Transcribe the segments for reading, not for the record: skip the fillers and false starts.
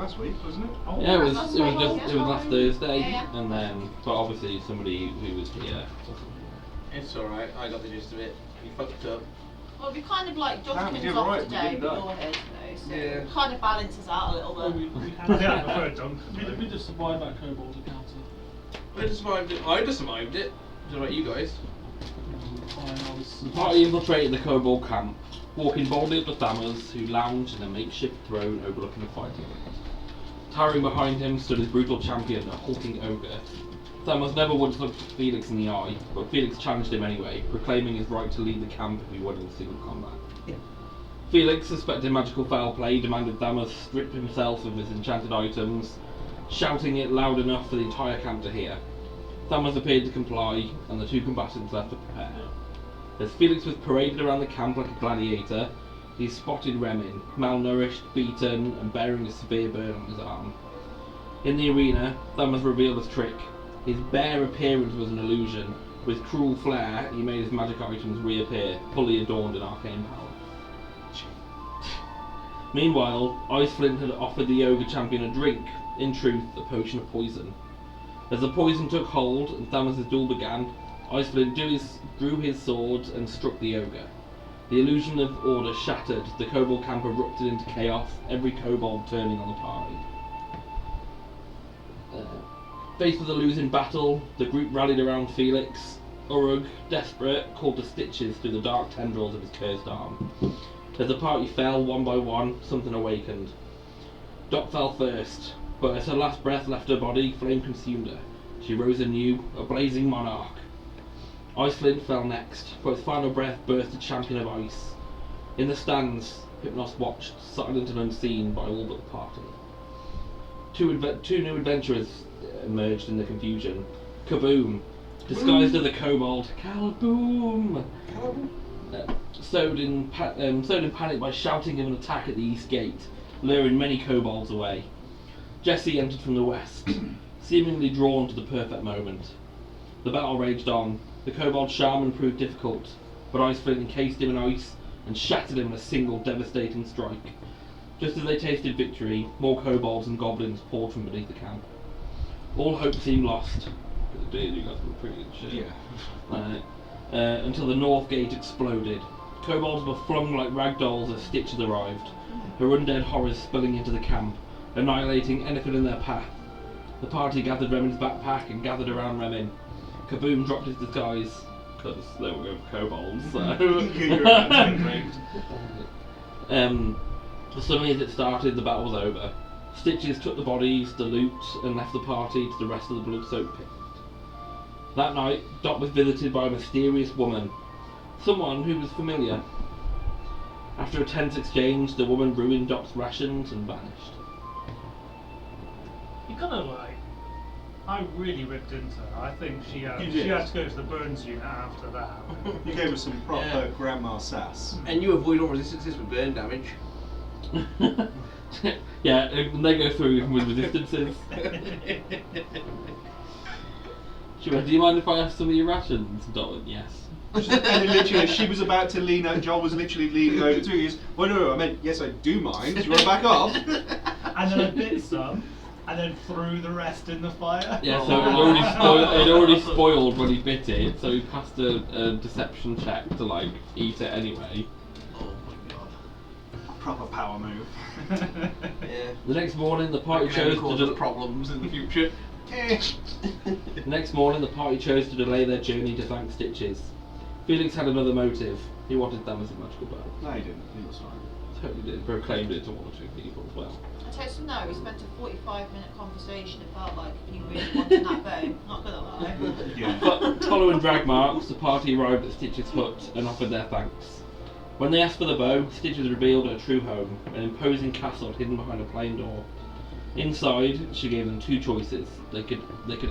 last week, wasn't it? Oh, Yeah, it was last last Thursday, Yeah. and then, but obviously somebody who was here. It's alright, I got the gist of it. You fucked up. Well, we kind of like Duncan's you're off right, we today, did but that. you're here today, so Yeah. it kind of balances out a little Well, bit. we I think I prefer Duncan. we just survived that kobold encounter. I just survived it. I just survived it. Just like you guys. Fine, I was. The party infiltrated the kobold camp, walking boldly up to Thammers, who lounged in a makeshift throne overlooking the fighting. Towering behind him stood his brutal champion, a hulking ogre. Thammers never once looked Felix in the eye, but Felix challenged him anyway, proclaiming his right to lead the camp if he won in single combat. Yeah. Felix, suspecting magical foul play, demanded Thammers strip himself of his enchanted items, shouting it loud enough for the entire camp to hear. Thammers appeared to comply, and the two combatants left to prepare. As Felix was paraded around the camp like a gladiator, he spotted Remin, malnourished, beaten, and bearing a severe burn on his arm. In the arena, Thammers revealed his trick. His bare appearance was an illusion. With cruel flair, he made his magic items reappear, fully adorned in arcane power. Meanwhile, Iceflint had offered the ogre champion a drink, in truth, a potion of poison. As the poison took hold and Thammers' duel began, Iceflint drew his sword and struck the ogre. The illusion of order shattered, the kobold camp erupted into chaos, every kobold turning on the party. Faced with a losing battle, the group rallied around Felix. Urug, desperate, called the Stitches through the dark tendrils of his cursed arm. As the party fell one by one, something awakened. Dot fell first, but as her last breath left her body, flame consumed her. She rose anew, a blazing monarch. Iceflint fell next, but his final breath burst a champion of ice. In the stands, Hypnos watched, silent and unseen by all but the party. Two new adventurers emerged in the confusion. Kaboom, disguised as a kobold. Kaboom! Sowed in panic by shouting of an attack at the east gate, luring many kobolds away. Jesse entered from the west, seemingly drawn to the perfect moment. The battle raged on. The kobold shaman proved difficult, but Iceflint encased him in ice and shattered him in a single devastating strike. Just as they tasted victory, more kobolds and goblins poured from beneath the camp. All hope seemed lost. You guys were pretty good shit. Yeah. Until the north gate exploded. Kobolds were flung like ragdolls as Stitches arrived, her undead horrors spilling into the camp, annihilating anything in their path. The party gathered Remin's backpack and gathered around Remin. Kaboom dropped his disguise, because they were going for kobolds, Suddenly as it started, the battle was over. Stitches took the bodies, the loot, and left the party to the rest of the blood-soaked pit. That night, Dot was visited by a mysterious woman, someone who was familiar. After a tense exchange, the woman ruined Dot's rations and vanished. You kind of like. I really ripped into her. I think she had You did. to go to the Burns unit after that. You gave us some proper Yeah. grandma sass. And you avoid all resistances with burn damage. Yeah, and they go through even with resistances. She went, do you mind if I have some of your rations? Dot went, yes. And then literally, she was about to lean out, Joel was literally leaning over to you. Well, no, I meant, yes, I do mind. Do you want to back up? And then I bit some, and then threw the rest in the fire. Yeah, so it already spoiled when he bit it, so he passed a deception check to like eat it anyway. Oh my god. Proper power move. Yeah. The next morning, the party That can chose only to cause problems in the future. The next morning, the party chose to delay their journey to thank Stitches. Felix had another motive. He wanted Thammers' magical bow. No, he didn't. He was fine. Totally did. Proclaimed it to one or two people as well. I told him no, we spent a 45-minute conversation, it felt like he really wanted that bow, not gonna lie. Yeah. But following drag marks, the party arrived at Stitches' hut and offered their thanks. When they asked for the bow, Stitches revealed her true home, an imposing castle hidden behind a plain door. Inside, she gave them two choices. They could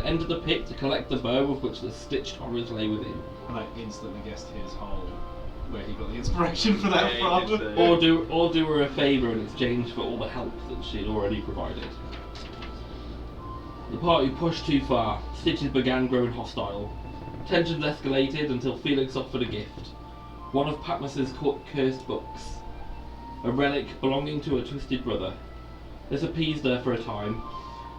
enter the pit to collect the bow of which the stitched horrors lay within, And I instantly guessed his hole, where he got the inspiration for that Yeah, he from. did say. or do her a favour in exchange for all the help that she'd already provided. The party pushed too far. Stitches began growing hostile. Tensions escalated until Felix offered a gift. One of Patmos's cursed books. A relic belonging to a twisted brother. This appeased her for a time.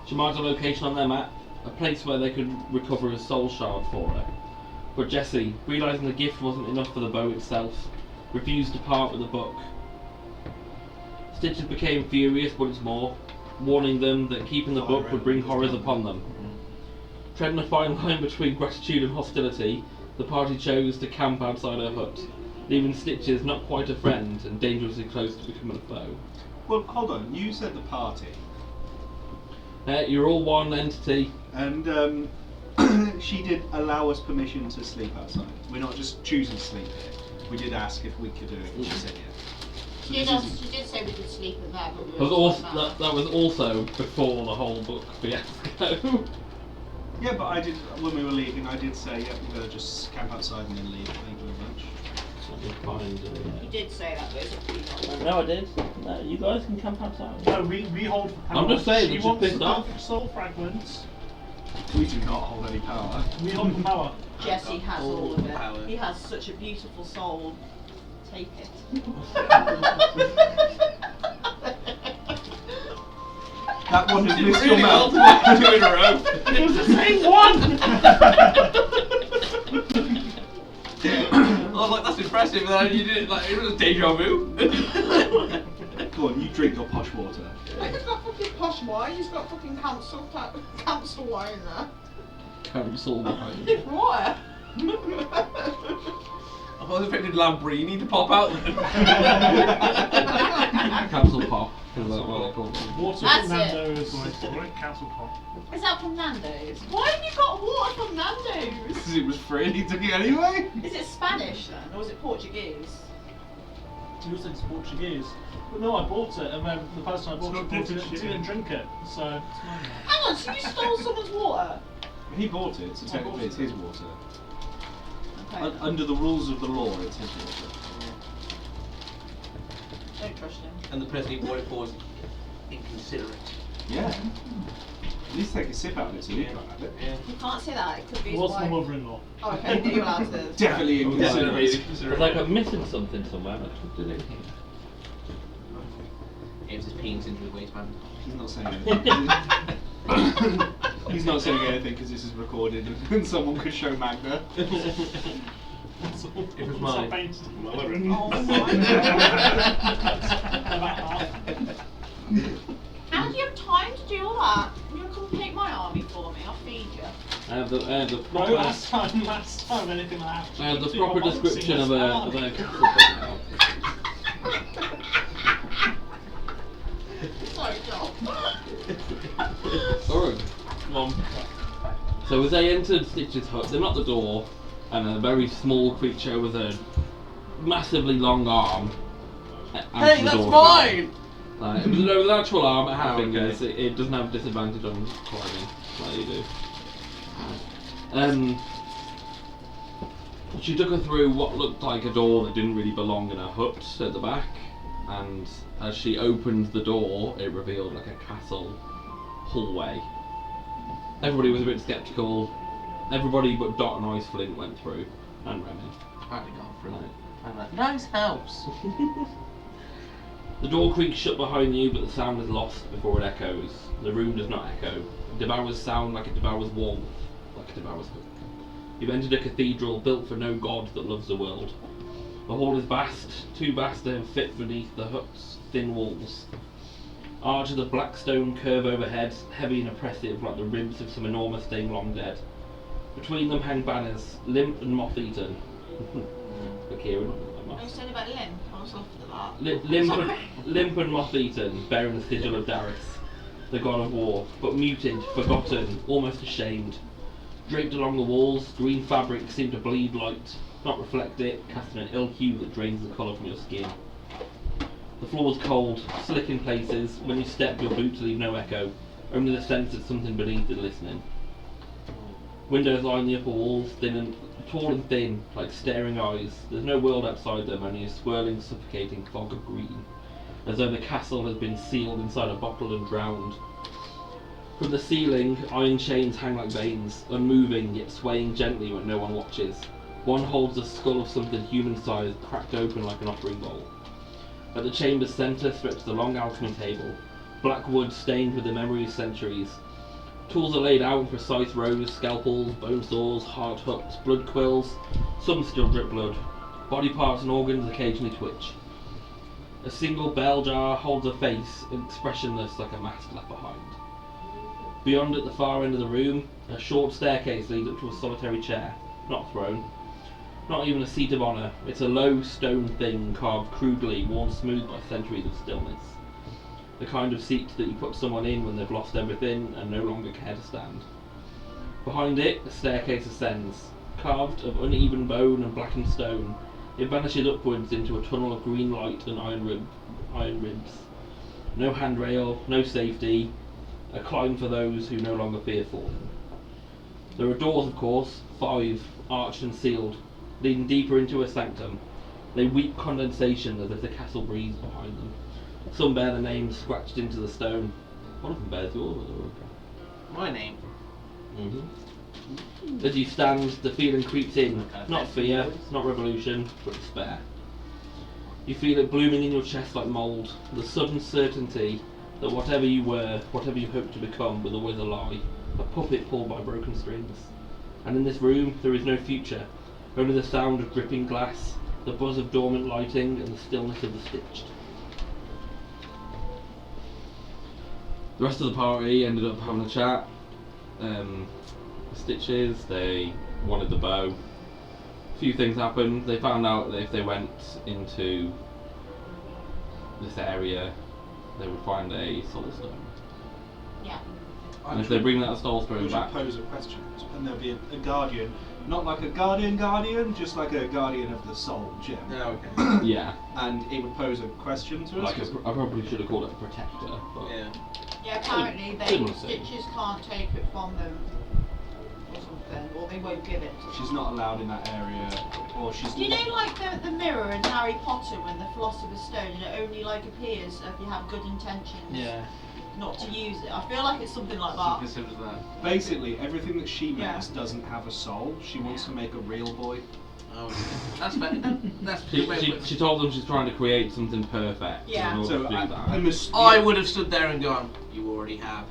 She marked a location on their map, a place where they could recover a soul shard for her. But Jessie, realising the gift wasn't enough for the bow itself, refused to part with the book. Stitches became furious once more, warning them that keeping the book would bring horrors upon them. Treading a fine line between gratitude and hostility, the party chose to camp outside her hut, leaving Stitches not quite a friend and dangerously close to becoming a foe. Well, hold on. You said the party, You're all one entity. and she did allow us permission to sleep outside. We're not just choosing to sleep here. We did ask if we could do it, and she said yes. So She did say we could sleep in there, but we That were was, also, that was also before the whole book fiasco. yeah, but I did. When we were leaving, I did say, "Yeah, we're gonna just camp outside and then leave." Thank you very much. You did say that, but it's up to you not. No, I did. No, you guys can camp outside. No, we hold power. I'm just saying, She she's wants pissed the off. soul fragments. We do not hold any power. We hold the power. Jesse has all of power. it. He has such a beautiful soul. Take it. That one has missed your Really mouth. well, 2 in a row. It was the same one! I was like, that's impressive, and then you did it like, it was a deja vu. Go on, you drink your posh water. He's got fucking posh wine. He's got fucking council wine there. Council behind. Water. I was expecting Lambrini to pop out. Council pop. Is that what they call it? Water That's from it. Nando's. Right, council pop. Is that from Nando's? Why have you got water from Nando's? Because it was free and he took it anyway. Is it Spanish then, or was it Portuguese? You said it's Portuguese. But no, I bought it, and then the person I bought it didn't drink it, so it's mine now. Hang on, so you stole someone's water? He bought it, so technically it's his water. Okay. Under the rules of the law, it's his water. Don't trust him. And the person who bought it for was inconsiderate. Yeah. At least take a sip out of it so you can't have it. Yeah. You can't say that, it could be It his was my wife. mother-in-law. Oh, okay, you're allowed to. Definitely inconsiderate. It's like I'm missing something somewhere. I did it here. Aims his penis into his waistband. He's not saying anything. He's not saying anything because this is recorded and someone could show Magda. It was mine. Oh my. How do you have time to do all that? You come take my army for me, I'll feed you. I have the No, proper, last time anything like that. I have the Do proper a boxing description of a army. castle now. Sorry, Joel. Alright. Come on. So as they entered Stitch's hut, they knocked the door, and a very small creature with a massively long arm answered Hey, the that's door. mine! It was an actual arm, it had Oh, fingers, okay. it doesn't have disadvantage on climbing, like you do. She took her through what looked like a door that didn't really belong in her hut at the back, and as she opened the door, it revealed like a castle hallway. Everybody was a bit sceptical. Everybody but Dot and Ice Flint went through, and Remy. I'd have gone for it. Right. I'm like, nice house. The door creaks shut behind you, but the sound is lost before it echoes. The room does not echo. It devours sound like it devours warmth, like it devours hope. You've entered a cathedral built for no god that loves the world. The hall is vast, too vast to fit beneath the hut's thin walls. Arches of black stone curve overhead, heavy and oppressive like the ribs of some enormous thing long dead. Between them hang banners, limp and moth-eaten. For Kieran. Are you saying about Lynn? I was off to that. Limp and moth-eaten, bearing the sigil of Darius, the god of war, but muted, forgotten, almost ashamed. Draped along the walls, green fabric seemed to bleed light, not reflect it, casting an ill hue that drains the colour from your skin. The floor is cold, slick in places. When you step, your boots leave no echo, only the sense that something beneath is listening. Windows line the upper walls, tall and thin, like staring eyes. There's no world outside them, only a swirling, suffocating fog of green, as though the castle has been sealed inside a bottle and drowned. From the ceiling, iron chains hang like veins, unmoving yet swaying gently when no one watches. One holds the skull of something human-sized, cracked open like an offering bowl. At the chamber's centre stretches a long alchemy table, black wood stained with the memory of centuries. Tools are laid out in precise rows: scalpels, bone saws, heart hooks, blood quills. Some still drip blood. Body parts and organs occasionally twitch. A single bell jar holds a face, expressionless like a mask left behind. Beyond, at the far end of the room, a short staircase leads up to a solitary chair. Not a throne. Not even a seat of honour. It's a low stone thing carved crudely, worn smooth by centuries of stillness. The kind of seat that you put someone in when they've lost everything and no longer care to stand. Behind it, a staircase ascends. Carved of uneven bone and blackened stone, it vanishes upwards into a tunnel of green light and iron ribs. No handrail, no safety, a climb for those who no longer fear falling. There are doors, of course, 5, arched and sealed, leading deeper into a sanctum. They weep condensation as if the castle breathes behind them. Some bear the names scratched into the stone. One of them bears yours. My name. As you stand, the feeling creeps in. Not fear, not revolution, but despair. You feel it blooming in your chest like mould. The sudden certainty that whatever you were, whatever you hoped to become, was always a lie. A puppet pulled by broken strings. And in this room, there is no future. Only the sound of dripping glass, the buzz of dormant lighting, and the stillness of the stitched. The rest of the party ended up having a chat. The Stitches, they wanted the bow. A few things happened. They found out that if they went into this area, they would find a soul stone. Yeah. And if they bring that soul stone Would back, you pose a question? And there'll be a guardian, not like a guardian, just like a guardian of the soul gem. Yeah, okay. yeah, And it would pose a question to us. like I probably should have called it a protector. But Yeah. Yeah, apparently Similar thing. Stitches can't take it from them or something, or they won't give it. She's not allowed in that area, or she's. Do you know like the mirror in Harry Potter when the Philosopher's Stone and it only like appears if you have good intentions Yeah. not to use it? I feel like it's something like that. Something similar to that. Basically, everything that she Yeah. makes doesn't have a soul. She wants to make a real boy. Oh, okay. That's fair. That's she told them she's trying to create something perfect. Yeah. In order So to do that. I would have stood there and gone, you already have.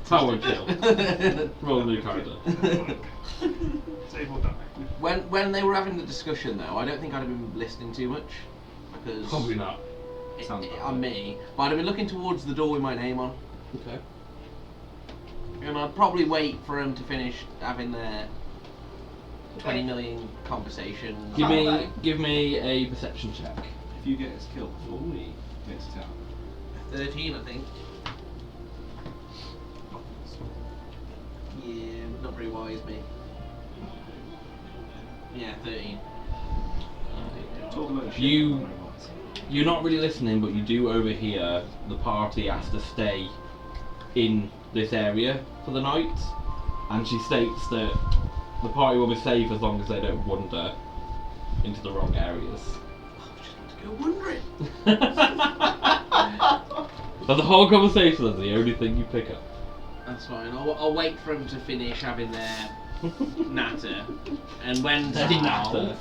Power kill. Roll a new character. Save or die. When they were having the discussion though, I don't think I'd have been listening too much. Because Probably not. Sounds about on right. me. But I'd have been looking towards the door with my name on. Okay. And I'd probably wait for them to finish having their 20 million conversations. Give me a perception check. If you get us killed before we get to town. 13, I think. Yeah, not very wise, me. Yeah, 13. Talk about shit. You- You're not really listening, but you do overhear the party ask to stay in this area for the night, and she states that the party will be safe as long as they don't wander into the wrong areas. I just want to go wandering. But the whole conversation is the only thing you pick up. That's fine. I'll wait for them to finish having their natter, and when Natter.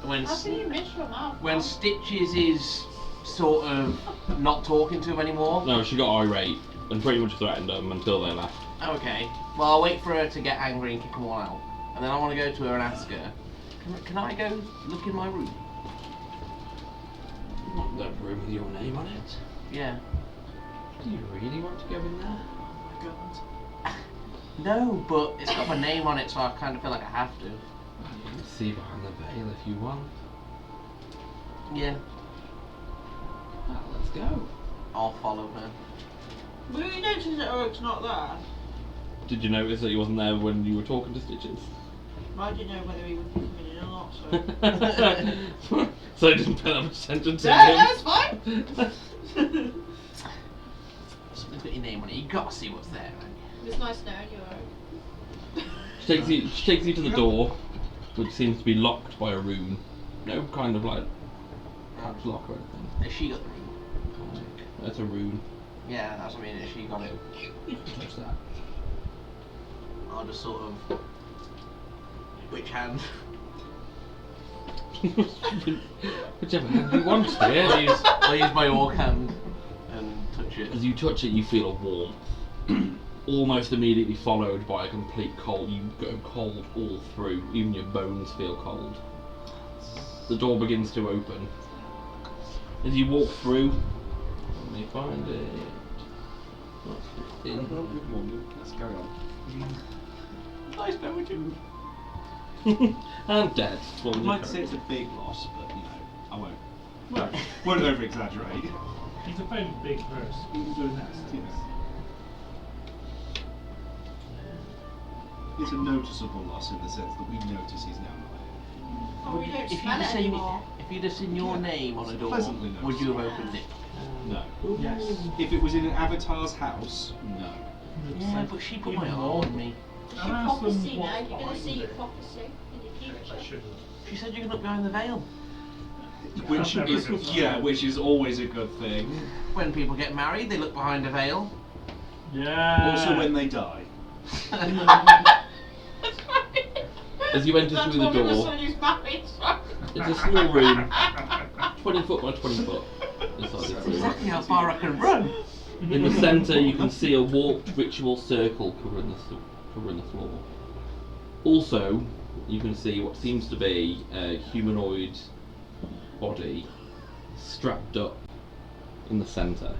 when How can you miss your mouth? when Stitches is sort of not talking to him anymore. No, she got irate and pretty much threatened them until they left. Okay. Well, I'll wait for her to get angry and kick them all out, and then I want to go to her and ask her, can I go look in my room? Not that room with your name on it. Yeah. Do you really want to go in there? No, but it's got my name on it, so I kind of feel like I have to. You can see behind the veil if you want. Yeah. Well, let's go. I'll follow her. Will you notice that Eric's not there? Did you notice that he wasn't there when you were talking to Stitches? I didn't know whether he would be coming in or not, so. So I didn't pay that much attention to No, him. that's fine! Something's got your name on it. You gotta see what's there, haven't you? It's nice knowing you, Eric. She takes you to the door, which seems to be locked by a rune. No kind of like patch lock or anything. Has she got the room? That's a rune. Yeah, that's what I mean. Has she got it? Touch that. I'll just sort of. Which hand? Whichever hand you want, dear. I'll use my orc hand. touch it. As you touch it, you feel a warmth, almost immediately followed by a complete cold. You go cold all through, even your bones feel cold. The door begins to open. As you walk through, let me find it. What's in? Let's carry on. Nice knowing you. And dead. What I'd was like your to say it's a big loss, but I won't. Well, Won't over exaggerate. he's a very big person. It's a noticeable loss in the sense that we notice he's now not Oh, we don't If you'd smell have it seen, anymore. if you'd have seen your name on a door, Pleasantly would you have opened it? here. No. Yes. If it was in an avatar's house, no. Yeah, but she put my Even arm more. on me. You And ask them prophecy what's now, you're going to behind see it. prophecy in the I future. should have. She said you can look behind the veil. Which Never is a good sign. which is always a good thing. When people get married, they look behind a veil. Yeah. Also when they die. As you enter That's through the what the door, son who's married, so. it's a small room, 20 foot by 20 foot. Inside this That's room. exactly how far I can run. In the centre, you can see a warped ritual circle covering the floor. Also, you can see what seems to be a humanoid body strapped up in the centre.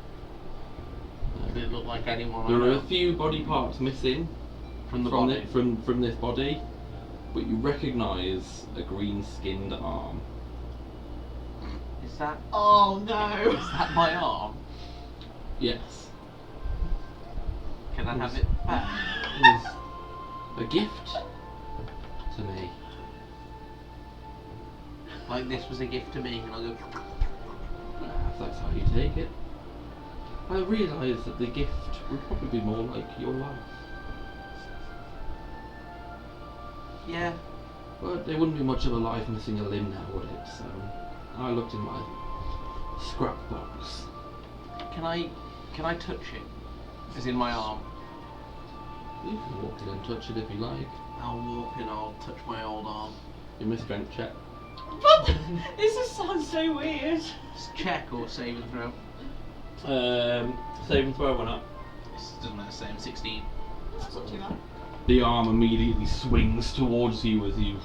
Did it look like anyone I There are a know? few body parts missing From the body. from this body, but you recognise a green-skinned arm. Is that Oh no. my arm? Yes, Can I have it back? it was a gift to me. Like this was a gift to me, and I'll go. If that's how you take it. I realised that the gift would probably be more like your life. Yeah. But there wouldn't be much of a life missing a limb now, would it? So I looked in my scrap box. Can I touch it? As in my arm. You can walk in and touch it if you like. I'll walk and I'll touch my old arm. Give me a strength check. This just sounds so weird. Just check or save and throw. Save and throw went up. This doesn't matter. Same 16. That's not too bad. The arm immediately swings towards you as you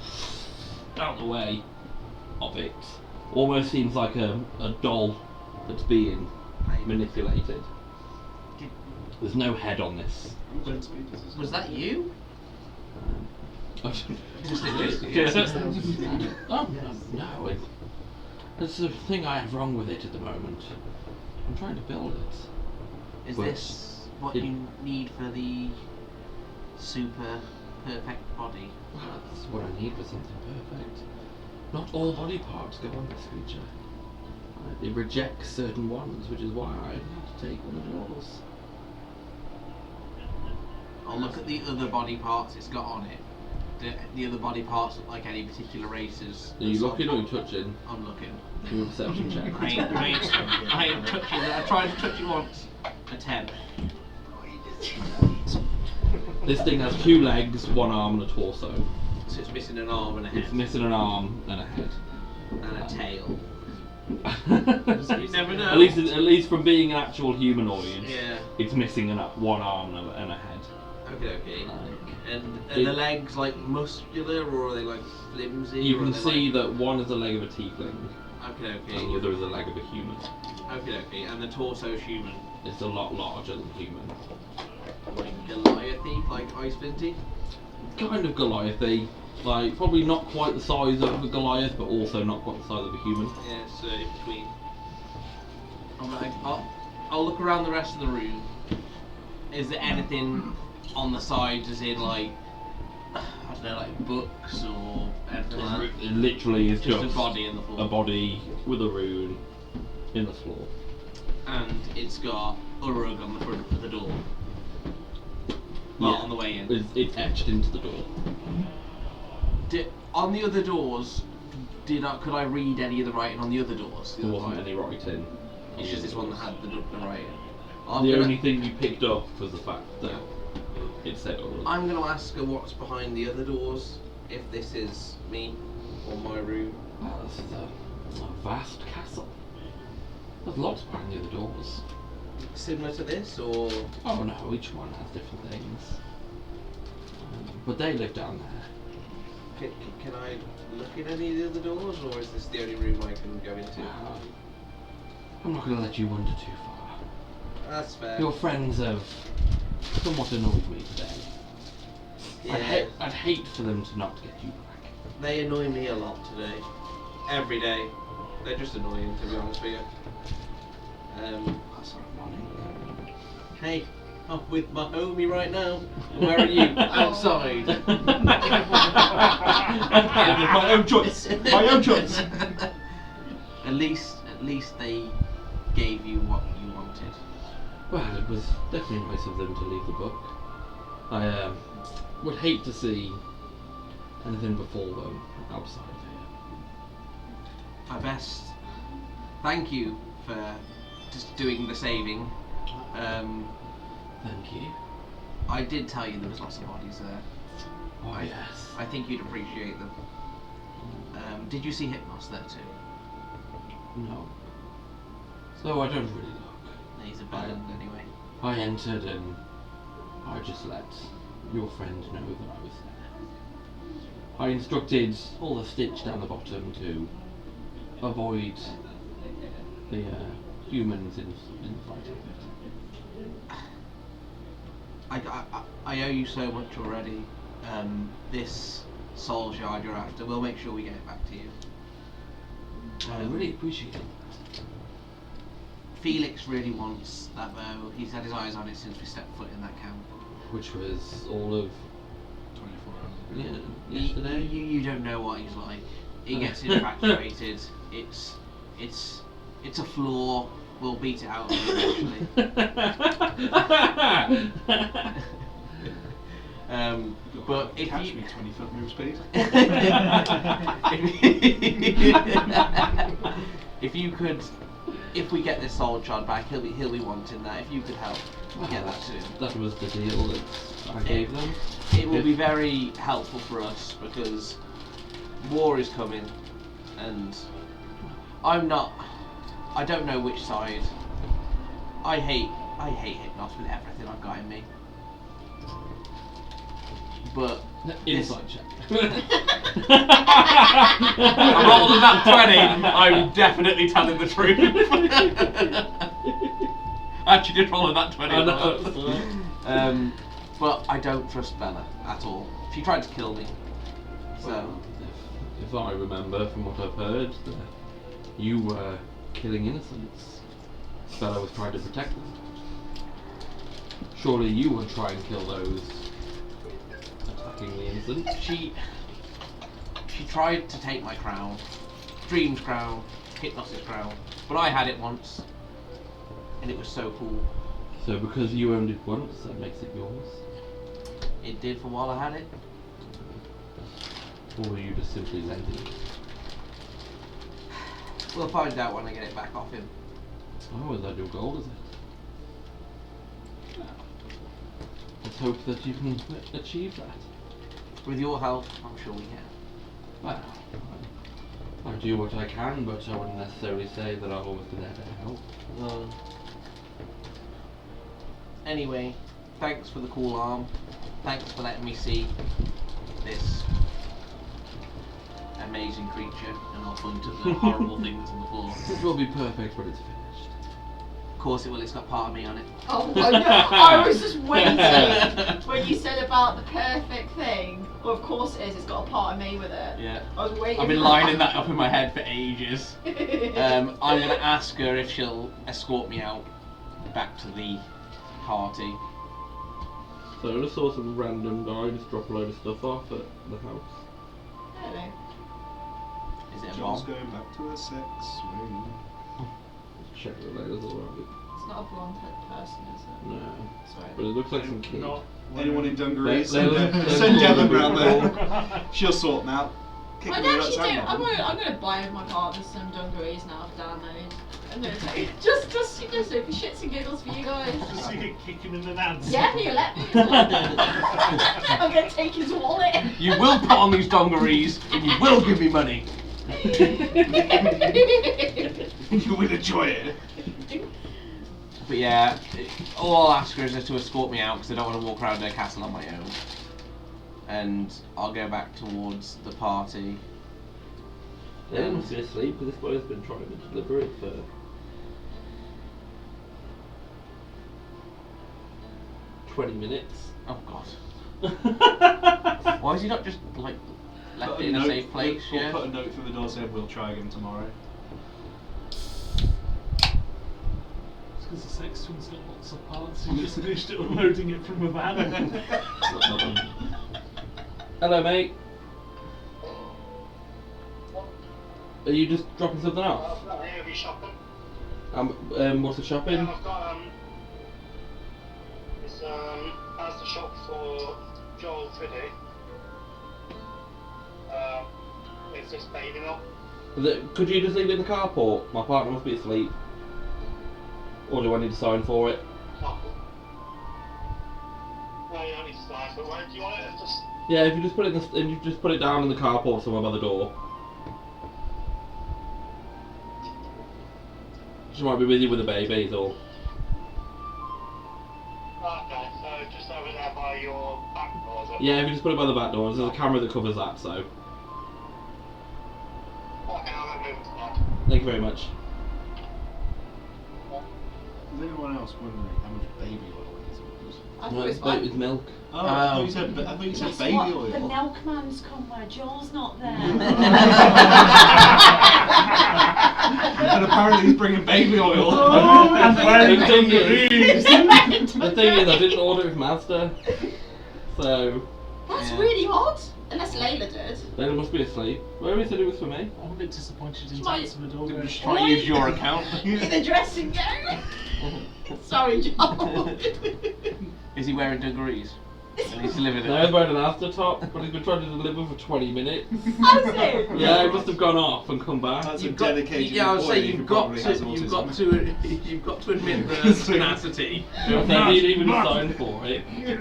out the way of it. Almost seems like a doll that's being manipulated. There's no head on this. Was that you? Oh, no, it's the thing I have wrong with it at the moment. I'm trying to build it. Is But this what it- you need for the super perfect body? Well, that's what I need for something perfect. Not all body parts go on this creature. It rejects certain ones, which is why I had to take one of yours. I'll look at the other body parts it's got on it. Do the other body parts look like any particular races? Are you looking or are you touching? I'm looking. Do a perception check. I ain't touching it. I tried to touch it once. A 10. This thing has 2 legs, 1 arm and a torso. So it's missing an arm and a It's head. missing an arm and a head. And a tail. You never know. At least from being an actual humanoid, Yeah. it's missing 1 arm and a head. Okay. Like, And It- are the legs like muscular or are they like flimsy? you or are can they see like... that one is the leg of a tiefling Okay. and the other is the leg of a human. Okay. And the torso's human. It's a lot larger than human. Like Goliathy, like Ice Flinty. Kind of Goliathy. Like, probably not quite the size of a Goliath, but also not quite the size of a human. Yeah, so in between. I'll look around the rest of the room. Is there anything on the sides, as in like, I don't know, like books or anything like that? It literally is Just just a body in the floor. a body with a rune in the floor. And it's got a rug on the front of the door. Well, Yeah. on the way in. It's etched into the door. On the other doors, could I read any of the writing on the other doors? There wasn't any writing. It's just this one that had the writing. The only thing you picked up was the fact that it said Uruk. I'm going to ask her what's behind the other doors, if this is me or my room. Well, this is a vast castle. There's lots behind the other doors. similar to this, or Oh no, each one has different things. But they live down there. can I look in any of the other doors, or is this the only room I can go into? I'm not going to let you wander too far. That's fair. Your friends have somewhat annoyed me today. Yeah. I'd hate for them to not get you back. They annoy me a lot today. Every day. They're just annoying, to be honest with you. That's ironic. Hey, I'm with my homie right now. Where are you? Outside. My own choice. My own choice. At least they gave you what you wanted. Well, it was definitely nice of them to leave the book. I would hate to see anything befall them outside of here. My best. Thank you for just doing the saving. Thank you. I did tell you there was lots of bodies there. Oh, yes. I think you'd appreciate them. Did you see Hypnos there too? No. So I don't really look. He's a villain anyway. I entered and I just let your friend know that I was there. I instructed all the stitch down the bottom to avoid the humans in the fighting bit. I owe you so much already. This soul shard you're after, we'll make sure we get it back to you. I really appreciate it. Felix really wants that bow. He's had his eyes on it since we stepped foot in that camp. Which was all of 24 hours. yesterday. You don't know what he's like. He gets infatuated. It's a flaw. We'll beat it out of him eventually. But if Catch you me 20-foot move speed. if we get this soul shard back, he'll be wanting that. If you could help get that to him, That was the deal that I gave them. it will be very helpful for us because war is coming, and I don't know which side. I hate Hypnos with everything I've got in me. But Inside check. I rolled a nat 20. I'm definitely telling the truth. I actually did roll a nat 20. I know. But I don't trust Bella at all. She tried to kill me. So If I remember from what I've heard, that you were killing innocents. Bella was trying to protect them. Surely you would try and kill those attacking the innocent. she tried to take my crown, Dream's crown, Hypnos' crown, but I had it once, and it was so cool. So because you owned it once, that makes it yours? It did for while I had it. Or were you just simply lending it? We'll find out when I get it back off him. Oh, is that your goal, is it? Let's hope that you can achieve that. With your help, I'm sure we can. Well, I do what I can, but I wouldn't necessarily say that I've always been there to help. Anyway, thanks for the cool arm. Thanks for letting me see this amazing creature, and I'll point at the horrible thing that's on the floor. It will be perfect when it's finished. Of course it will, it's got part of me on it. Oh, I know. I was just waiting when you said about the perfect thing. Well, of course it is. It's got a part of me with it. Yeah. I was waiting. I've been for lining that up in my head for ages. I'm going to ask her if she'll escort me out back to the party. So I just saw some random guy just drop a load of stuff off at the house. Hello. Is it a John's bomb? going back to the sex swing. Check the layers all around it. It's not a blonde head person, is it? No. Sorry. But it looks like some kid. Not Anyone in dungarees? They look- they Send look Devon cool. round there. She'll sort them out. Kick I them actually do. outside. I'm gonna buy my partner some dungarees now for download. I'm gonna take just so for shits and giggles for you guys. just so you can kick him in the nuts. Yeah, you let me. I'm gonna take his wallet. You will put on these dungarees and you will give me money. You will enjoy it. But yeah, all I'll ask her is just to escort me out because I don't want to walk around her castle on my own. And I'll go back towards the party. Yeah, he must be asleep because this boy's been trying to deliver it for 20 minutes. Oh god. Why is he not just like left Put it in a note- safe place? Or Yeah. put a note through the door saying we'll try again tomorrow. It's because the sex one's got lots of parts. He just finished it unloading it from a van. Hello, mate. Are you just dropping something off? I'm here to be shopping. What's the shopping? Yeah, I've got it's as the shop for Joel Fiddy. It's this baby milk. Could you just leave it in the carport? My partner must be asleep. Or do I need to sign for it? No, you don't need to sign, but where do you want it? It's just Yeah, if you just put it and you just put it down in the carport somewhere by the door. She might be busy with the babies or. okay, so just over there by your back door, is it? Yeah, if you just put it by the back door, there's a camera that covers that, so. Okay, I'll go move it to that. Thank you very much. Is anyone else wondering how much baby oil it is? I No, thought it it's was fine. with milk. Oh, I thought you said, Guess baby what? oil. The milkman's come where Joel's not there. And apparently he's bringing baby oil. The thing is, I didn't order it from Asda, so That's Yeah. really odd. Unless Layla did. then it must be asleep. Where he said it was for me? I'm a bit disappointed you didn't Might- answer the door. I'm going, just trying to use your account. In the dressing gown. Sorry, Joel. Is he wearing dungarees? And he's delivered No, it. he's wearing an Asda top, but he's been trying to deliver for 20 minutes. How's it? Yeah, he must have gone off and come back. That's a You've got, dedicated yeah, I would say employee who you've got probably to, has you've autism. got to admit the tenacity. They didn't even sign for it. Yeah,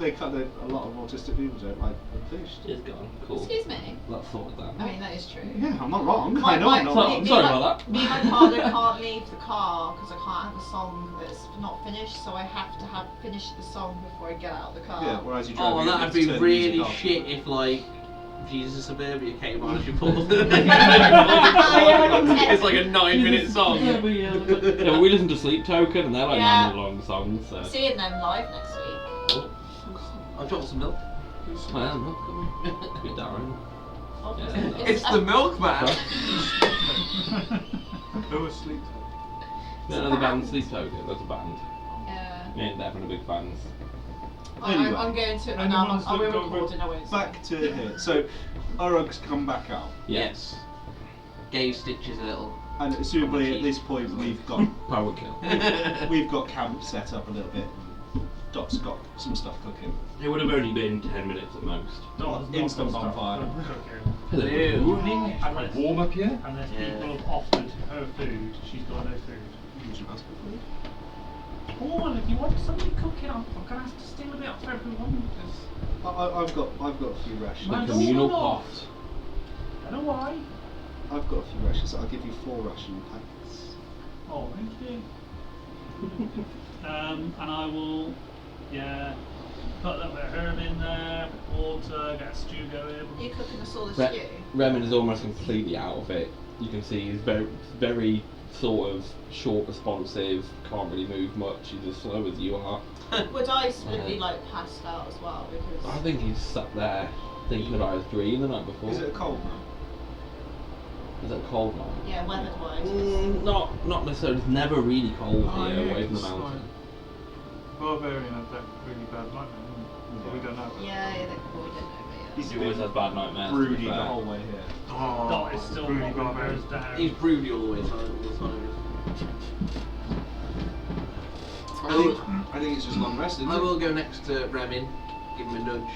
they cut a lot of autistic people don't like fish. It's gone. Cool. Excuse me. Let's sort that. I mean, that is true. Yeah, I'm not wrong. My- I know my- I'm not So- wrong. I'm sorry about that. Me and my partner can't leave the car because I can't have a song that's not finished, so I have to have finished the song before I get out of the car. Yeah, whereas you drive. Oh, well, you that'd have to be turn the really music off. shit if, like, Jesus Suburbia came on as you pulled. It's like a 9-minute song. Yeah, but we listen to Sleep Token and they're like Yeah. 9 minute long songs, so. Seeing them live next week. I'll drop some milk. Well, not coming. Good Darren. Oh, Yeah. It's the milkman. Who was asleep? Yeah, no, the band Sleep Token, there's a band. Yeah. Me and Devon are big fans. Anyway. I'm going to. No, Anyone's I'm looked over- recording. I won't. Back to here. So, Urug's come back out, Yes. Gave stitches a little. and assumably at this point we've got Power kill. we've got camp set up a little bit. Dot's got some stuff cooking. It would have only been 10 minutes at most. "Doll's not Instant got bonfire. stuff cooking." Hello. Morning. Unless, Warm up here? unless Yeah. people have offered her food, she's got no food. Oh, and if you want somebody cooking, I'm gonna have to steal a bit off everyone. I've got a few rations. The Man, communal no, no. pot. I know why. I've got a few rations. I'll give you 4 ration packs. Oh, thank you. And I will, put a little bit of herb in there, water, get a stew going. Are you cooking us all the Re- stew? Remen is almost completely out of it. You can see he's very sort of short, responsive, can't really move much. He's as slow as you are. Would I be like passed out as well? Because I think he's sat there thinking about his dream the night before. Is it a cold night? Is it a cold night? yeah, weathered wise. Not necessarily. It's never really cold Oh, here yeah, away from the it's mountain. Barbarian had that really bad nightmare, didn't he? But we don't know. Yeah, they probably didn't know, but He's He always has bad nightmares. to be broody the fair. whole way here. Oh, Dot is still really not barbarian. goes down. He's broody all the way time. I think it's just long rest, isn't I it? will go next to Remin, give him a nudge,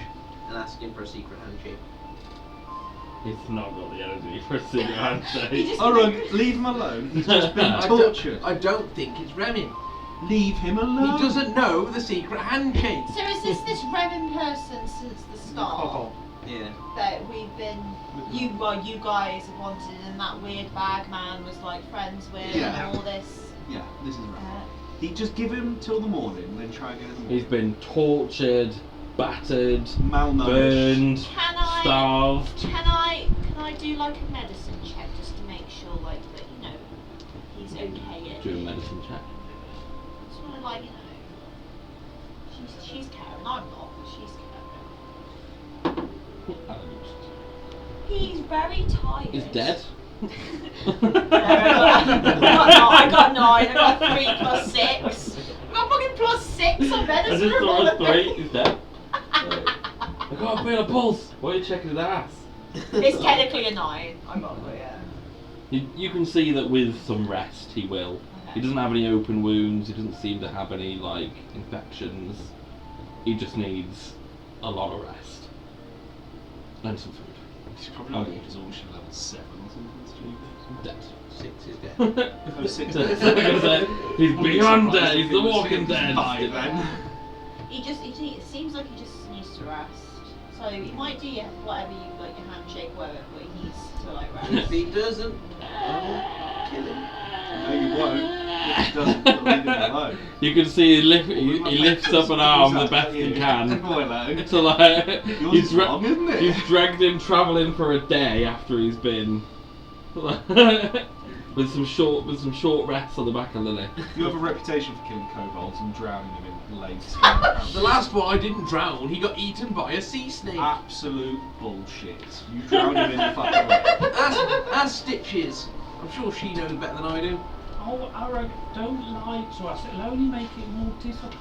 and ask him for a secret handshake. He's not got the energy for a secret handshake. He just- Urug, leave him alone. He's just been I tortured. I don't think it's Remin. Leave him alone. He doesn't know the secret handshake. So is this Revan person since the start Yeah. that we've been you guys have wanted and that weird bag man was like friends with Yeah. and all this Yeah, this is right. He just give him till the morning, then try again in the morning. He's been tortured, battered, malnourished. burned, Can I? starved. Can I do like a medicine check just to make sure like that he's okay? Do a medicine check. Just want to like she's Karen. I'm not, but she's Karen. He's very tired. He's dead. I got 9. I got 3 plus 6. I got fucking plus 6 on I medicine. just thought it was 3. He's dead. I can't feel a pulse. Why are you checking his ass? It's technically a 9. I'm not, yeah. You can see that with some rest he will. He doesn't have any open wounds. He doesn't seem to have any like infections. He just needs a lot of rest and some food. He's probably not exhaustion level 7 or something stupid. Dead. 6 is dead. Oh, 6 So, I was gonna say, he's beyond dead. He's the Walking Dead. 5 then. It seems like he just needs to rest. So he might do whatever you like, your handshake, whatever, but he needs to like rest. If he doesn't, I will kill him. No, you won't. If he doesn't, you'll leave him alone. You can see he lifts up an arm the best he can. Hello. So like Yours is wrong, isn't it? he's dragged him travelling for a day after he's been with some short rests on the back of Lily. You have a reputation for killing kobolds and drowning them in lakes. The last one I didn't drown, he got eaten by a sea snake. Absolute bullshit. You drowned him in the fucking lake. As Stitches. I'm sure she knows better than I do. Oh, Arag, don't lie to us. It'll only make it more difficult.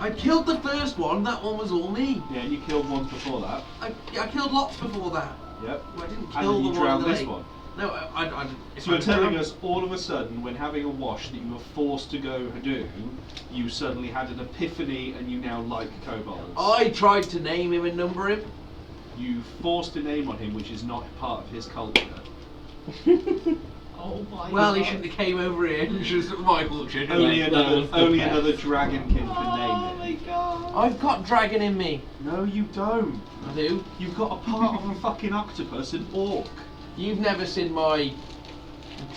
I killed the first one, that one was all me. Yeah, you killed ones before that. I killed lots before that. Yep. I didn't And kill then the you one drowned in the this lake. one. No, I if So you're I telling drowned- us all of a sudden, when having a wash that you were forced to go do, you suddenly had an epiphany and you now like kobolds. I tried to name him and number him. You forced a name on him which is not part of his culture. Oh my Well, god. he shouldn't have came over here. It's just my culture. didn't Only he? another was the only best. another dragonkin can Oh name my it. god. I've got dragon in me. No, you don't. I do. You've got a part of a fucking octopus, an orc. You've never seen my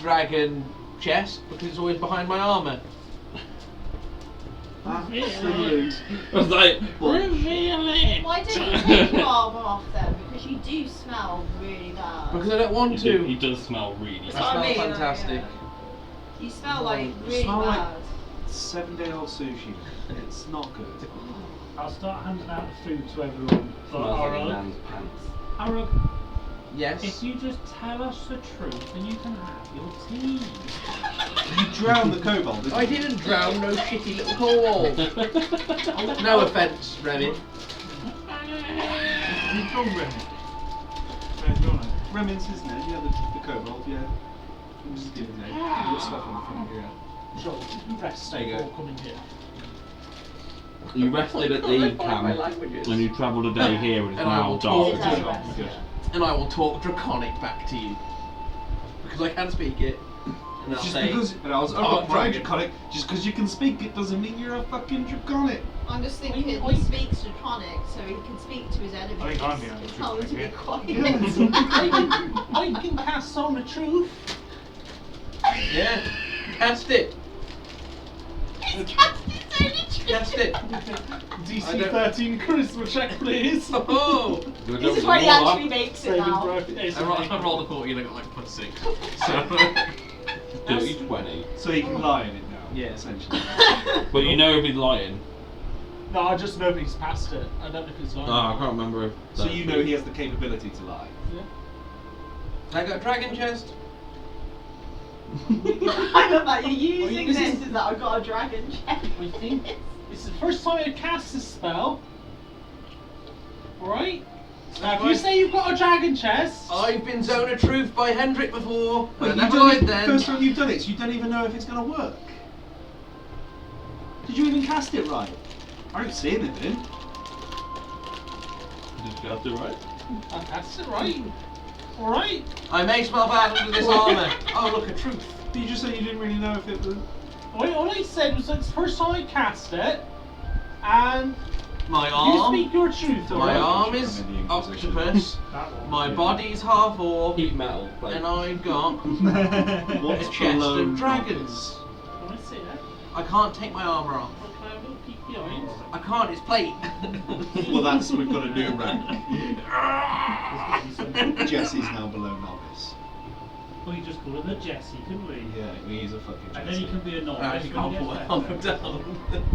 dragon chest because it's always behind my armour. Absolute. I was like, bullshit. reveal it. Why don't you take your armour off then? Because you do smell really bad. Because I don't want He to. does smell really That's bad. what I I mean, smell fantastic. You smell like You really smell like- bad. 7-day-old sushi. It's not good. I'll start handing out the food to everyone. But Smells like a Arag, man's pants. Arag, Yes. if you just tell us the truth, then you can have your tea. You drowned the kobold, didn't you? I didn't drown no shitty little kobold. No offence, Remy. You told Remy. Where's your name? Remin's his name, yeah, the kobold, yeah. I'm just giving name. You've got stuff on the front here. Joel, you rest There you before go. coming here. You rested at the camp and you travelled a day here and it's And I now will dark. talk to as you. hell. And I will talk Draconic back to you. Because I can speak it. And then I'll Just say, because, and I was "Oh, dragon." draconic, just because you can speak it doesn't mean you're a fucking draconic. I'm just thinking Oink, he oink. speaks Draconic so he can speak to his enemies. I think I'm the only Tell them to be Draconic quiet. I can cast on the truth. yeah, cast it. He's casting so much Cast it. DC I don't- 13 charisma check, please. Oh! We'll go This is with where he the wall actually makes it Saving now. throw. I rolled a 40 and I got like plus 6. So, up. Dirty 20. So you can lie in it now, Yeah. essentially. But you know if he's lying. No, I just know that he's passed it. I don't know if he's lying. Oh, I can't remember if So you know he has the capability to lie. I got a dragon chest. I love that you're using this this is- as that I've got a dragon chest. I think it's the first time I cast this spell. Alright? Now, if you say you've got a dragon chest, I've been Zone of Truth by Hendrik before. Wait, I you never don't lied even- then. First time you've done it, so you don't even know if it's going to work. Did you even cast it right? I don't see anything. Did you cast it right? I cast it right. Alright? I may smell bad under this armour. Oh, look, a truth. Did you just say you didn't really know if it was... All I said was that it's the first time I cast it, and My you arm. speak your truth, My alright? arm is I'm in the Inquisition. octopus. That one. My body's half orc. Heat metal. Like, And I've got What's a chest below of dragons. When I I can't take my armour off. Okay, I'm gonna peek behind. I can't, it's plate. Well, that's we've got a new rank. There's gonna be some- Jesse's now below novice. Well, you just call him a Jesse, couldn't we? Yeah, he's a fucking And then Jesse. you can be a novice. I actually when can't you put get my better. armour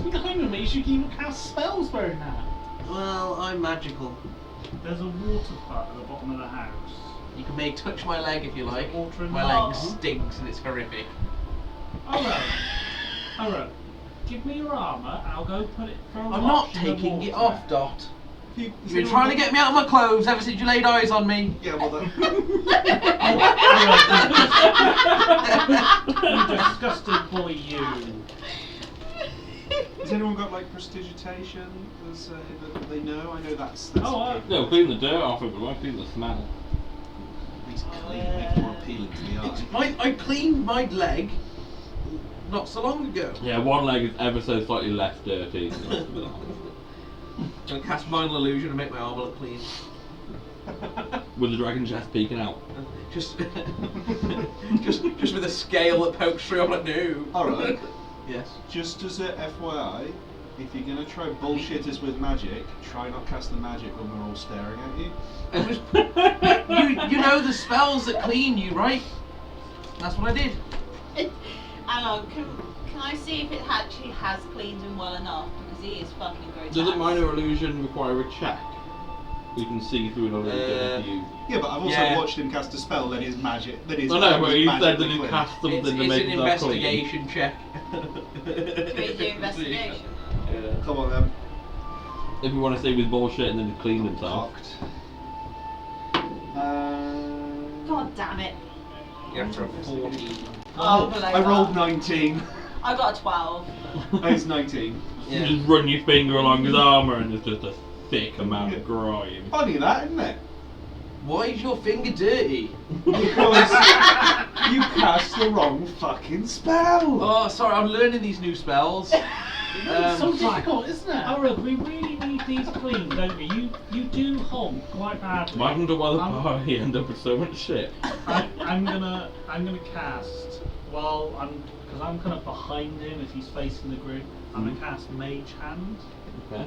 down. Hang on, mate, you should even cast spells wearing that. Well, I'm magical. There's a water butt at the bottom of the house. You can make touch my leg if you like. Water in My the leg armour? stinks and it's horrific. Alright, give me your armour and I'll go put it for a I'm wash not in the taking it water. off, Dot. Has You've been anyone trying to got- get me out of my clothes ever since you laid eyes on me. Yeah, well then. You disgusting boy, you. Has anyone got like prestidigitation as that they know? I know that's Oh, No, clean the dirt off it, but won't clean the smell. He's clean, make it more appealing to the eye. I cleaned my leg not so long ago. Yeah, one leg is ever so slightly less dirty than the rest of it. Gonna cast minor illusion and make my armour look clean. With the dragon chest peeking out. Just, just with a scale that pokes through. I'm like, no. Alright, Yes. just as a FYI, if you're gonna try bullshit us with magic, try not cast the magic when we're all staring at you. It was, you know the spells that clean you, right? That's what I did. Hang on, can I see if it actually has cleaned him well enough? Because he is fucking grotesque. Doesn't minor illusion require a check? You can see through an illusion if you... Yeah, but I've also Yeah. watched him cast a spell that is magic. That is. I know, but he said that magically he clean. cast something It's to make an that clean. investigation check. Do we do investigation? Yeah. Come on then. If you want to say with bullshit and then he cleaned himself. Locked. God damn it. You have to have 14. Oh, below I rolled that. 19. I got a 12. It's 19. You just run your finger along his armour and it's just a thick amount of grime. Funny that, isn't it? Why is your finger dirty? Because you cast the wrong fucking spell. Oh, sorry, I'm learning these new spells. It's so difficult, isn't it? Oh, we really need these clean, don't we? You do honk quite badly. I wonder why the I'm- party end up with so much shit. I'm gonna cast. Well, because I'm kind of behind him if he's facing the group. I'm gonna cast Mage Hand, Okay.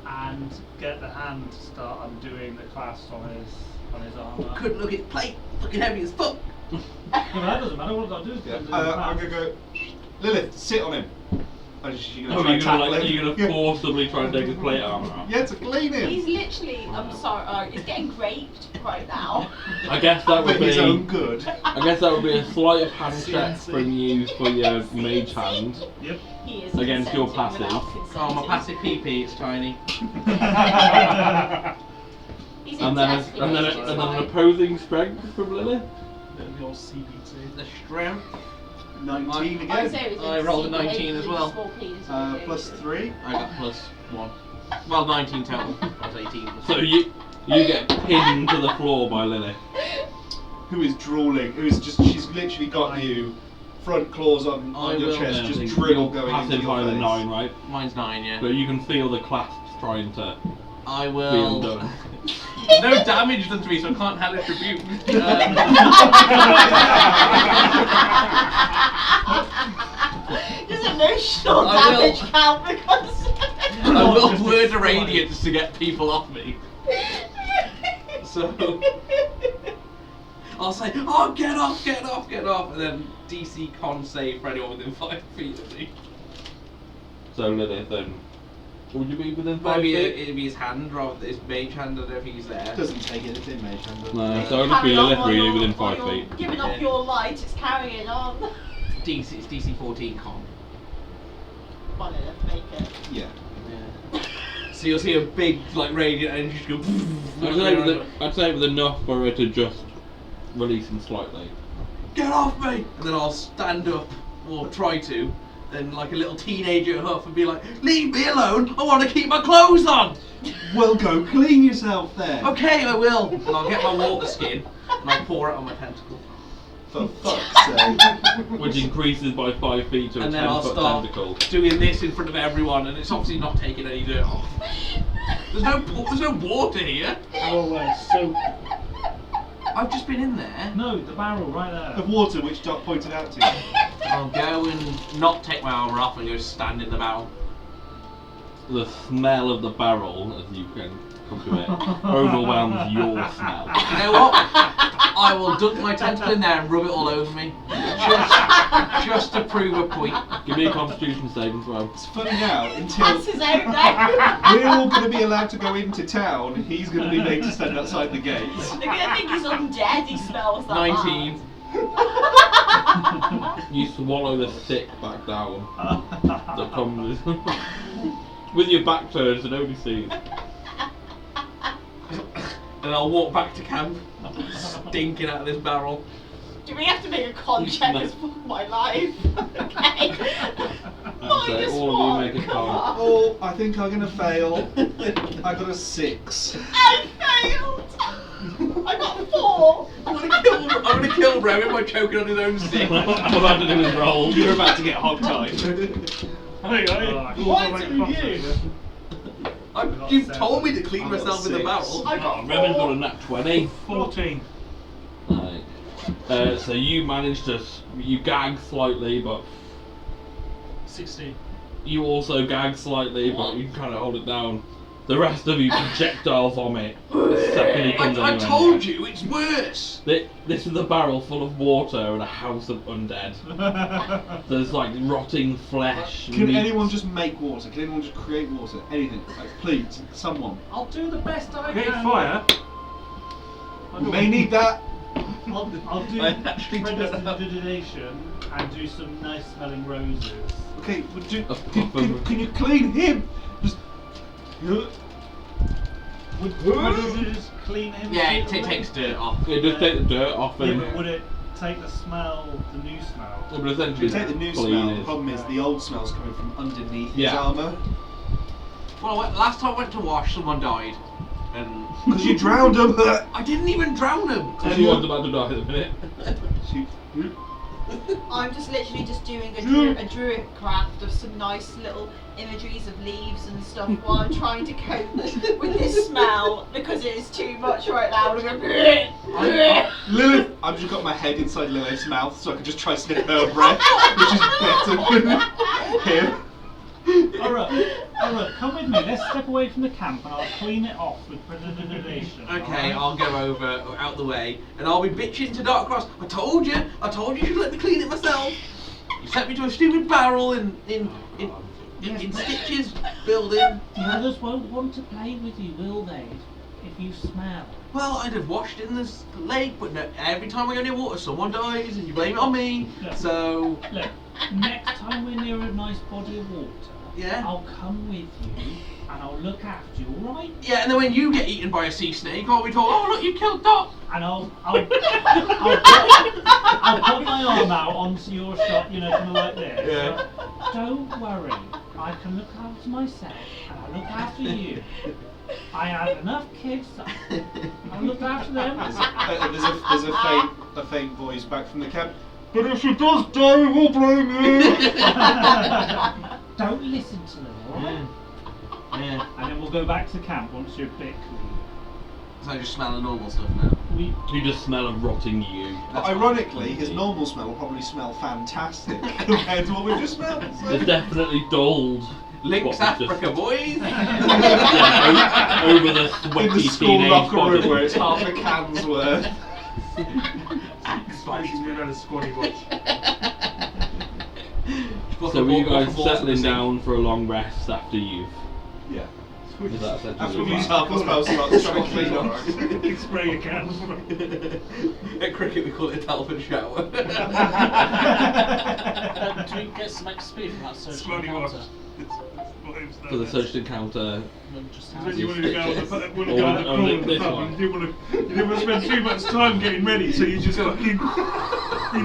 and get the hand to start undoing the clasp on his armor. Couldn't look at plate. Fucking heavy as fuck. Yeah, but that doesn't matter. All I've got to do is Yeah. undo the I'm clasp. gonna go. Lilith, sit on him. Oh, you're Oh, try you're gonna, tackle him? you're gonna Yeah. forcibly try and take his plate armour off? Yeah, to clean him. He's literally, I'm sorry, he's getting raped right now. I guess that would For his own be... good. I guess that would be a sleight of hand check from you for your mage hand. Yep. He is Against your consenting without passive. Oh, my consenting. passive PP, it's tiny. He's And then, exactly and then, what and he's then an like. opposing strength from Lily. The old CBT. The strength. 19 I again. say it was I a rolled a secret 19 as really well. small penis Plus variation. 3. I got +1. Well, 19 total. I was 18. So you get pinned to the floor by Lily. Who is drooling? She's literally got you front claws on I your will, chest, Yeah, just so drill your going into passive your higher than face. 9, right? Mine's 9, yeah. But you can feel the clasps trying to I be will. undone. There's no damage done to me, so I can't hellish rebuke. Does emotional I will. damage count because I will word a radiance to get people off me. So I'll say, "Oh, get off, get off, get off," and then DC con save for anyone within 5 feet of me. So Lily, then would you be within 5 Maybe feet? it'd be his hand rather than his mage hand. I don't know if he's there. Doesn't take anything, mage hand. No, so it would be Carry on Lilith while really you're- within while 5 you're feet. Giving off Yeah. your light, it's carrying on. DC, it's DC 14 con. Well, let's make it. Yeah. Yeah. So you'll see a big like radiant energy just go. I'd say with enough for her to just release him slightly. Get off me! And then I'll stand up, or try to, and like a little teenager huff and be like, "Leave me alone! I want to keep my clothes on!" Well, go clean yourself then. Okay, I will. And I'll get my water skin and I'll pour it on my tentacle. For fuck's sake. Which increases by 5 feet to a And then I'll 10-foot start tentacle. doing this in front of everyone, and it's obviously not taking any dirt off. There's no water here. Oh, so I've just been in there. No, the barrel right there. Of water, which Doc pointed out to you. I'll go and not take my armour off and go stand in the barrel. The smell of the barrel, as you can come to it, overwhelms your smell. You know what? I will dunk my tentacle in there and rub it all over me. Just to prove a point. Give me a constitution saving throw. It's funny now, until That's his own name. we're all going to be allowed to go into town, he's going to be made to stand outside the gates. They're gonna think he's undead. He smells that 19. You swallow the stick back down that comes with your back turned to nobody sees. And I'll walk back to camp, stinking out of this barrel. Do we have to make a con check as for my life? Okay. So all of you make a con. Oh, I think I'm going to fail. I got a 6. I failed. I got 4. I'm gonna kill Rowan by choking on his own stick. I'm about to do his roll. You're about to get hog-tied. Why do you? You've told me to clean myself in the barrel. I got Revan's got 4. a nat 20. 14. Right. So you managed to, you gag slightly, but 16. you also gag slightly, but you can kind of hold it down. The rest of you projectile vomit. The second he comes I anywhere told near. you, it's worse. This is a barrel full of water and a house of undead. There's like rotting flesh. Can meat. anyone just make water? Can anyone just create water? Anything? Like, please, someone. I'll do the best I Create can. fire. We may need that. I'll do I actually do that. prestidigitation and do some nice smelling roses. Okay, would you, A can you clean him? Just. Would you just clean him? Yeah, it straight away? takes dirt off. Yeah, just take the dirt off Yeah, and. but would it take the smell, the new smell? But If essentially, you take the new clean smell, the is- problem is the old smell's coming from underneath his Yeah. armour. Well, last time I went to wash, someone died. And Because you drowned him. I didn't even drown him. Everyone's about to die in a minute. I'm just literally just doing a druid craft of some nice little imageries of leaves and stuff while I'm trying to cope with this smell because it is too much right now. I'm going, Lilith, I've just got my head inside Lilith's mouth so I can just try sniff her breath, which is better than him. Alright, come with me. Let's step away from the camp and I'll clean it off with prestidigitation. Okay, I'll go over, out the way, and I'll be bitching to Darkcross. I told you should let me clean it myself. You sent me to a stupid barrel in Stitch's building. The others won't want to play with you, will they? If you smell. Well, I'd have washed in this lake, but no, every time I go near water, someone dies, and you blame it on me. Yeah. So, Look, next time we're near a nice body of water, yeah. I'll come with you and I'll look after you, alright? Yeah, and then when you get eaten by a sea snake, I'll be told, oh look, you killed Doc. And I'll put my arm out onto your shot, you know, kind of like this. Yeah. Don't worry, I can look after myself and I'll look after you. I have enough kids, I'll look after them. There's a faint voice back from the camp. But if she does die, we'll blame you. Don't listen to them, alright? Yeah. And then we'll go back to camp once you're a bit clean. So I just smell the normal stuff now. You just smell of rotting you. Ironically, his normal smell will probably smell fantastic compared to what we just smelled. So. It's definitely dulled. Links what we just- Africa, boys! Yeah, over the In sweaty the school teenage locker room body. where it's half a can's worth. Spicy, we've had a squatty watch. So were you guys settling down for a long rest after you've... Yeah. Is that essentially After the we use plan? half a spell slots trying to clean up. Spray your cans. At cricket we call it a Talford shower. Do we get some XP from that social Squatty watch. encounter? For the social encounter... Just When you want to go out the pub, Or only this you one. didn't want to spend too much time getting ready, so you just fucking you fucking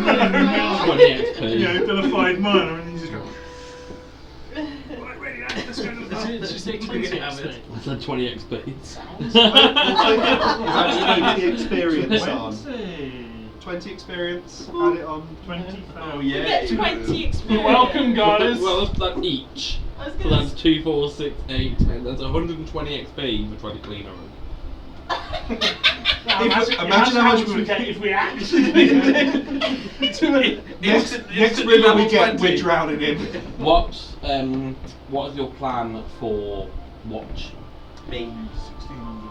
running 20 XP. Yeah, you've done a 5 mile and you just go. Right, ready, let's go to the pub. Did you say 20 XP? I said 20 XP. Is that the experience on? 20. 20 experience, add it on. 20. Oh We yeah. get 20 experience. You're welcome, guys. Well, that's each. I was So gonna that's 2, 4, 6, 8, 10. That's 120 XP for trying to clean a room. Imagine how much we get if we actually did it. next river we get, we're drowning in. What is your plan for watch? Me. 1600.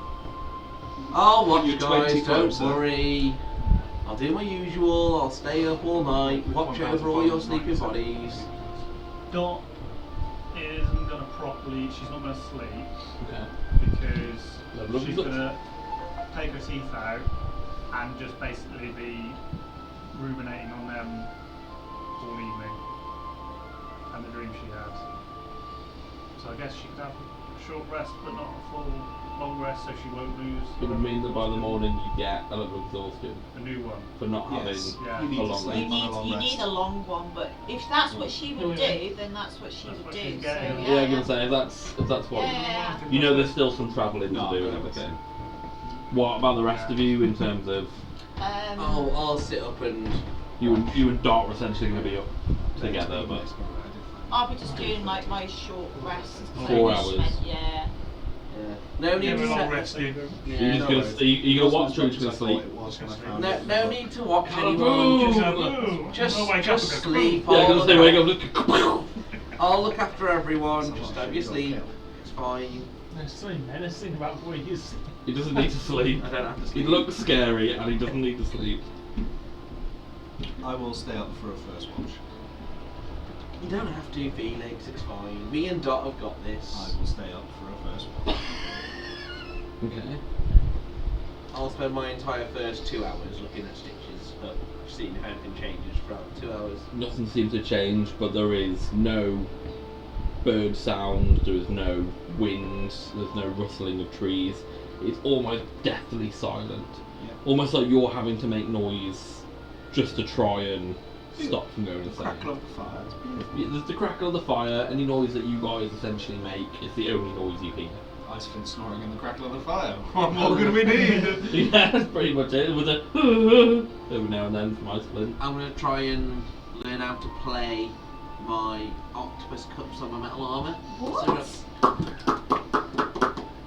I'll watch, You're guys, 20 don't closer. worry. I'll do my usual, I'll stay up all night, watch over all your sleeping bodies. Dot isn't gonna properly. She's not gonna sleep Okay. because Level up she's your gonna take her teeth out and just basically be ruminating on them all evening and the dream she had. So I guess she could have a short rest, but not a full long rest, so she won't lose. It would mean that by the morning you get a level of exhaustion a new one. for not Yes, having Yeah. you need a to long sleep rest. You need, on a long you rest. need a long one, but if that's what she would Yeah. do, then that's what she That's would what do. she's So, getting. Yeah, I'm gonna say if that's what Yeah. you know. There's still some travelling No, to do and no, everything. What about the rest of you in terms of I'll sit up and you and Dot are essentially going to be up together, but I'll be just doing like my short rest. 4 hours. Yeah. no need Give her to a long set, rest, Steve. you're just gonna you gonna watch or you're just gonna sleep? no need to watch Boom! anyone. Just I'll wake up just and go, sleep. Yeah, I'm gonna say wake up. Look. I'll look after everyone. Just don't you sleep. It's fine. There's something menacing about the way you sleep. He doesn't need to sleep. I don't have to He sleep. looks scary and he doesn't need to sleep. I will stay up for a first watch. You don't have to, Felix. It's fine. Me and Dot have got this. I will stay up for a first watch. Okay. I'll spend my entire first 2 hours looking at stitches, but seeing if anything changes throughout 2 hours. Nothing seems to change, but there is no bird sound, there is no wind, there's no rustling of trees. It's almost deathly silent. Yeah. Almost like you're having to make noise just to try and stop from going insane. Crackle of the fire. It's beautiful. Yeah, there's the crackle of the fire, any noise that you guys essentially make is the only noise you hear. Ice Flint snoring in the crackle of the fire. What more could we need? Yeah, that's pretty much it. With a every now and then from Ice Flint. I'm going to try and learn how to play my octopus cups on my metal armour. What?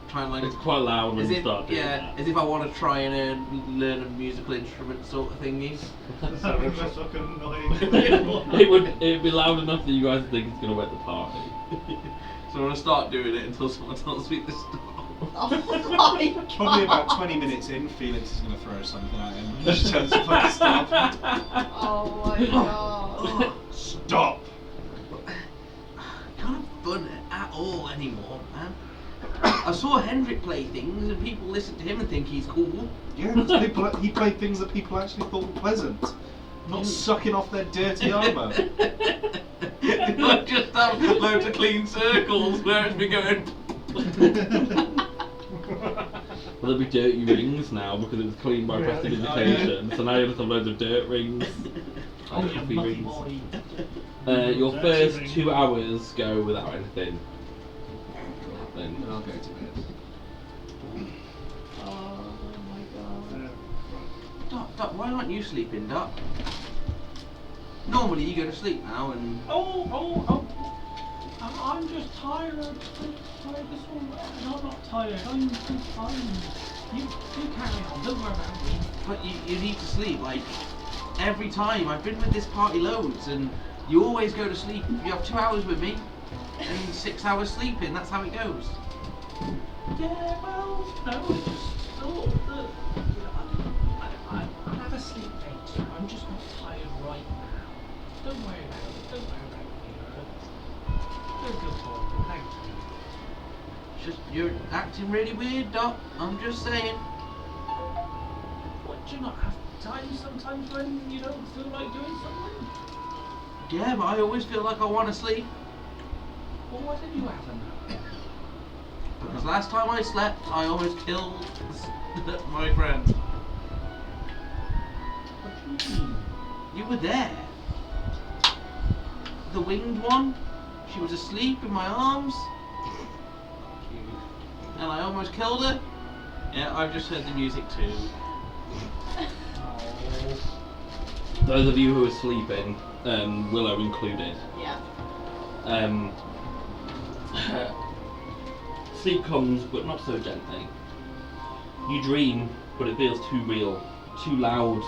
Try and like It's quite loud when as you if, start doing yeah, that. as if I want to try and learn a musical instrument sort of thingy. That's fucking annoying. It'd be loud enough that you guys think it's gonna wet the party. So I'm going to start doing it until someone tells me to stop. Oh my god. Probably about 20 minutes in, Felix is going to throw something at him. He just tells him to stop. Oh my god. Stop! Can't have fun at all anymore, man. I saw Hendrik play things and people listen to him and think he's cool. Yeah, because he played things that people actually thought were pleasant. Not sucking off their dirty armour. Not just have loads of clean circles where it's been going. Well, there'll be dirty rings now because it was cleaned by prestidigitation. So now you just have loads of dirt rings. Oh, you Coffee mucky rings. boy. Your Dirty first ring. 2 hours go without anything happening. And I'll go to bed. Oh my god. Dot, why aren't you sleeping, Dot? Normally you go to sleep now and... I'm just tired. I'm tired. This one. No, I'm not tired. I'm fine. You carry on. Don't worry about me. But you need to sleep, like, every time. I've been with this party loads and you always go to sleep. You have 2 hours with me and 6 hours sleeping. That's how it goes. Yeah, well, no, it's just thought that I'll have a sleep later. I'm just not tired right now. Don't worry about it. Don't worry about it. You're a good boy. Thank you. Just, you're acting really weird, Dot. I'm just saying. What, do you not have time sometimes when you don't feel like doing something? Yeah, but I always feel like I want to sleep. Well, why don't you have a nap? Because last time I slept, I almost killed my friend. What do you mean? You were there. The winged one. She was asleep in my arms. And I almost killed her. Yeah, I've just heard the music too. Those of you who are sleeping, Willow included, Yeah. sleep comes, but not so gently. You dream but it feels too real, too loud.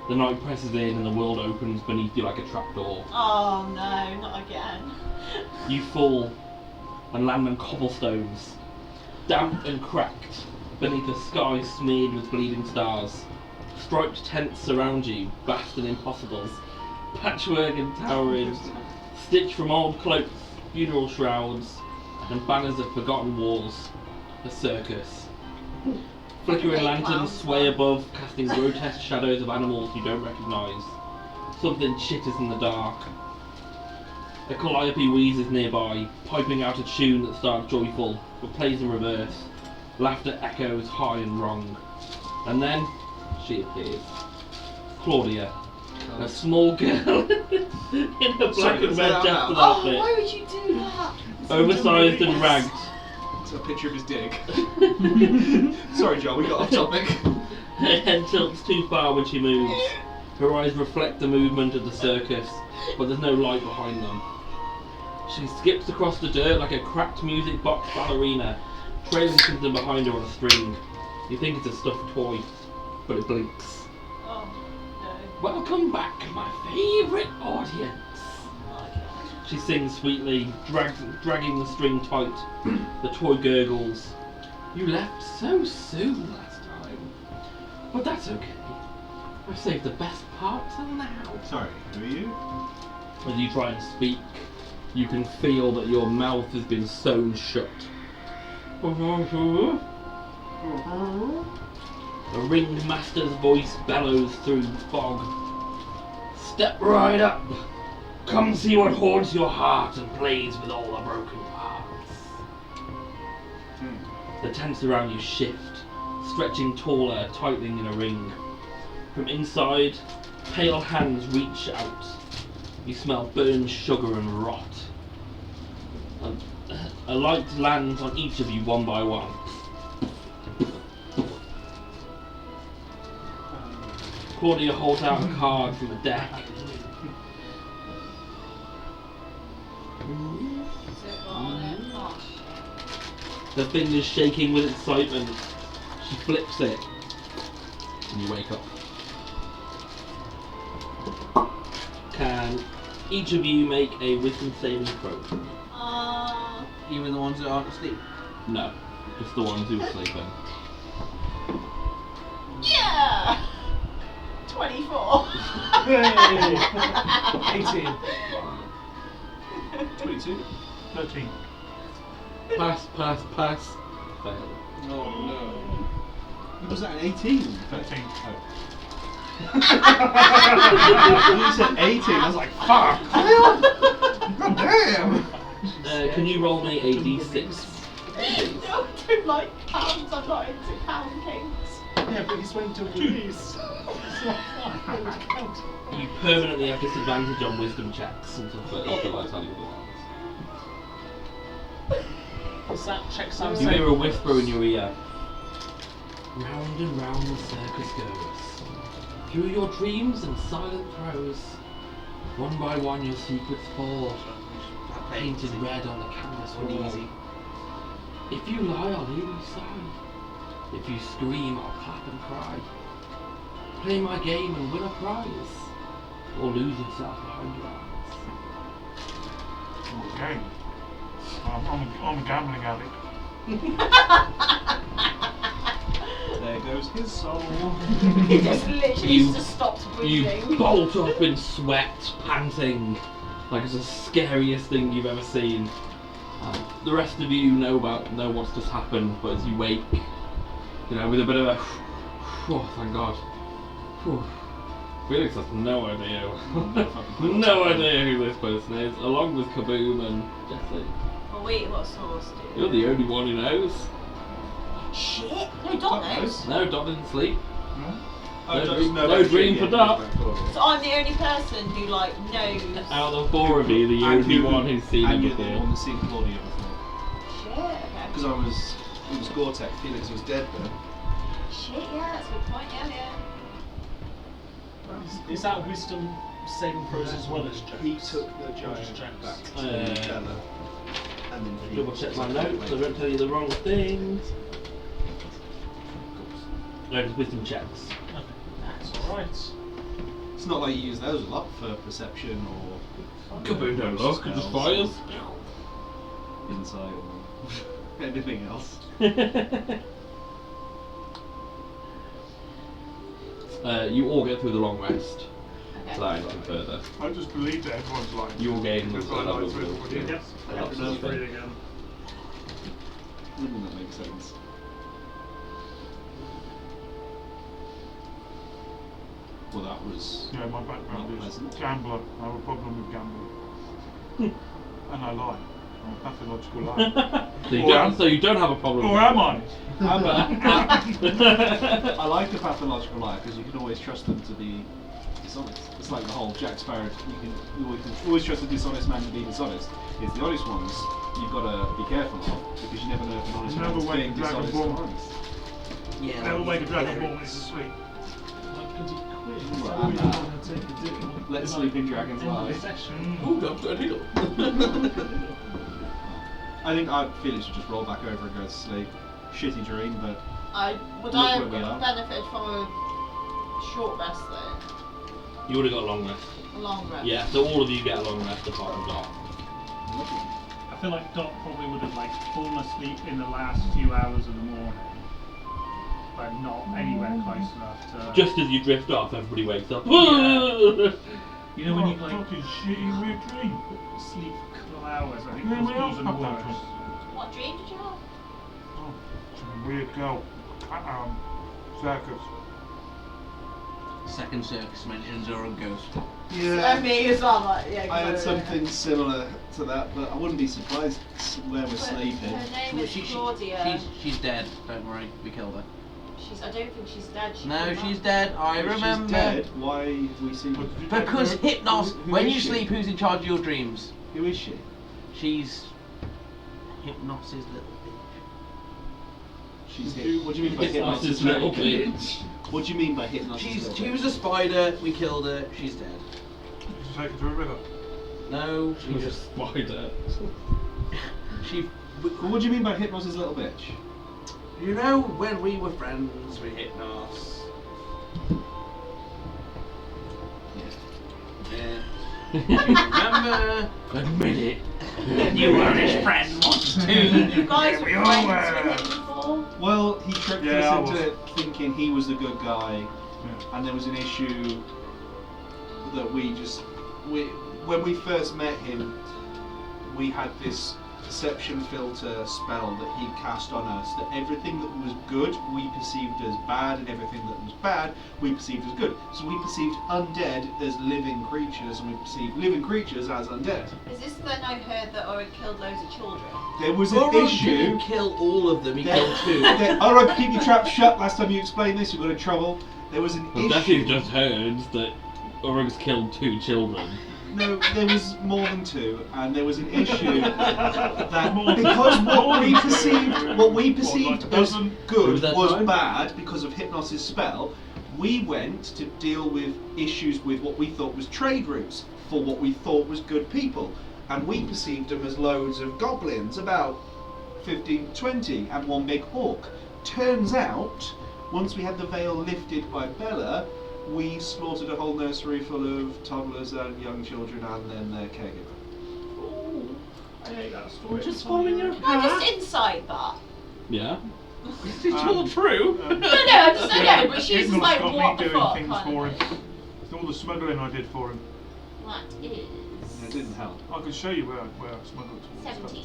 The night presses in and the world opens beneath you like a trapdoor. Oh no, not again. You fall and land on cobblestones, damp and cracked, beneath a sky smeared with bleeding stars. Striped tents surround you, vast and impossibles, patchwork and towering, stitched from old cloaks, funeral shrouds, and banners of forgotten wars. A circus. Flickering lanterns sway above, casting grotesque shadows of animals you don't recognise. Something chitters in the dark. A calliope wheezes nearby, piping out a tune that starts joyful, but plays in reverse. Laughter echoes high and wrong. And then, she appears. Claudia. A small girl in a black and red Jester Oh, outfit. why would you do that? Oversized and ragged. It's a picture of his dick. Sorry, John, we got off topic. Her head tilts too far when she moves. Her eyes reflect the movement of the circus, but there's no light behind them. She skips across the dirt like a cracked music box ballerina, trailing something behind her on a string. You think it's a stuffed toy, but it blinks. Oh no. Welcome back, my favourite audience. She sings sweetly, dragging the string tight. The toy gurgles. You left so soon last time. But that's okay. I've saved the best part till now. Sorry, who are you? As you try and speak, you can feel that your mouth has been sewn shut. A ringmaster's voice bellows through fog. Step right up. Come see what haunts your heart and plays with all the broken parts. The tents around you shift, stretching taller, tightening in a ring. From inside, pale hands reach out. You smell burned sugar and rot. A light lands on each of you one by one. Claudia holds out a card from a deck. Her fingers shaking with excitement. She flips it. And you wake up. Can each of you make a wisdom saving throw? Even the ones that aren't asleep. No, just the ones who are sleeping. Yeah! 24. Hey! 18. 22. 13. Pass. Fail. Oh no. Was that an 18? 13. You said 18, I was like, fuck! God damn! Can you roll me a d6? Please? I don't like pounds, I'm not into pound kings. Yeah, but he's went to release. You permanently have disadvantage on wisdom checks until the life value of the ones. Is that check sound You hear a whisper in your ear. Round and round the circus goes. Through your dreams and silent throes. One by one your secrets fall. Painted red on the canvas wall. If you lie, I'll hear you sigh. If you scream, I'll clap and cry. Play my game and win a prize. Or lose yourself behind your eyes. Okay. I'm a gambling addict. There goes his soul. He just literally just stopped You breathing. bolt up in sweat, panting, like it's the scariest thing you've ever seen. The rest of you know what's just happened, but as you wake, with a bit of a, oh, thank God. Whew. Felix has no idea, no idea who this person is, along with Kaboom and Jesse. Oh wait, what source do? You're the only one who knows. Shit! No, Dot knows. No, Dot didn't sleep. No dream for Dot. So I'm the only person who knows. Out of the four of you, the only one who's seen and him you're the before. one that's seen Claudia before. Shit, okay. Because it was Gore-Tex, Felix was dead then. Shit, yeah, that's a good point, yeah. Is that wisdom saving throws as well as checks? He took the Or just giant checks? back to Bella. And then Double check my notes so I don't tell you the wrong things. Just wisdom checks. That's alright. It's not like you use those a lot for perception or Could don't look, could just fires. insight or anything else. You all get through the long rest. Okay. Without anything further. I just believe that everyone's lying. You will gain Because a I level lied of to everybody wisdom. else. Yep. That's That's okay. free again. Wouldn't that make sense? Well, that was. Yeah, my background Not is pleasant. gambler. I have a problem with gambling. And I lie. I'm a pathological liar. So you don't have a problem. Or am I? I like the pathological liar because you can always trust them to be dishonest. It's like the whole Jack Sparrow. You can always trust a dishonest man to be dishonest. It's the honest ones you've got to be careful of because you never know if an honest Never man's wake being a dragon dishonest or ball. honest. Yeah. Never wake a dragon ball is sweet. Right, Let's sleep in Dragon's Life. Ooh, that's good deal. I think our Felix should just roll back over and go to sleep. Shitty dream, but Would Look I where we are. have benefited from a short rest though? You would have got a long rest. A long rest? Yeah, so all of you get a long rest apart from Dot. I feel like Dot probably would have like fallen asleep in the last few hours of the morning, but not anywhere close enough to. Just as you drift off, everybody wakes up. You know when you like fucking shitty weird dream. sleep for a couple of hours, I think Yeah, it's we all even have that worse. dream. What dream did you have? Oh, some weird girl. Circus. Second circus mentions are a ghost. And me as well, like, yeah. I had 'cause something similar to that, but I wouldn't be surprised where we're But sleeping. Her name is Claudia. She's dead. Don't worry, we killed her. I don't think she's dead. She No, came she's up. dead. I If remember. she's dead, why have we seen her? Because Hypnos. Who When is you she? sleep, who's in charge of your dreams? Who is she? She's Hypnos's little She's hit. What do you mean by It's not hypnosis? his little bitch. What do you mean by hypnosis? She was a spider. We killed her. She's dead. Just take her to a river. No, She she was a just spider. she. Well, what do you mean by hypnosis, little bitch? You know when we were friends with Hypnos. Yeah. Remember? Admit it. You were his friend once too. You guys were we all friends were. with him before? Well, he tricked Yeah, us into thinking he was the good guy, Yeah. and there was an issue that when we first met him, we had this perception filter spell that he cast on us, that everything that was good we perceived as bad and everything that was bad we perceived as good. So we perceived undead as living creatures and we perceived living creatures as undead. Is this then I heard that Owen killed loads of children? There was an Oron issue. didn't kill all of them. He killed two. Alright, keep your trap shut. Last time you explained this, you got in trouble. There was an Well, issue. Daffy's just heard that Urug's killed 2 children. No, there was more than 2, and there was an issue that because what we perceived like a as dozen? good Was that was time? bad because of Hypnos' spell, we went to deal with issues with what we thought was trade routes for what we thought was good people, and we perceived them as loads of goblins, about 15, 20, and one big orc. Turns out, once we had the veil lifted by Bella, we slaughtered a whole nursery full of toddlers and young children and then their caregiver. Oh, I hate that story. Just following your Can I just insight that? Yeah. It's all true. No, I just don't know, but she's just Hypnos like, got what me the doing fuck? things kind for of him. thing. It's all the smuggling I did for him. That is. It didn't help. I can show you where I smuggled towards. 17.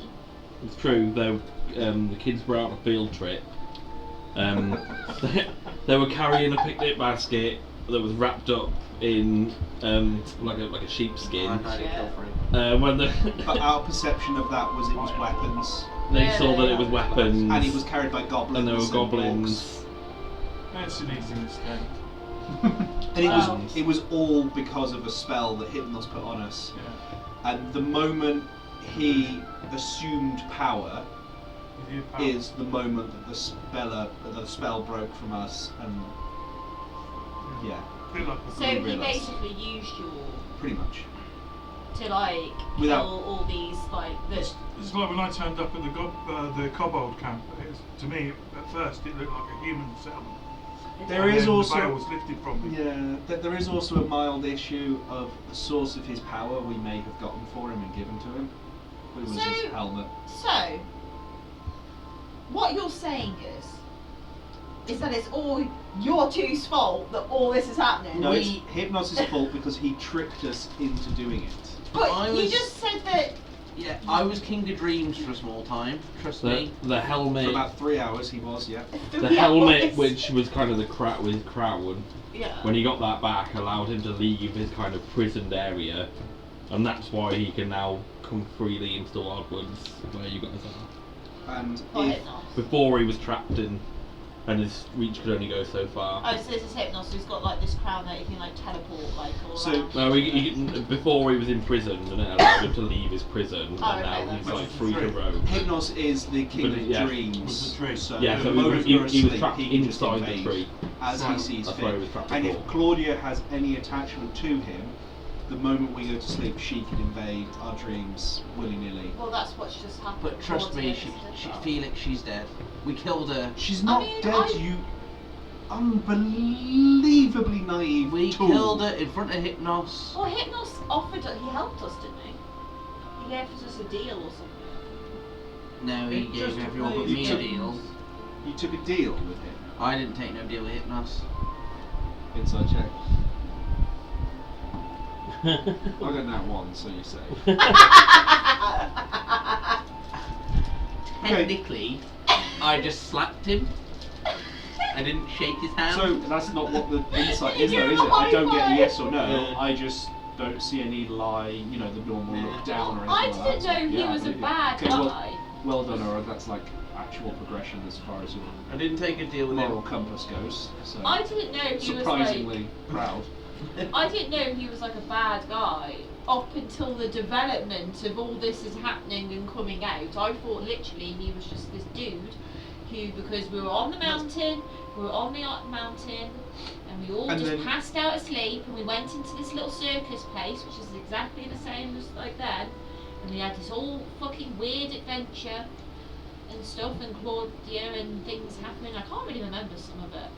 It's true, though. The kids were out on a field trip. They were carrying a picnic basket that was wrapped up in like a sheepskin. I didn't kill three. When But our perception of that was it was weapons, they saw that it was weapons, and it was carried by goblins. and there were orcs. goblins. That's an easy mistake. And Wow. it was all because of a spell that Hypnos put on us. Yeah. And the moment he assumed power With your power. is the moment that the spell broke from us, and yeah, Feel like So a he realised. basically used you all pretty much. to like Without- kill all these like this. It's like when I turned up at the kobold camp. To me, at first, it looked like a human settlement. There And is then also the veil was lifted from me. there is also a mild issue of the source of his power we may have gotten for him and given to him. It was his So- helmet. So, what you're saying is that it's all your two's fault that all this is happening. No, it's Hypnos' fault because he tricked us into doing it. But I you was- just said that. Yeah, I was King of Dreams for a small time. Trust me. The For helmet, about 3 hours he was, yeah. the helmet, which was kind of the crap with his crown. Yeah. When he got that back, allowed him to leave his kind of prisoned area, and that's why he can now come freely into the Wildwoods where you guys are. And Or if, Hypnos. Before he was trapped in, and his reach could only go so far. Oh, so this is Hypnos who's got like this crown that he can like teleport like all So- around. No, before he was imprisoned, and it allowed him to leave his prison, and Oh, okay, now that's he's like right. free to roam. Hypnos is the king But of yeah. dreams. Was the tree. So, Yeah, the so moment he you're was asleep, trapped he can just inside the invade tree. as he Right. sees That's fit. why he was trapped And before. if Claudia has any attachment to him, the moment we go to sleep, she can invade our dreams willy-nilly. Well, that's what's just happened. But trust towards me, the end, she isn't it? Felix, she's dead. We killed her. She's I not mean, dead, you unbelievably naive We tool. killed her in front of Hypnos. Well, Hypnos offered. He helped us, didn't he? He gave us a deal or something. No, he It gave just everyone but made me a sense. deal. You took a deal with him. I didn't take no deal with Hypnos. Inside check. I got that one, so you say. Technically, I just slapped him. I didn't shake his hand. So that's not what the insight is, You though, do is a it? I don't high get a five. yes or no. Yeah. I just don't see any lie, you know, the normal Yeah. look down or I anything like didn't that. know he Yeah, I was a believe you. bad Okay, guy. Well done, Ora. That's like actual progression as far as your I didn't take a deal with moral him. compass goes. So I didn't know he was like. surprisingly proud. I didn't know he was like a bad guy up until the development of all this is happening and coming out. I thought literally he was just this dude who, because we were on the mountain, and we all And just then- passed out asleep, and we went into this little circus place, which is exactly the same as like that, and we had this whole fucking weird adventure and stuff, and Claudia and things happening. I can't really remember some of it,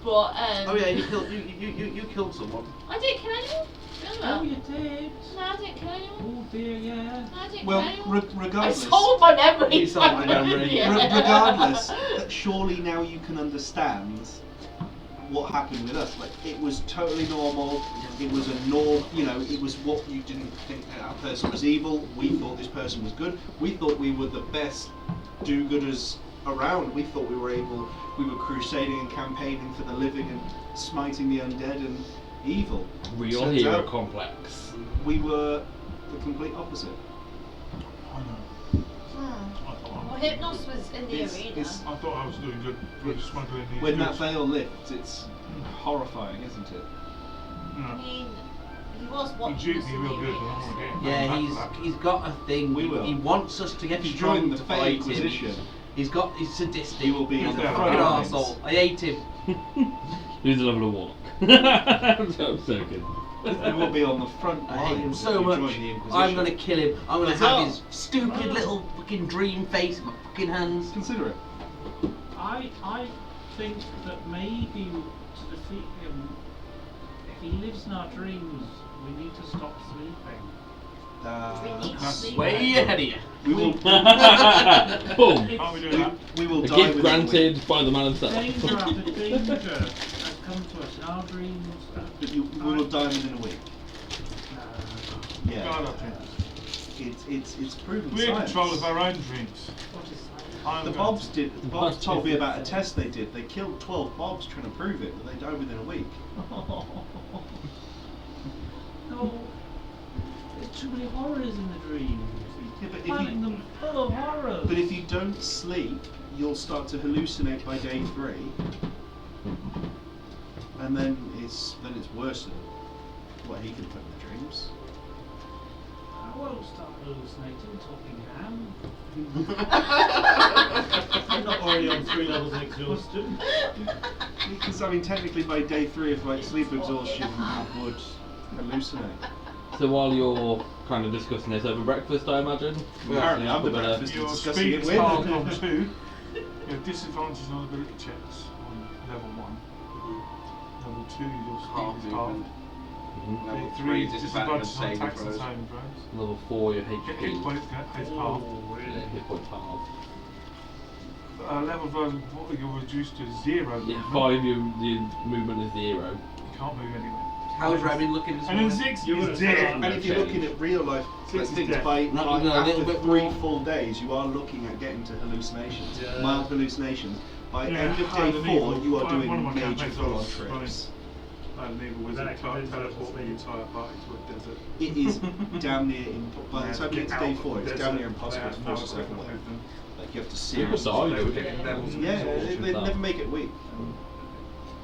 but Oh yeah, you killed someone. I didn't kill anyone. Oh, Remember? you did. No, I didn't kill anyone. Oh dear, yeah. No, I didn't Well, kill anyone. I regardless. sold my memory. You sold my memory. Yeah. Regardless, that surely now you can understand what happened with us. Like, it was totally normal. It was a norm. You know, it was what you didn't think that person was evil. We thought this person was good. We thought we were the best do-gooders around. We thought we were crusading and campaigning for the living and smiting the undead and evil. Real Turns hero out complex. we were the complete opposite. I know. Hmm. I thought Well, Hypnos was in the It's- arena. it's- I thought I was doing good with smuggling these When that goods. veil lifts, it's horrifying, isn't it? I Yeah. mean, he was He watching duped us me in real the good. arena. I don't wanna get Yeah, back to that. he's got a thing. We will. He wants us to get If you strong join the to Fey fight Inquisition, him. He's sadistic. he will be He's on the there. front Fucking lines. arsehole. I hate him. He's a level of warlock. I'm so good. He will be on the front I hate him lines so if you much. join the Inquisition. I'm gonna kill him. I'm gonna Huzzah. have his stupid little fucking dream face in my fucking hands. Consider it. I think that maybe to defeat him, if he lives in our dreams, we need to stop sleeping. We need to That's sleep. Way ahead of you. We will. Boom. Can't we do that? We will A die gift within a granted week. by the man himself. Danger after danger has come to us in our dreams. But we will die within a week. Yeah. God, I think. It's proven We're in science. control of our own dreams. What is that? I'm The going Bobs to- did. The Bobs told me about a test they did. They killed 12 Bobs trying to prove it, but they died within a week. No, there's too many horrors in the dreams. Yeah, but if Planning you, them full of horrors. but if you don't sleep, you'll start to hallucinate by day 3, and then it's worse than what he can put in the dreams. I won't start hallucinating, talking ham. I'm not already on 3 levels of exhaustion. Because I mean, technically, by day 3 of like sleep exhaustion, you would hallucinate. So while you're kind of discussing this over breakfast, I imagine. Apparently, I'm the But, breakfast Your discussing speed it is with. hard on 2. You have disadvantage on ability checks on level 1. Level 2, your Half speed is movement. half. Mhm. Level 3 3 is disadvantage disadvantage on saving attacks and throws. saving throws. Level 4, your Hit HP. points is half. Oh, really? Hit points half. Level 5, you're reduced to 0. Yeah, movement. 5, your movement is 0. You can't move anywhere. How's Robin looking this And then morning? 6 You're is gonna dead. start- And if you're looking at real life Six is things, dead. by Not even a after little bit 3 more. full days, you are looking at getting to hallucinations, Yeah. mild hallucinations. By Yeah, end of I had day an 4, evil- you are one of doing my major campaigns I full-on was trips. An evil Then wizard it convinces teleport the us to entire party to a desert. It is damn near by the Yeah, time you get to out day of 4, the it's desert, damn near they impossible have to no force yourself equipment away. with them. Like you have to Super seriously. side, They were yeah. getting levels of Yeah, exhaustion. they never make it weak.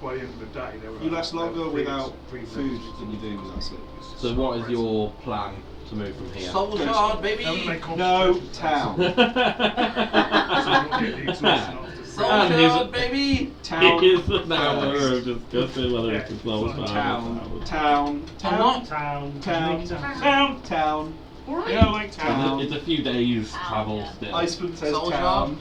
By the end of the day, they were You like last longer level without three food levels. than you do without sleep. So what is your plan to move from here? Soul Shard, baby! They make No concentration town. attacks. So you don't get the exhaustion after Soul And Shard, he's- baby! Town. He is an hour of discussing whether it's a small Yeah, Town. town. Town. I'm not. Town. Town. Town! Town. Yeah, I like town. It's a few days travel yeah. still. Iceland says Soul town.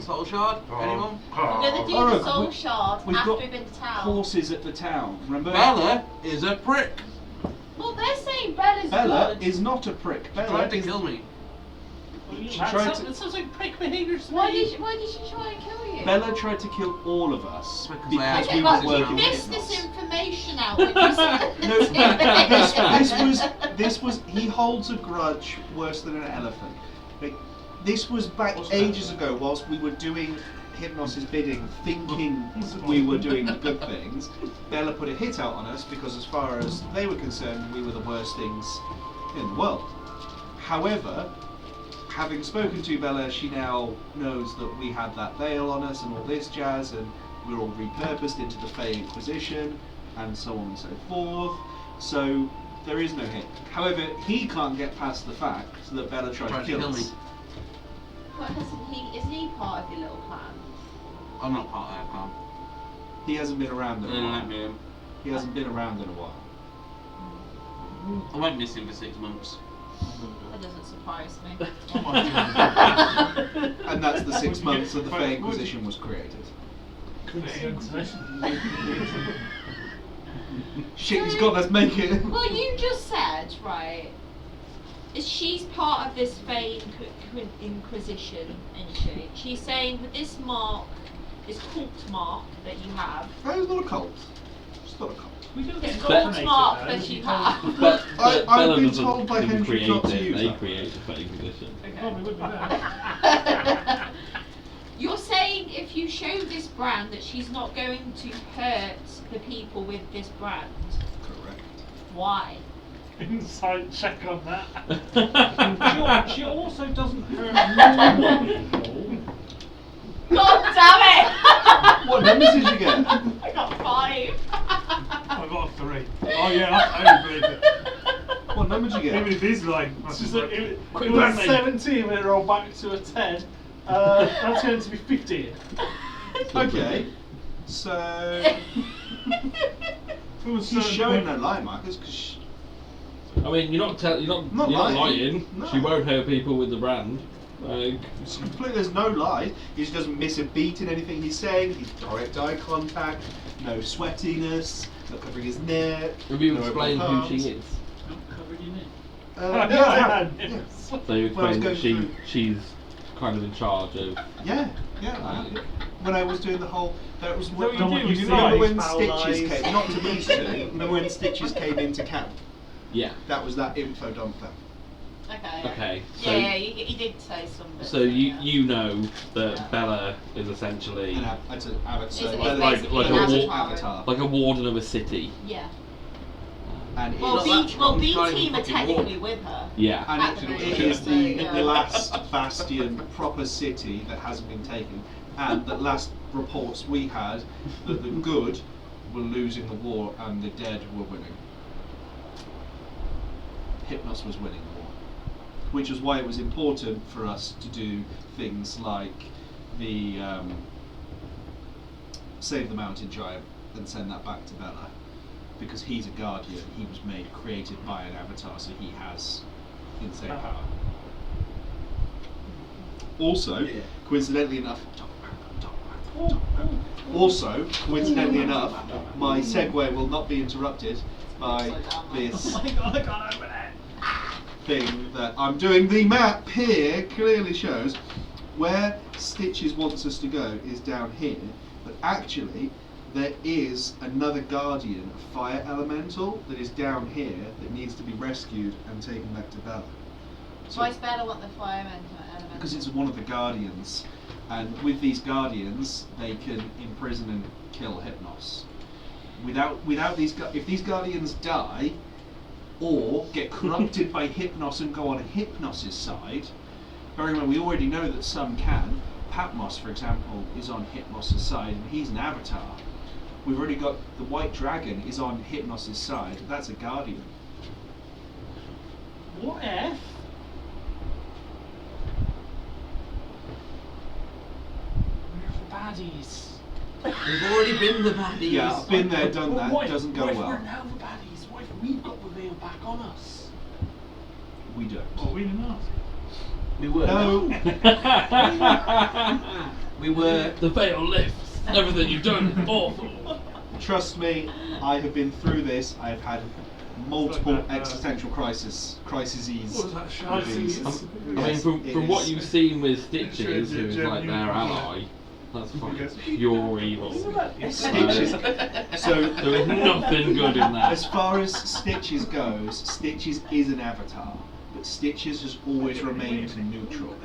Soul Shard? Anyone? We're gonna do Oh, the no, soul we- shard we've after got we've been to town. Horses at the town. Remember? Bella is a prick. Well, they're saying Bella's Bella good. is not a prick. Bella Tried to is kill me. She That tried sounds- to- That sounds like prick behaviour to Why me. did she try and kill you? Bella tried to kill all of us Because I because asked Okay, we but were you working with missed this Hypnos. information out when you said No, this was he holds a grudge worse than an elephant. Like, this was back ages ago whilst we were doing Hypnos' bidding, thinking we were doing good things. Bella put a hit out on us because as far as they were concerned, we were the worst things in the world. However, having spoken to Bella, she now knows that we had that veil on us and all this jazz, and we're all repurposed into the Fey Inquisition, and so on and so forth. So there is no hit. However, he can't get past the fact that Bella tried to kill us. me. But isn't he part of your little plan? I'm not part of that plan. He hasn't been around in They a don't let while. me in. He hasn't been around in a while. I went missing for 6 months. That doesn't surprise me. And that's the 6 months that the Fey Inquisition was created. Shit, he's got, let's make it. Well, you just said, right, is she's part of this Fey Inquisition, isn't she? She's saying with this mark, this cult mark that you have, No, it's not a cult. It's not a cult. We don't this get cult indoctrinated mark then, that you you have. But I've Bella been doesn't told by didn't Henry create not to it, use they that. created the Fey Inquisition. Probably would be better. You're saying if you show this brand that she's not going to hurt the people with this brand. Correct. Why? Insight check on that. She also doesn't hurt normal people. God damn it! What numbers did you get? I got 5. I got a 3. Oh yeah, I believe it. What number did you Even get? if he's lying, It's that's just just like, it quick was math, mate. 17 when it rolled back to a 10. That's going to be 15. Okay. So she's showing no lie markers because I mean, you're not Not you're not lying. lying. No. She won't hurt people with the brand. Like, it's completely, there's no lie. He just doesn't miss a beat in anything he's saying. He's direct eye contact, no sweatiness, not covering his neck. have you no explained open who she palms. is? Not covered in it. Yeah, I have. Yeah. So you When I was explained that going through- she's kind of in charge of. Yeah. I have. When I was doing the whole, that was when, Don't what you you say. remember when Foul Stitches lies. came, not to these two, remember when Stitches came into camp? Yeah. That was that info dump then. Okay. Okay. So Yeah, you did say something. so you know that Bella is essentially And it's an avatar. It's like basically a an wa- avatar. like a warden of a city. Yeah. And Well, it's, not that strong, B trying team are fucking technically with her. Yeah. and at the it moment, is so, the yeah. last bastion, proper city that hasn't been taken. And the last reports we had that the good were losing the war and the dead were winning. Hypnos was winning the war. Which is why it was important for us to do things like the Save the Mountain Giant and send that back to Bella. Because he's a guardian, he was created by an avatar, so he has insane power. Also, coincidentally enough, Also, coincidentally enough, my segue will not be interrupted by this Oh my god, I can't open it. thing that I'm doing. The map here clearly shows where Stitches wants us to go is down here, but actually there is another guardian, a fire elemental, that is down here that needs to be rescued and taken back to Bella. Why does Bella want the fire element? Because it's one of the guardians, and with these guardians they can imprison and kill Hypnos. Without these, if these guardians die or get corrupted by Hypnos and go on Hypnos's side, bearing in mind we already know that some can. Patmos, for example, is on Hypnos's side, and he's an avatar. We've already got the White Dragon is on Hypnos's side. That's a guardian. What if? We're the baddies. We've already been the baddies. Yeah, I've been there, done that. What if- Doesn't go what if well. we're now the baddies? What if we've got the veil back on us? We don't. Well, we didn't ask. We were. No. We were. The veil lifts. Everything you've done is awful. Trust me, I have been through this. I've had multiple It's like that, existential crises. What was that show? I mean, from what you've seen with Stitches, who's like their ally, that's fucking pure evil. Stitches. So There is nothing good in as that. far as Stitches goes, Stitches is an avatar, but Stitches has always remained neutral.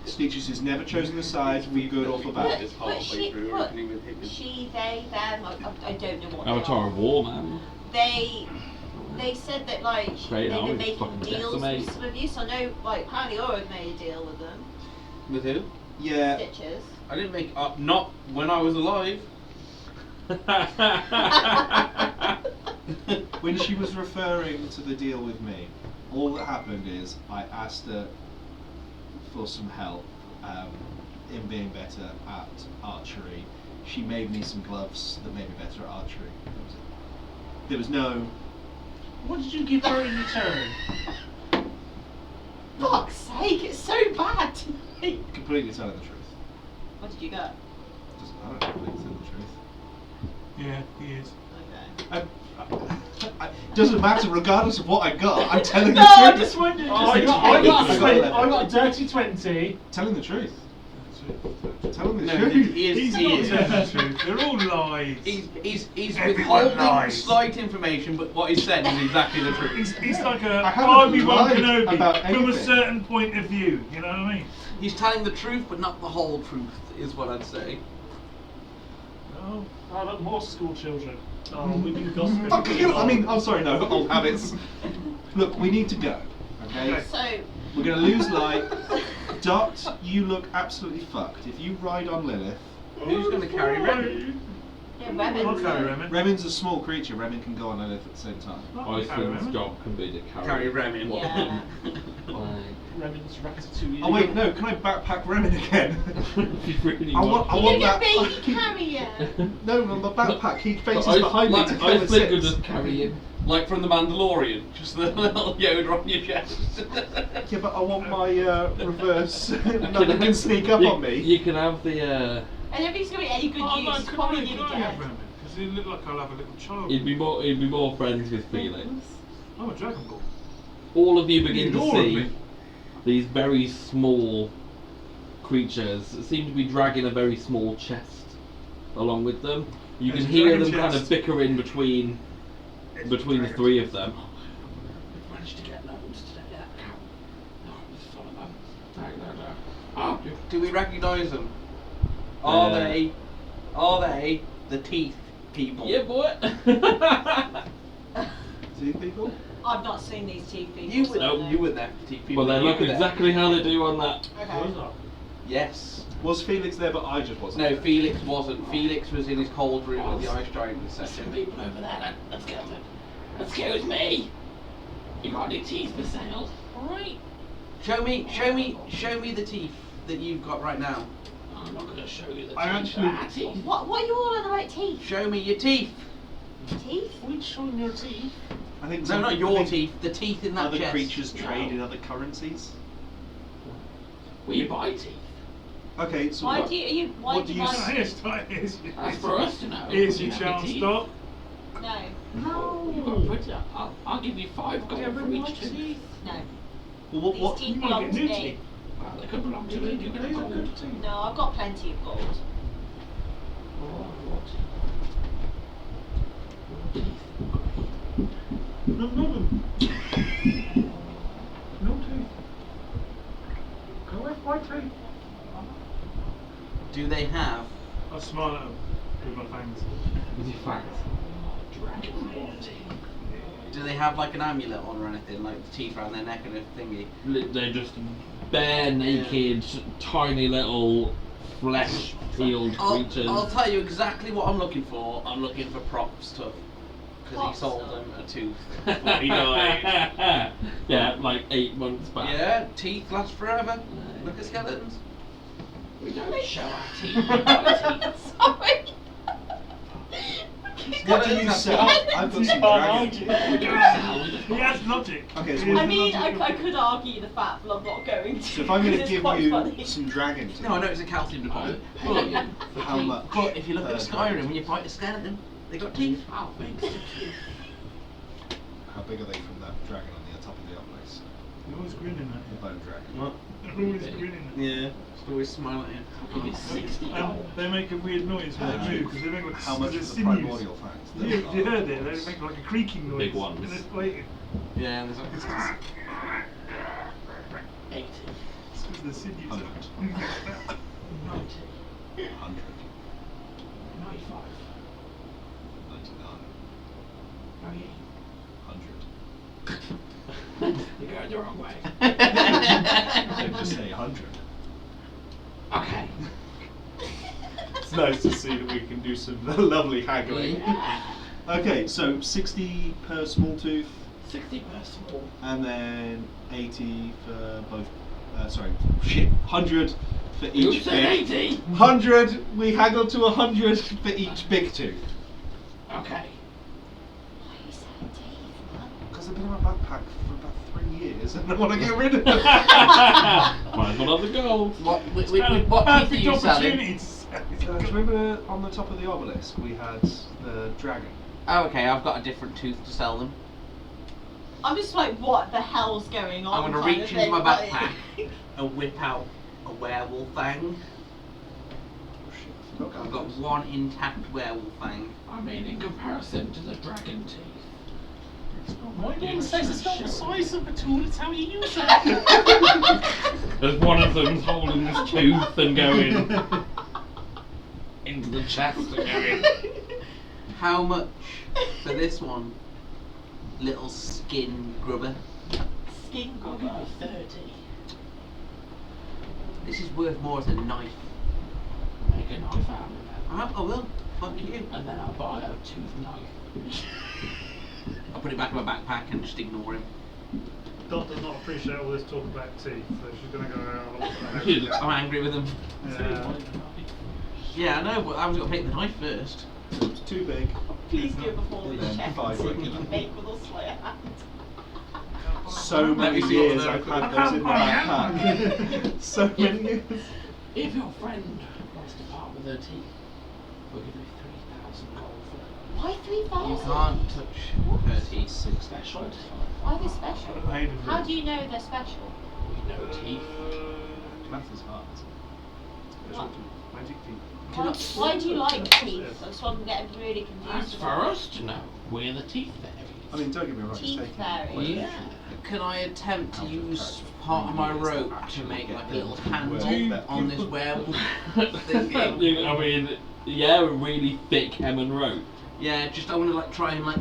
Stitches has never chosen a side for good or for bad. But she, they, them, I don't know what Avatar of War, man. they said that like Great they've army, been making fucking deals decimate. with some of you. So I know like apparently Org made a deal with them. With who? Yeah. Stitches. I didn't make up. Not when I was alive. When she was referring to the deal with me, all that happened is I asked her for some help in being better at archery. She made me some gloves that made me better at archery. That was it. There was no. What did you give her in return? Fuck's sake, it's so bad. Completely telling the truth. What did you get? Doesn't matter. Completely telling the truth. Yeah, he is. Okay. Doesn't matter regardless of what I got. I'm telling No, the I truth. just wondered. I got a Telling dirty 20. the truth. Telling the No, truth. he is. He's He not is. telling the truth. They're all lies. He's Everyone withholding lies. slight information, but what he's said is exactly the truth. He's like I a haven't Obi-Wan lied Kenobi about from a anything. certain point of view. You know what I mean? He's telling the truth, but not the whole truth, is what I'd say. Oh, look, more school children. Oh, we've been gossiping. Fuck you! I mean, I'm sorry, no, old habits. Look, we need to go, okay? So We're going to lose light. Dot, you look absolutely fucked. If you ride on Lilith, Who's going to carry Remy? yeah, I'll Revan. carry Remen. Remen's a small creature. Remen can go on Lilith at the same time. I'll carry Iceland's Remen. job can be to Carry Remy. Yeah. Remen's Ratatouille. Oh wait, no. Can I backpack Remen again? If you really I want You that. get baby carrier. No, on the backpack. He faces But behind me to kill the Iceland could six. just carry him. Like from the Mandalorian, just the little Yoda on your chest. Yeah, but I want my reverse. Nothing can sneak up on me. You can have the. And if he's going to be any good Oh, use, no, he's can probably I going to be have dead. Remen? Because he look like I'll have a little child. He'd be more friends with Felix. I'm a Dragon Ball. All of you begin to Ignore see me. these very small creatures that seem to be dragging a very small chest along with them. You There's can a hear dragon them kind of chest. bickering between It's the dragon. three of them. We've managed to get loads today, that cow. No, it's full of them. Do we recognise them? Are Uh, they the teeth people? Yeah, boy. See people? I've not seen these teeth people. You were, so no, you were there, teeth people. Well, they You look were there. exactly how they do on that. Okay. Yes. Was Felix there, but I just wasn't. No, Felix wasn't. Felix was in his cold room with the ice giant in the There's some second. people over there, let's get them. Excuse me. You got any teeth for sale? Alright. Show me the teeth that you've got right now. I'm not gonna show you the I teeth. actually- Ah, teeth. What are you all on about teeth? Show me your teeth. Teeth? We showing your teeth? I think No, some- not I your think teeth. The teeth in that Other chest. creatures trade in other currencies. Will you buy teeth? Okay, so Why what, do you? Why what do do you? you Why, That's for us to know. Here's You your know, chance, teeth. stop. no, No. You've got pretty. I'll give you 5 gold for each tooth. no. well, These what teeth you might belong get to new me. teeth. Well, they could belong to me. You get a gold. No, I've got plenty of gold. Oh, what? Teeth. No, no teeth. Go away, white teeth. Do they have? I'll smile at them with my fangs. With your fangs. Dragon teeth. Do they have like an amulet on or anything, like teeth around their neck and a thingy? They're just bare naked, tiny little flesh peeled creatures. I'll tell you exactly what I'm looking for. I'm looking for prop stuff. Because Prop he sold stuff? them a tooth before he died. Yeah, like 8 months back. Yeah, teeth last forever. Look at skeletons. We don't show our teeth. We've got teeth. Sorry. what do you sell? I've got some dragon teeth. We don't sell. We just He has logic. Okay, so He has I mean, logic. I could argue the fact, but I'm not going to. So if I'm going to because give it's quite you funny. some dragon teeth, No, I know it's a calcium deposit. pay you for how teeth. much? But if you look per at Skyrim, dragon? when you fight a skeleton, they got teeth. How big's the tooth? How big are they from that dragon on the top of the obelisk? You're always grinning The at bone dragon. What? you. You're always grinning at you. Yeah, just always smile at you. I'll give you 60 And gold. they make a weird noise when they move because they make like How much they're is the sinews. primordial fangs? You heard it? They make like a creaking noise. Big ones. And it's like, Yeah, and there's like, 80. it's because they're sinews. 100. 90. 100. 95. 99. 98. 100. You're going the wrong way. Don't just say 100. Okay. It's nice to see that we can do some lovely haggling. Yeah. Okay, so 60 per small tooth, 60 per small. and then 80 for both. 100 for You each said big. 80. 100. We haggled to 100 for each big tooth. Okay. Why are you saying teeth, man? Because I've been in my backpack for about 3 years, and I want to get rid of them. Might as well have the gold. what teeth are Perfect you selling? opportunity to sell. Do you remember on the top of the obelisk we had the dragon? Oh, okay, I've got a different tooth to sell them. I'm just like, what the hell's going on? I'm going to kind reach of into my thing, like- backpack and whip out a werewolf fang. Oh shit, I forgot I've about got those. one intact werewolf fang. I mean, in comparison to the dragon teeth. My Yeah, mum says it's not the size of a tool, it's how you use it. There's one of them's holding this tooth and going into the chest and going. How much for this one? Little skin grubber. Skin I'll grubber. give you 30. This is worth more as a knife. Make a knife out of it. I will. Fuck you. And then I'll buy a tooth knife. I'll put it back in my backpack and just ignore him. Dot does not appreciate all this talk about teeth, so she's going to go around all I'm angry with him. Yeah. Yeah, I know, but I was going to pick the knife first. It's too big. Please do it before we Then check 5 and regular. you can make with a slayer hand. So Let many me see what years the- I've had those in my backpack. So many years. If your friend wants to part with her teeth, we'll give you 3,000 gold for them. Why 3,000? You can't touch her teeth. Special teeth. Why are they special? I hated How it. do you know they're special? We know teeth. Math is hard. What? Magic teeth. Why do you like teeth? That's what I'm getting really That's confused for about. us to know. We're the teeth fairies. I mean, don't get me wrong, it's Teeth taking fairy. quite a Yeah. Can I attempt to Out of use character. part of my 3 years rope to to actually make get like a the little handle werewolf. on this werewolf I thingy? mean, yeah, a really thick hemmen rope. Yeah, just I want to like try and like.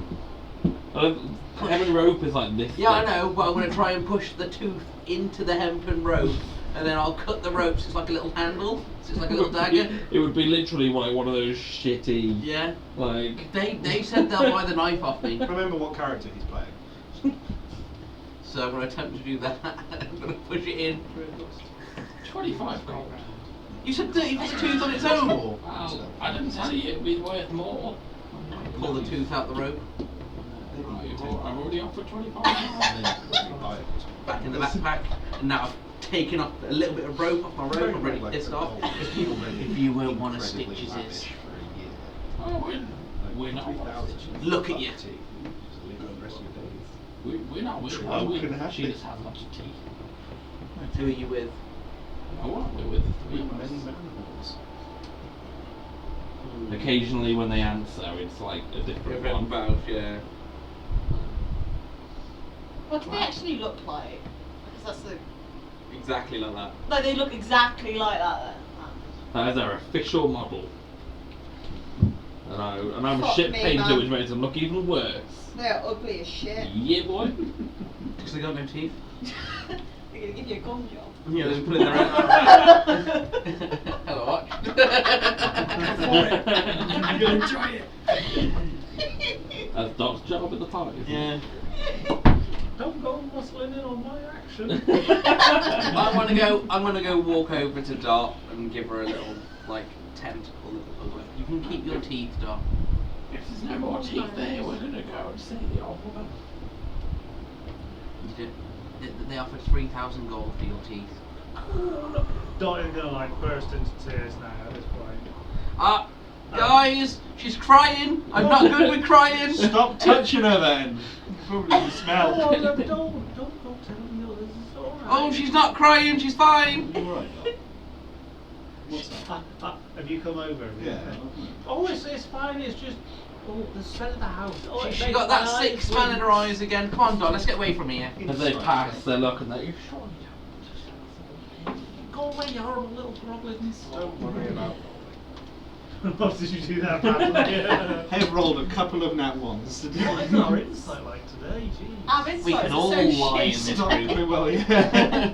Hemmen rope is like this. Yeah, I thick. know, but I'm going to try and push the tooth into the hempen rope, and then I'll cut the rope so it's like a little handle, so it's like a little dagger. It would be literally like one of those shitty, Yeah. like. They said they'll buy the knife off me, Remember what character he's playing. so I'm going to attempt to do that. I'm going to push it in. 25 gold. You said 30 for the tooth on its own. Or- Well, I didn't tell you it'd be worth more. Pull the tooth out the rope, I've already offered 25. Buy it. back in the backpack, and now taken off a little bit of rope off my rope. I'm really pissed off. If you won't want to stitches is, Oh, we're not. look at you. We're not with Oh, her. couldn't have She been. just has lots of teeth. Who are you with? Oh, we're with the three of us. Occasionally, when they answer, it's like a different one. Both, yeah. What do they actually look like? Because that's the. Exactly like that. No, they look exactly like that then. That is our official model. And I'm a Fuck shit me, painter, man. which makes them look even worse. They're ugly as shit. Yeah, boy. Because they got no teeth. They're gonna give you a gun job. Yeah, they just put in their own. Hello, watch. You're gonna enjoy it. That's Doc's job at the party. Isn't Yeah. It? Don't go muscling in on my action. I'm gonna go walk over to Dot and give her a little like tentacle. You can keep your teeth, Dot. If there's no more teeth there, we're gonna go and see the old woman. You did. They offered 3,000 gold for your teeth. Dot is gonna like burst into tears now at this point. Guys, she's crying. I'm not good with crying. Stop touching her then. Probably the smell. Oh, no, don't go telling the others. It's alright. Oh, she's not crying. She's fine. You alright, Doc? What's that? Have you come over? Yeah. Oh, it's fine. It's just the smell of the house. Oh, it She makes got that my sick eyes smell in her wince. eyes again. Come on, Dot. Let's get away from here. As they pass, they look and they. Go away, you horrible little groblins. Don't worry about. What did you do that badly? Have rolled a couple of nat ones today. What is our insight like today? Jeez. Our insights We can are all so lie in shit. this Not group. very well, yeah.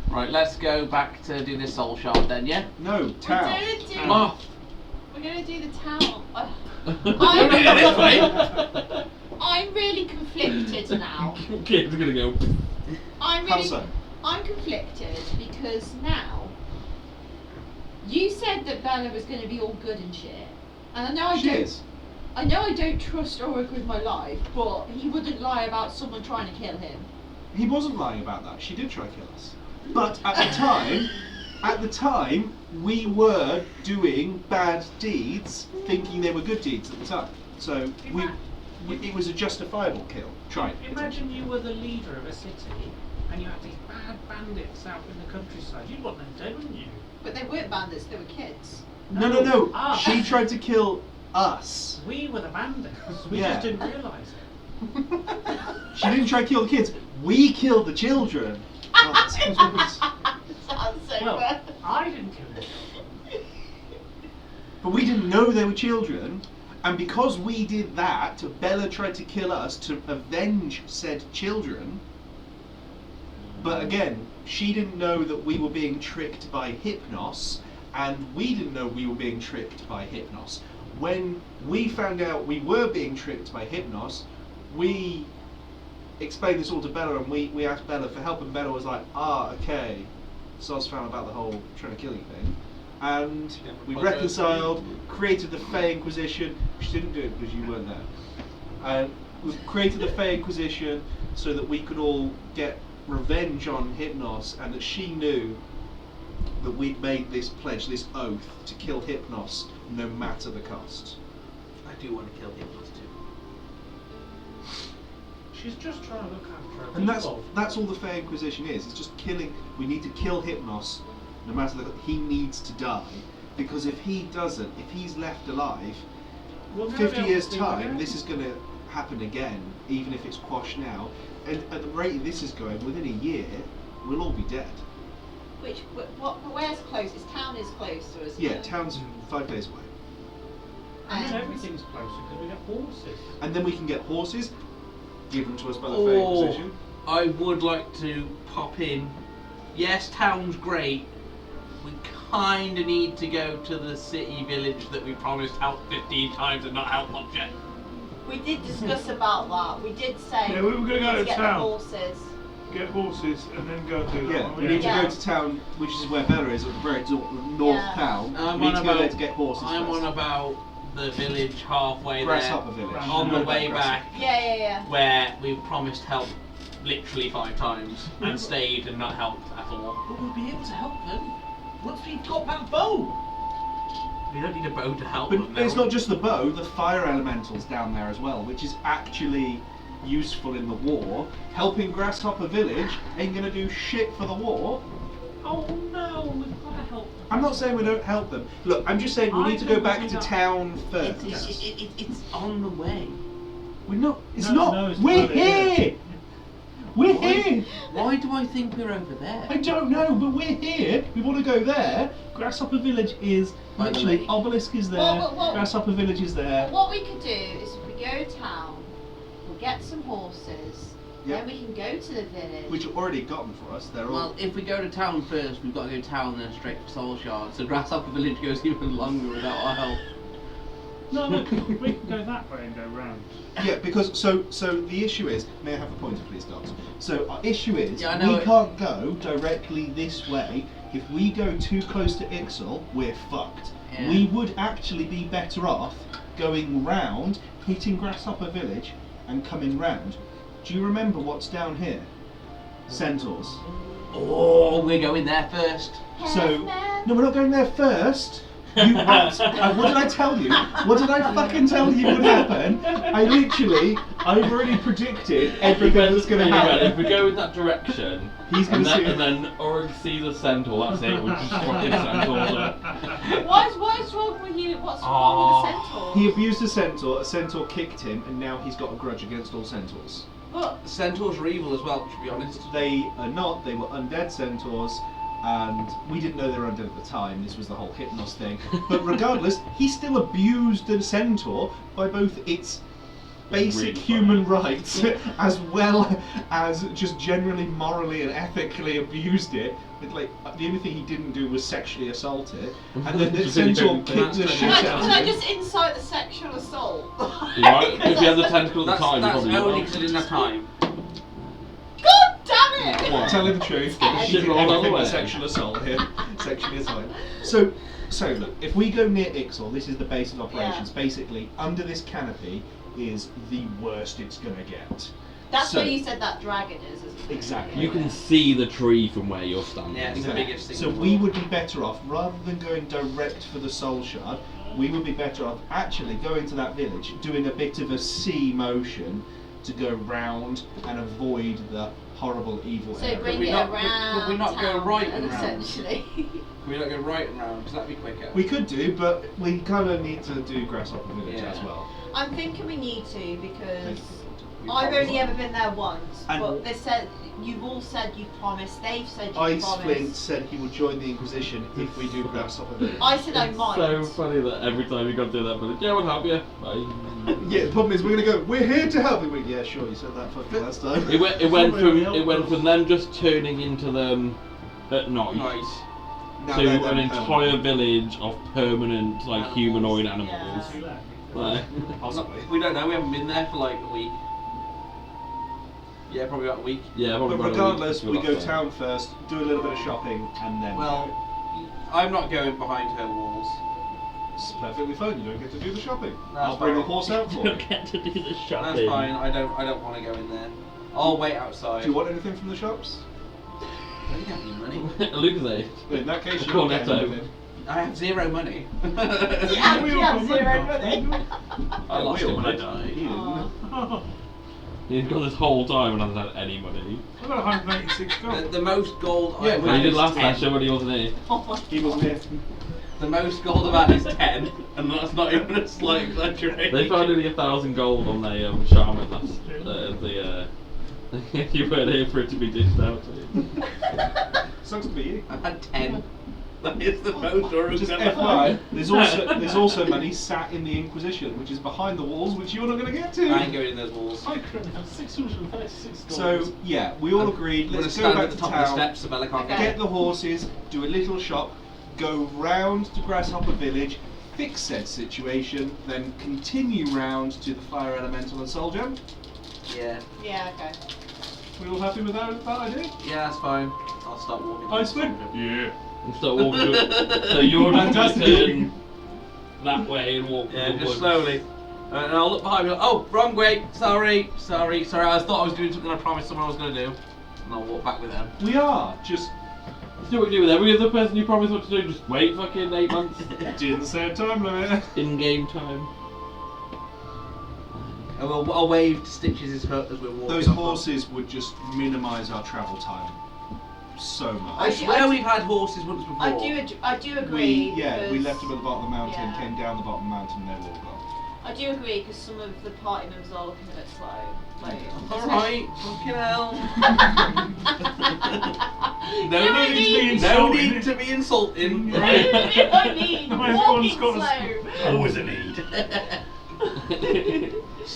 Right, let's go back to do this soul shard then, yeah? No, town. Oh. We're gonna do the town. I'm really conflicted now. Kid's gonna go. I'm How really, so? I'm conflicted because now you said that Bella was going to be all good and shit, and I know I She don't. is. I know I don't trust Ulrich with my life, but he wouldn't lie about someone trying to kill him. He wasn't lying about that. She did try to kill us. But at the time, we were doing bad deeds, thinking they were good deeds at the time. So it was a justifiable kill. Try. Imagine you were the leader of a city and you had these bad bandits out in the countryside. You'd want them dead, wouldn't you? But they weren't bandits; they were kids. No. Ah. She tried to kill us. We were the bandits. We Yeah. just didn't realise it. She didn't try to kill the kids. We killed the children. Oh, that sounds worse. Sounds so Well, bad. I didn't kill them. But we didn't know they were children, and because we did that, Bella tried to kill us to avenge said children. But again, she didn't know that we were being tricked by Hypnos, and we didn't know we were being tricked by Hypnos. When we found out we were being tricked by Hypnos, we explained this all to Bella, and we asked Bella for help, and Bella was like, okay. Soz found about the whole trying to kill you thing. And we reconciled, created the Fey Inquisition. She didn't do it because you weren't there. And we created the Fey Inquisition so that we could all get revenge on Hypnos, and that she knew that we'd made this pledge, this oath, to kill Hypnos no matter the cost. I do want to kill Hypnos too. She's just trying to look after her And people. that's all the Fey Inquisition is. It's just killing. We need to kill Hypnos, no matter the. He needs to die, because if he doesn't, if he's left alive, We'll never 50 be able years to do time, that. this is going to happen again, even if it's quashed now. And at the rate this is going, within a year, we'll all be dead. Where's closest? Town is close to us. Yeah, town's 5 days away. I mean, And everything's closer because we got horses. And then we can get horses given to us by the Fey Oh, Inquisition. I would like to pop in. Yes, town's great. We kind of need to go to the city village that we promised help 15 times and not help much yet. we did discuss about that. We did say Yeah, we were gonna go need to get town. the horses. Get horses and then go do that. Yeah, one, we need to Yeah. go to town, which is where Bella is, at the very north Yeah. town. I'm We need on to go there about- to get horses I'm first. on about the village halfway there. Grasshopper Village. On You know the about way Grasshopper. back, Yeah. where we promised help literally 5 times and stayed and not helped at all. But we'll be able to help them once we've got that bow. We don't need a bow to help them. But it's now. not just the bow, the fire elementals down there as well, which is actually useful in the war. Helping Grasshopper Village ain't gonna do shit for the war. Oh no, we've got to help them. I'm not saying we don't help them. Look, I'm just saying we I need to go think back we to don't- town first. It's on the way. We're not. It's No, not. no, it's we're not here. here. We're here. Why do I think we're over there? I don't know, but we're here. We want to go there. Grasshopper Village is By the literally lake. Obelisk is there. Well, Grasshopper Village is there. What we could do is if we go to town, we'll get some horses, Yeah. then we can go to the village. Which you already got them for us. They're all. Well, if we go to town first, we've got to go to town and then straight for Soul Shard. So Grasshopper Village goes even longer without our help. No, look, we can go that way and go round. Yeah, because so the issue is. May I have a pointer, please, Docs? So our issue is Yeah, I know we it. can't go directly this way. If we go too close to Ixal, we're fucked. Yeah. We would actually be better off going round, hitting Grasshopper Village, and coming round. Do you remember what's down here? Centaurs. Oh, we're going there first. So, no, we're not going there first. You, what did I tell you? What did I fucking tell you would happen? I've already predicted everything that's going to If happen. we go in that direction, He's going and, to see. and then Org sees a centaur, that's it, we're just fucking centaurs up. What is wrong with you? What's wrong with the centaur? He abused a centaur kicked him, and now he's got a grudge against all centaurs. But Centaurs are evil as well, to be honest. They are not, they were undead centaurs, and we didn't know they were undead at the time. This was the whole Hypnos thing. But regardless, he still abused the centaur by both its basic Really human rights as well as just generally morally and ethically abused it. With, like, the only thing he didn't do was sexually assault it, and then the Just really centaur don't- kicked the that's shit can out I of him. just incite the sexual assault? You might, if he had the tentacle at the time, That's he probably only would. because I didn't have time. God damn it! What? Telling the truth, Get the he shit did rolled out the everything way. with sexual assault here. Sexually assault. So look, if we go near Ixal, this is the base of operations. Yeah. Basically, under this canopy is the worst it's gonna get. That's So- where you said that dragon is, isn't it? Exactly. You can see the tree from where you're standing. Yeah, it's the biggest thing. So in the we world. would be better off, rather than going direct for the soul shard, we would be better off actually going to that village, doing a bit of a C motion to go round and avoid the horrible evil So area. bring we it not- around would we not go town, right and and round? essentially. Can we not go right and round? Because that'd be quicker. We could do, but we kind of need to do Grasshopper Village Yeah. as well. I'm thinking we need to because We I've probably only will. ever been there once, And- but they said you've all said you promised. They've said you Ice promised. Flint said he would join the Inquisition if we do Grasshopper Village. I said I It's might. so funny that every time you got to that village, yeah, we'll help you. Bye. Yeah, the problem is we're gonna go. We're here to help you. Yeah, sure. You said that fucking last time. It went from them just turning into them at night Nice. Now to they're an them entire permanent. village of permanent like humanoid animals. Yeah. Like, Possibly. We don't know. We haven't been there for like a week. Yeah, probably about a week. yeah, probably But about a week regardless, since we last go time. town first, do a little bit of shopping, and then Well, I'm not going behind her walls. it's perfectly fine. You don't get to do the shopping. That's I'll bring a fine. horse out You for you. don't get to do the shopping. That's fine. I don't want to go in there. I'll wait outside. Do you want anything from the shops? I don't have any money. Lucas, In that case, you Cornetto. don't get anything. I have 0 money. Yeah, We you all have got 0 money. money. I lost we it all when I did. died. He didn't. Oh. he's got this whole time and hasn't had any money. I've got 186 The, gold. the most gold Yeah, I've but He had did is last 10. session when he wasn't here. Oh my He wasn't here. The most gold I've had is 10, and that's not even a slight exaggeration. They found nearly 1,000 gold on their shaman last. You weren't here for it to be dished out to you. Sucks to be you. I've had 10. That is the most Uruk Just ever FYI, had. there's also money sat in the Inquisition, which is behind the walls, which you're not going to get to. I ain't going in those walls. I currently have 636 gold. So yeah, we all agreed. I'm gonna Let's go stand back at the to top of the town, steps so Bella can't Okay. get get the horses, do a little shop, go round to Grasshopper Village, fix said situation, then continue round to the Fire Elemental and Soul Gem. Yeah. Yeah, okay. We all happy with that idea? Yeah, that's fine. I'll start walking. Ice Flint? Yeah. And start walking up. So you're just going to Fantastic. turn that way and walk Yeah, the just woods. slowly. And I'll look behind me. Oh, wrong way. Sorry. I thought I was doing something I promised someone I was going to do. And I'll walk back with them. We are just Do what you do with every other person you promised what to do. Just wait fucking 8 months. Didn't say a time limit. In-game time. And I'll wave to Stitches' hut as we're walking. those off. horses would just minimise our travel time so much. I swear we've had horses once before. I do agree. we because- left them at the bottom of the mountain, yeah. came down the bottom of the mountain, and they were all gone. I do agree because some of the party members are looking a bit slow. Like, Alright, fucking hell. No need to be insulting. No need. No, Walking everyone's got slow. Always a need.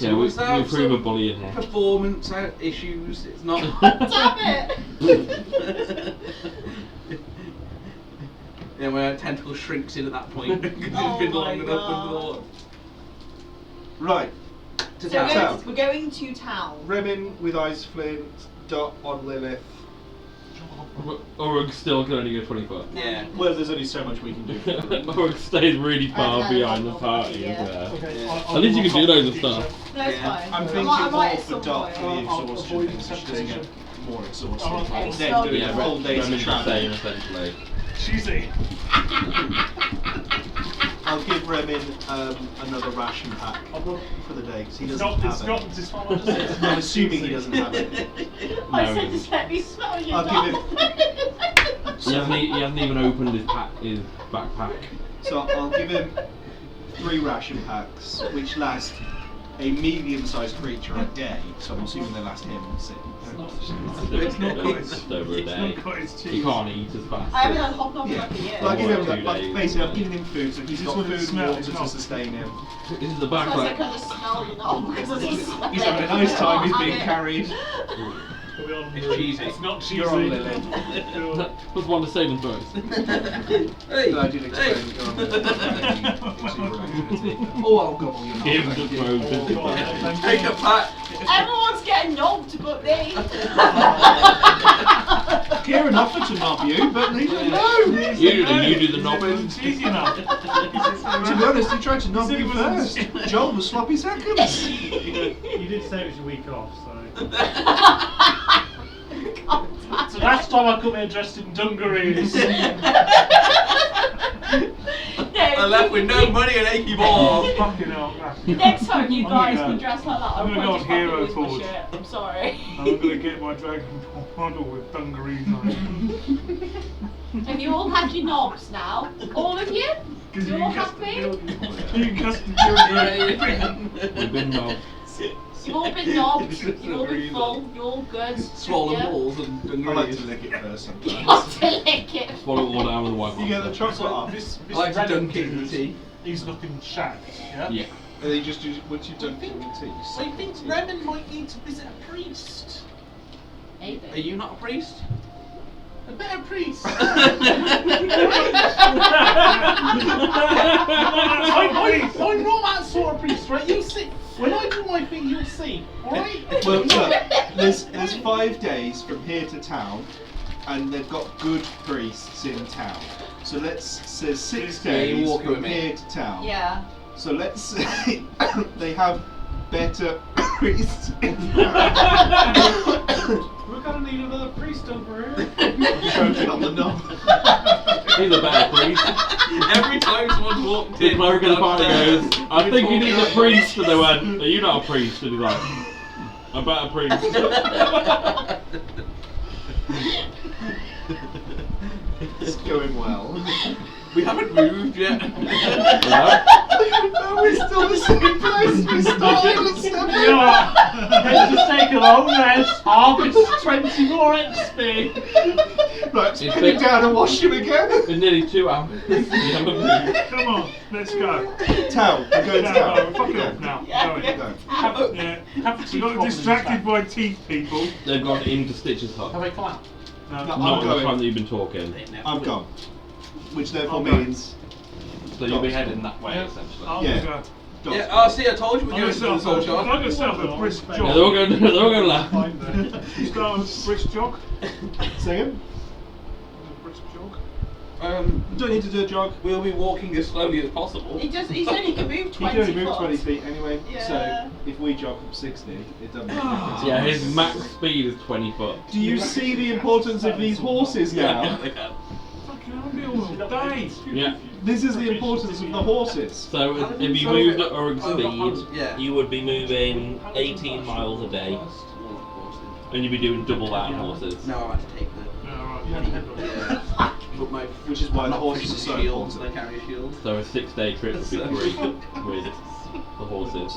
Yeah, we approve of bullying here. Performance issues. It's not. Damn it. Yeah, where tentacle shrinks in at that point because it's Oh been my long enough God. under the water. Right, To So town. we're going to town. Remin with Ice Flint, Dot on Lilith. Urug still can only go 20 foot. Yeah. Well, there's only so much we can do. Urug stays really far had behind one the more, party. yeah. Okay, Yeah. I'll At least you do can my do loads of fucking stuff. No, it's Yeah. fine. I'm I thinking might more at for some Dot point. for the I'll exhaustion avoid thing, so she doesn't get more exhausted. I'll- Then I'll- doing Yeah, a full day's Remy's the travel. same essentially. Cheesy. I'll give Remin another ration pack for the day because he It's doesn't not, it's have not, it. it's not what I said. I'm assuming he doesn't have it. I No, said he just let me smell your I'll dog. give He hasn't even opened his backpack. So I'll give him 3 ration packs, which last a medium-sized creature a day. So I'm assuming they last him 6. It's not good. Just over a It's day. not good, it's He cheese. can't eat as fast. I haven't had hobnob Yeah, like a year. but I give him Or 2 days. basically I've given him food, so he's Just got wanted to food and smell it, water it's to not- sustain him. This is the Because I backpack. can just smell your dog because I just smell He's it. having a nice time. He's being I carried. Are we on It's the- cheesy. It's not cheesy. You're on Lily. Was one to save them first. Hey. No, I did explain that you're on Lily. Oh, I'll gobble your Give him mouth, the thank you. throw. Take a pack. Everyone's getting knobbed but me. Kieran offered to knob you, but he didn't know. You do the knobbing. It wasn't cheesy enough. To be honest, he tried to knob said you it wasn't- first. Joel was sloppy seconds. You did say it was your week off, so. God So last time I come here dressed in dungarees. I left with no money and achy balls. Oh, fucking hell. Next time you I'm guys gonna- can dress like that, I'm I'll gonna point go you on Hero fucking lose my Forge. shit. I'm sorry. I'm gonna get my dragon model with dungarees on it. Have you all had your knobs now? All of you? Because You're all happy? You can custom build We've been knobbed. You've all been knobbed, you've all been full, you're all good. Swollen Yeah. balls and I like dungarees. to lick it first You sometimes. got to lick it. Swallow it all down with a white You get the monster. chocolate off. This I like to red dunk it in the dude, tea. he's looking shagged, yeah? Yeah. And then you just do, once you've done it in the tea, you I suck think the tea. Remen might need to visit a priest. Maybe. Are you not a priest? A better priest. I'm not that sort of priest, right? You'll see. When I do my thing, you'll see. Alright? Well, look, there's 5 days from here to town, and they've got good priests in town. So there's 6 Yeah, you days walk from with me. here to town. Yeah. So let's say they have better priests in town. We're gonna need another priest over here. Choking on the knob. He's a better priest. Every time someone's walked The in, cleric of the party goes, I think you need a talking priest. And they went, are you not a priest? And he's like, a better priest. It's going well. We haven't moved yet. Yeah. No, we're still the same place we started at 7. Yeah. Let's just take a long rest. Half it's 20 more XP. Right, It's spin him been- down and wash him again. In nearly 2 hours. You haven't moved. Come on, let's go. Town, we're going to No, town. no, fuck it off now. Yeah, Going. Go. Yeah. We got distracted by teeth, people. They've gone into Stitch's hut. Have they come out? No, Not I'm at the time going. that you've been talking. I'm gone. Which therefore I'm going. means So you'll be heading that way, Yeah. essentially. I'm Yeah. gonna go. Yeah, I see. I told you we're I'm going gonna to the set soul up shot. I'm gonna set up a brisk Yeah, they're all jog. going. They're all going to laugh. Fine then. You start a brisk jog. say him. A brisk jog. You don't need to do a jog. We'll be walking as slowly as possible. He only can move 20 You can only move foot. 20 feet anyway, Yeah. so if we jog from 60, it doesn't make a difference. Yeah, his max speed is 20 foot. Do you see the importance of these horses now? Fucking hell, be all day. Yeah. This is the importance of the horses. So if you moved at Urg's speed, yeah. you would be moving 18 miles a day, and you'd be doing double that on horses. No, I had to take the. Yeah. But my, Which is why I'm the not horses fixing are so shields, important. and I carry a shield. So a 6-day trip would be great with the horses.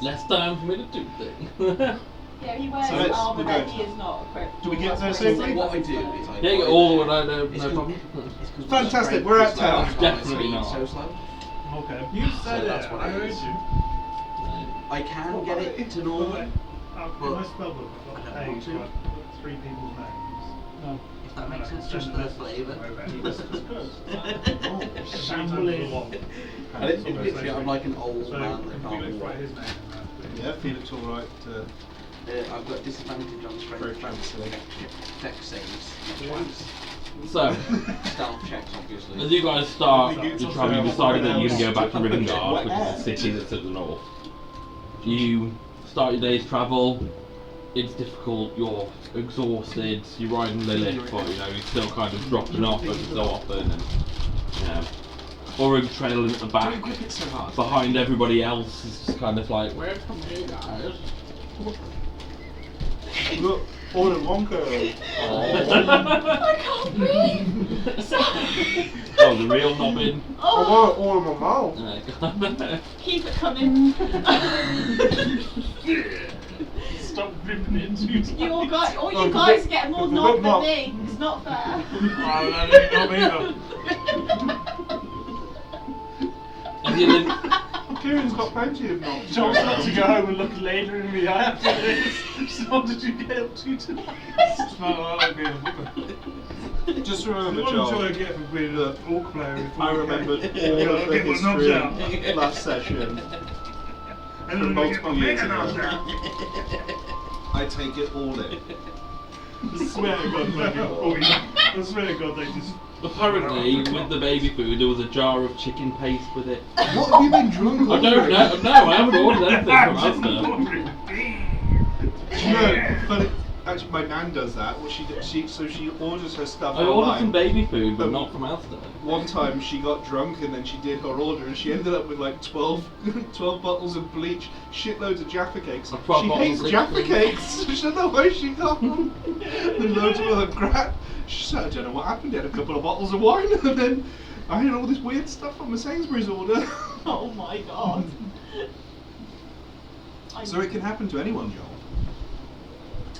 Less time for me to do things. Yeah, he wears So let's- armour we're that going. he is not equipped. Do we get there That's safely? What I do is I. Yeah, you get all the way, no It's problem. Fantastic, we're out of town. Definitely not. So slow. Okay. You said that's it. what I it heard is. you. I can get it to normal. In my spell book, I've got a page where I've got 3 people's names. If that makes sense, Send just a for the message flavour. over. Shambling. And it's literally, I'm like an old So, man that can't Felix, walk. write his name in there, please. Yeah, Felix alright. I've got disadvantage on strength checks, dex saves, not twice. So, Stealth checks, obviously. as you guys start your travel, you decided that you can go back to Rivendell, which is the city that's at the north. You start your day's travel. It's difficult. You're exhausted. You're riding Lilith, but you know you're still kind of dropping off every so often, and you know, Urg trailing at the back behind everybody else is just kind of like, where's from you guys? Look, order Wonka. I can't breathe! Sorry! Oh, the real nobbin. Oh, Order my mouth. keep it coming. Stop ripping it too tight. All Oh, you guys get more knob than knob. me. It's not fair. Oh, that ain't not Have you been, Kieran's got plenty of knobs. John's got to go home and look later in the eye after this. So what did you get up to tonight? It's not like being a woman. Just remember, What did I Joel, get for being an orc player? I remembered all of the Get my knobs out. history last session. And From then I get my multiple years mega knobs ago. out. I take it all in. I swear to God, I swear to God, they just. apparently, with the baby food, there was a jar of chicken paste with it. What have you been drunk I don't know. No, I haven't ordered anything from Asda. No, but actually my nan does that. What she orders her stuff I ordered some online. baby food, but not from Asda. One time she got drunk and then she did her order and she ended up with like 12 bottles of bleach, shitloads of Jaffa cakes. A 12 She bottles hates of bleach. Jaffa cakes. She don't know where she got them. And loads of other crap. She said, I don't know what happened. I had a couple of bottles of wine and then I had all this weird stuff on my Sainsbury's order. Oh my god. So it can happen to anyone, Joel.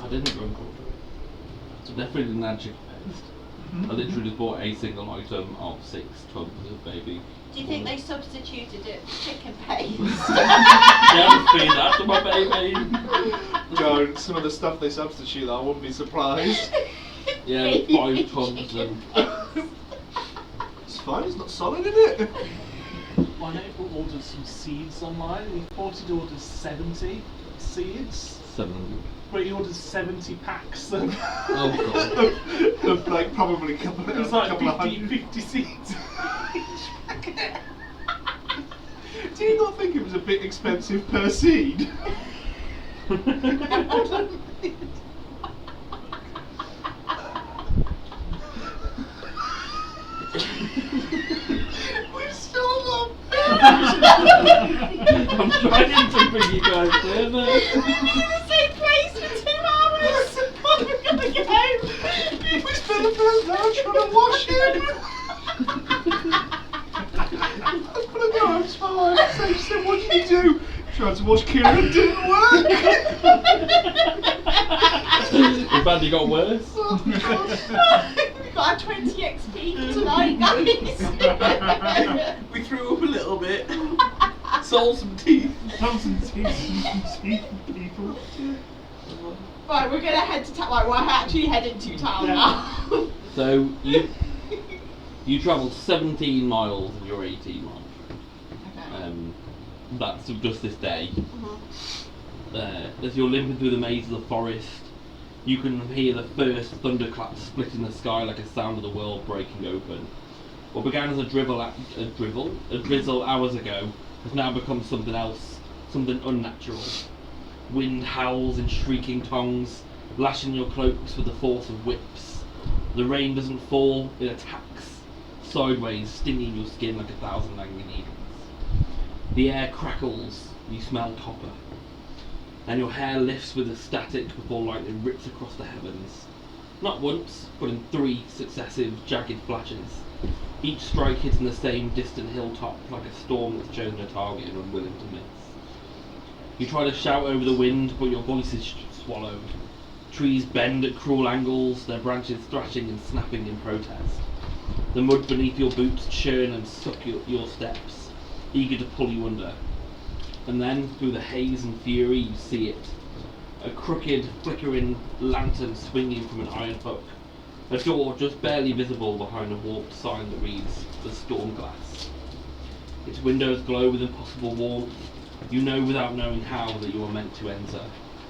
I didn't drink all of it. So definitely didn't add chicken paste. I literally just bought a single item of 6 tubs of baby. Do you think they substituted it for chicken paste? Yeah, feed that to my baby. Joe, some of the stuff they substitute, I wouldn't be surprised. Yeah, the 5 tubs and It's fine, it's not solid, is it? My neighbour ordered some seeds online. He thought he'd ordered 70 seeds, 700. but he ordered 70 packs. So Oh god. Of like probably a couple it was of like hundred. 50 seeds. Do you not think it was a bit expensive per seed? We've still not I'm trying to bring you guys there. We've been in the same place for 2 hours. What are we gonna go? We spent the first hour trying to wash him. I was gonna go, it's fine. So she said, what did you do? Tried to wash Kieran, it didn't work. In fact, it got worse. We've got our 20 XP tonight, guys. We threw up a little bit. Sold some teeth. Some teeth people. Right, we're gonna head to town. Right, we're actually heading to town now. So you travelled 17 miles of your 18 miles. Okay. That's just this day. As you're limping through the maze of the forest, You can hear the first thunderclap split in the sky like a sound of the world breaking open. What began as a drizzle hours ago has now become something else, something unnatural. Wind howls in shrieking tongues, lashing your cloaks with the force of whips. The rain doesn't fall, it attacks, sideways, stinging your skin like 1,000 angry needles. The air crackles, you smell copper, and your hair lifts with a static before lightning rips across the heavens. Not once, but in 3 successive, jagged flashes. Each strike hitting the same distant hilltop like a storm that's chosen a target and unwilling to miss. You try to shout over the wind, but your voice is swallowed. Trees bend at cruel angles, their branches thrashing and snapping in protest. The mud beneath your boots churn and suck your steps, eager to pull you under. And then, through the haze and fury, you see it. A crooked, flickering lantern swinging from an iron hook. A door just barely visible behind a warped sign that reads, "The Storm Glass." Its windows glow with impossible warmth. You know without knowing how that you are meant to enter.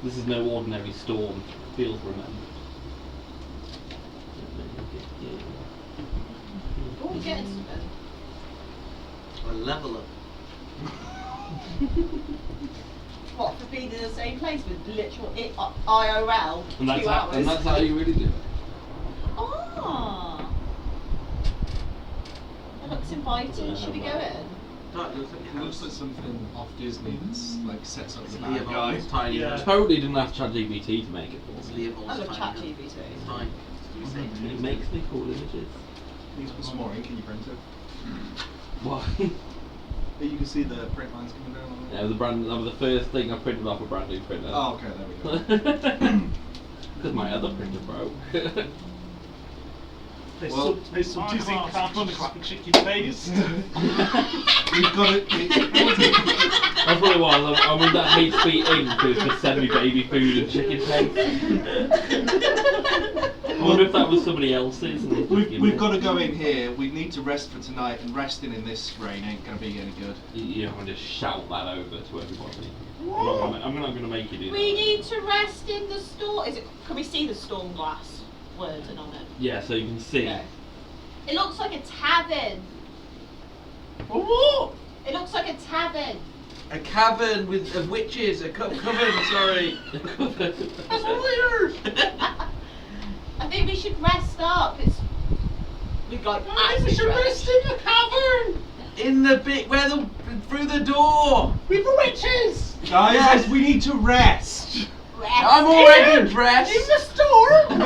This is no ordinary storm. It feels remembered. What are we getting to then? A level up. What, for being in the same place with literal IRL And that's 2 hours? and that's how you really do it. Ah. That looks inviting. Should we go in? That looks like It looks like something off Disney that's like sets up the bad Leopold's guy. tiny Yeah. house. Totally didn't have ChatGPT to make it for It's me. Leopold's I love tiny house. ChatGPT. It's fine. You say it. It makes me cool images. Needs to put some more ink in your printer. Why? You can see the print lines coming down on Yeah, that was the first thing I printed off a brand new printer. Oh, okay, there we go. Because my other printer broke. They Well, subducing carbon crack chicken face. We've got it. That's what it was. I'm with that HP ink to just send me baby food and chicken paste. I wonder if that was somebody else's. And We've got to go in here. We need to rest for tonight, and resting in this rain ain't going to be any good. You know, I just shout that over to everybody. I'm not gonna make you do that. We need to rest in the storm. Can we see the storm glass wording on it? Yeah, so you can see. Okay. It looks like a tavern. What? It looks like a tavern. A cavern with of witches. A coven. Sorry. That's weird. I think we should rest up. We've got. We should rest in the cavern. In the bit where through the door. With the witches! Guys, Yes. we need to rest. I'm already dressed. In the storm!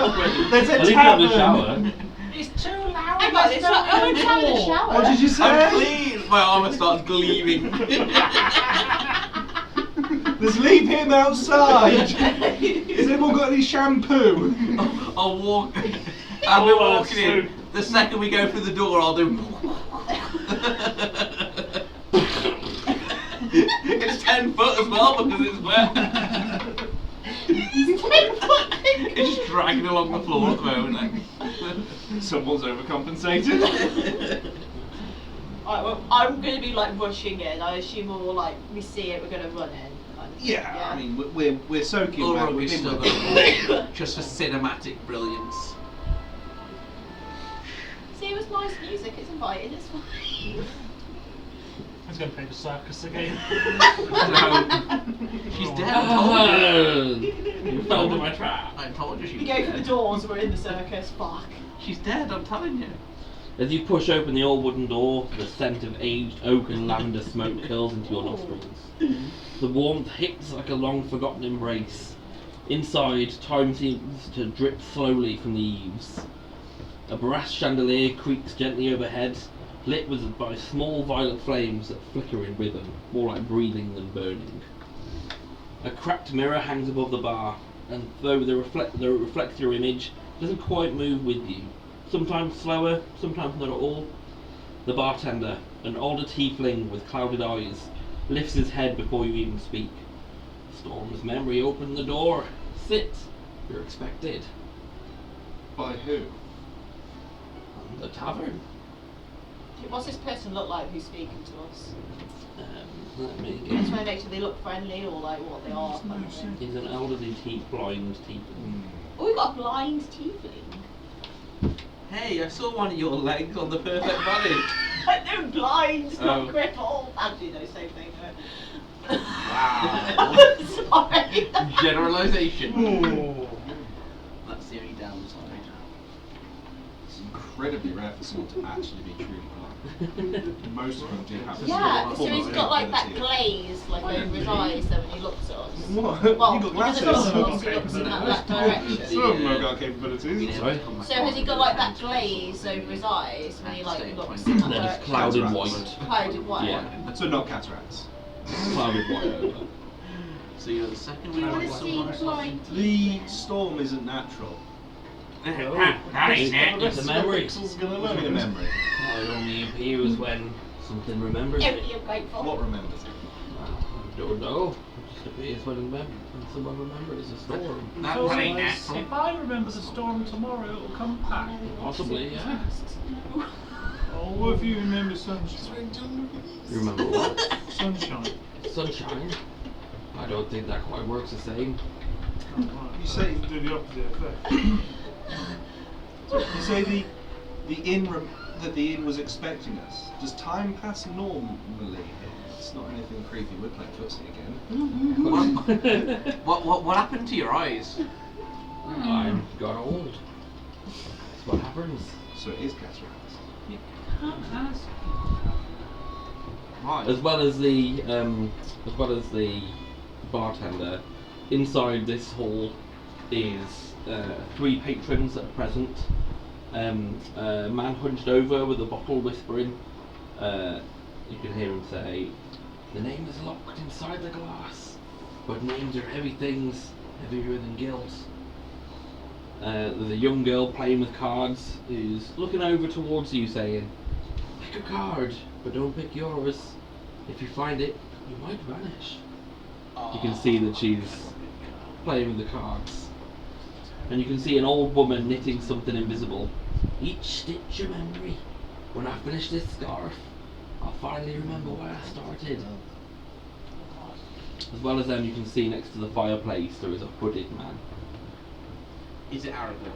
There's At a least not the tavern. shower. It's too loud. Hang on, it's not. I'm going to have a shower. What did you say? I'm clean. My armour starts gleaming. Let's leave him outside. Has anyone got any shampoo? I'll walk. I'll be walking in. The second we go through the door, I'll do. It's 10 foot as well because it's wet. It's just dragging along the floor at the moment. Someone's overcompensated. Alright, well, I'm going to be like rushing in. I assume we'll like we see it, we're going to run in. Kind of. Yeah, I mean we're soaking wet. Ulrich We've is been still with- got just for cinematic brilliance. See, it was nice music. It's inviting. It's fine. I was going to play the circus again. No. She's dead. I told you. You fell into my trap. I told you she We was go for the dead. doors. We're in the circus. Fuck. She's dead. I'm telling you. As you push open the old wooden door, the scent of aged oak and lavender smoke curls into your nostrils. The warmth hits like a long-forgotten embrace. Inside, time seems to drip slowly from the eaves. A brass chandelier creaks gently overhead, lit by small violet flames that flicker in rhythm, more like breathing than burning. A cracked mirror hangs above the bar, and though it reflects your image, it doesn't quite move with you. Sometimes slower, sometimes not at all. The bartender, an older tiefling with clouded eyes, lifts his head before you even speak. Storm's memory opened the door. Sit. You're expected. By who? The tavern. What's this person look like who's speaking to us? Let me I just get. want to make sure they look friendly or like what they are. Kind of thing. He's an elderly blind tiefling. Oh, we got a blind tiefling. Hey, I saw one of your legs on the perfect body. No, blind, not Oh. crippled. Actually, no, same thing. Wow. Sorry. Generalization. Ooh. That's the only downside. It's incredibly rare for someone to actually be truly blind. Most of them do have this Yeah, form so of he's got like that ability. glaze like over his eyes so when he looks at us. What? Well, You got because glasses. of us, he looks in that direction. Some of them have got capabilities. Sorry? So has he got like that glaze over his eyes when he like looks in that They're just direction? clouded Cataracts. white. Clouded white. Yeah. So not cataracts. Clouded white over. So you're the second We one. want to see blind The storm isn't natural. It's a memory. It's only a memory. It only appears when something remembers it. Everybody grateful. What remembers it? I don't know. It just appears when someone remembers a storm. That So, one ain't natural. if I remember the storm tomorrow, it'll come back. Possibly, yeah. Oh, what if you remember sunshine? You remember what? Sunshine. Sunshine? I don't think that quite works the same. You say Do the opposite effect. you say the inn that the inn was expecting us. Does time pass normally here? It's not anything creepy. We're playing footsie again. What happened to your eyes? I got old. That's what happens. So it is cataracts. Can't ask. Why? As well as the bartender, inside this hall is 3 patrons at present. A man hunched over with a bottle whispering. You can hear him say, "The name is locked inside the glass, but names are heavy things, heavier than guilt." There's a young girl playing with cards who's looking over towards you saying, "Pick a card, but don't pick yours. If you find it, you might vanish." You can see that she's playing with the cards. And you can see an old woman knitting something invisible. "Each stitch a memory. When I finish this scarf, I'll finally remember where I started." As well as them, you can see next to the fireplace there is a hooded man. Is it arrogant?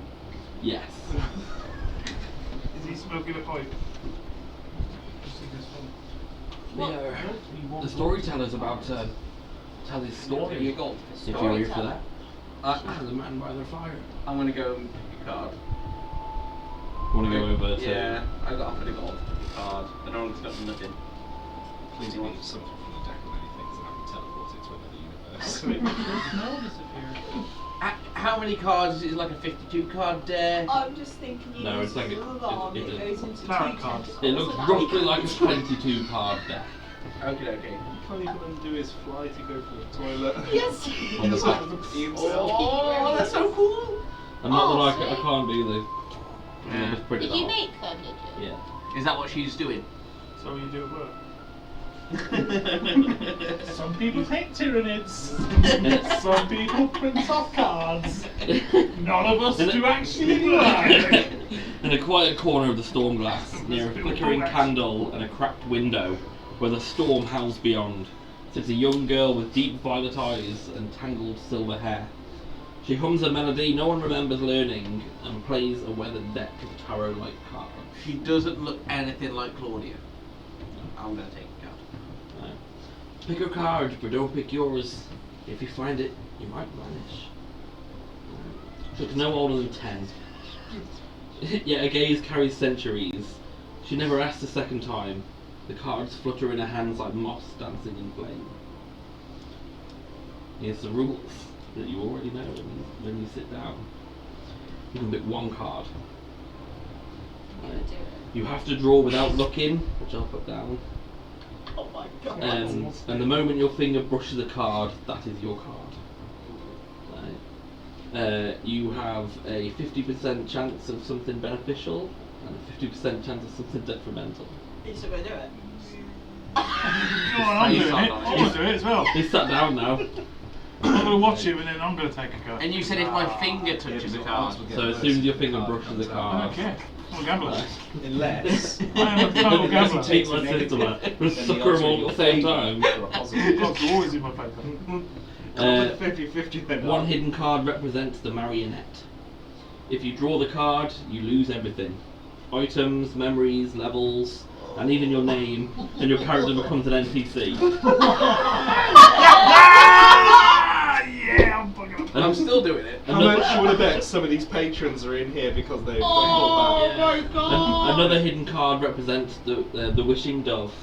Yes. Is he smoking a pipe? The storyteller's about to tell his story. You got If you're here for that. Uh, The man by the fire. I'm gonna go and pick a card. Want to go over to? Yeah, I got offered a gold card. I don't want to got nothing. Please leave something from the deck of many things and I can teleport it to another universe. Snow disappeared. How many cards is it? Like a 52 card deck? I'm just thinking you No, use it's like the arm, it it goes into tarot 2 cards. tentacles. It looks and roughly that like a 22 card deck. Okay. Can't even do his fly to go for the toilet. Yes. On the back. Oh, that's so cool. And not Oh, that I sweet. can't do this. Yeah. Just print it Did you off. make them, did you? Yeah. Is that what she's doing? So you do at work. Some people paint tyranids. Some people print off cards. None of us do actually do that. In a quiet corner of the storm glass, near a flickering candle and a cracked window, where the storm howls beyond, sits a young girl with deep violet eyes and tangled silver hair. She hums a melody no one remembers learning and plays a weathered deck of tarot-like cards. She doesn't look anything like Claudia. I'm gonna take a card. Pick a card, but don't pick yours. If you find it, you might vanish. She looks no older than 10. Yet a gaze carries centuries. She never asks a second time. The cards flutter in her hands like moss dancing in flame. Here's the rules that you already know when you sit down. You can pick one card. You have to draw without looking, which I'll put down. Oh my god. And the moment your finger brushes a card, that is your card. Right. You have a 50% chance of something beneficial and a 50% chance of something detrimental. You're still gonna do it? Go on, I'm doing it. I want to do it as well. He's sat down now. I'm going to watch him and then I'm going to take a card. And you said if my finger touches a card. So as soon as your finger brushes a card. Okay. I'm a gambler. Unless I am a total gambler. Take my sister, man. We'll sucker them all at the same time. God's always in my favour. 50-50 then. One hidden card represents the marionette. If you draw the card, you lose everything. Items, memories, levels, and even your name, and your character becomes an NPC. Yeah, I'm fucking up. And I'm still doing it. How much you want to bet some of these patrons are in here because they've got back? my god! Another hidden card represents the wishing dove.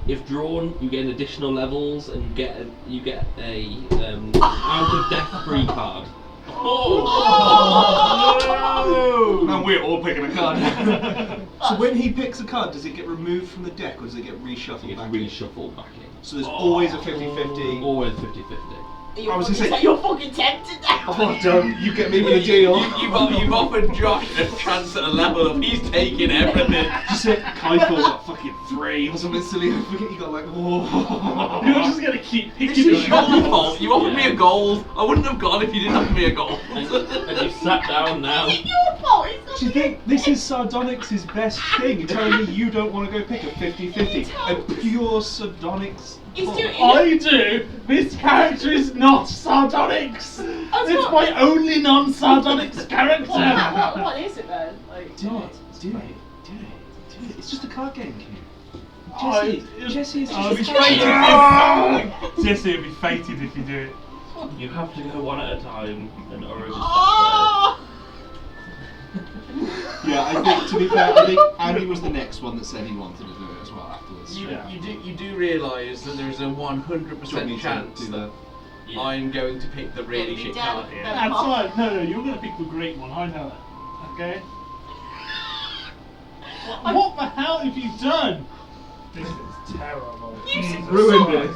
If drawn, you get additional levels, and you get a out of death free card. And we're all picking a card. So when he picks a card, does it get removed from the deck or does it get reshuffled It's back? reshuffled back in. So there's always a 50-50. Always 50-50. I was gonna say- you're fucking tempted now. Oh, don't you get me with a deal. You've offered Josh a chance at a level up. He's taking everything. Just hit Kaifor got fucking 3 or something silly. I forget you got like, whoa. You're just gonna keep This picking is your fault. You offered me a gold. I wouldn't have gone if you didn't offer me a gold. And you sat down now. It's your fault. It's not Do you think this is Sardonyx's best thing? You're telling me you don't want to go pick a 50-50? A pure Sardonyx He's card? doing I do! This character is not Sardonyx! It's what- my only non-Sardonyx character! what is it then? Like, Do it. It's just a card game, kid. Oh, Jesse is I'll just be a card game. fated. Jesse will be fated if you do it. You have to go one at a time, and Oro just oh! Yeah, I think, to be fair, I think Andy was the next one that said he wanted to do it as well afterwards. You do realise that there is a 100% chance do that Yeah. I'm going to pick the really shit card here. That's right. No, you're going to pick the great one. I know that. Okay? What the hell have you done? This is terrible. Ruined it.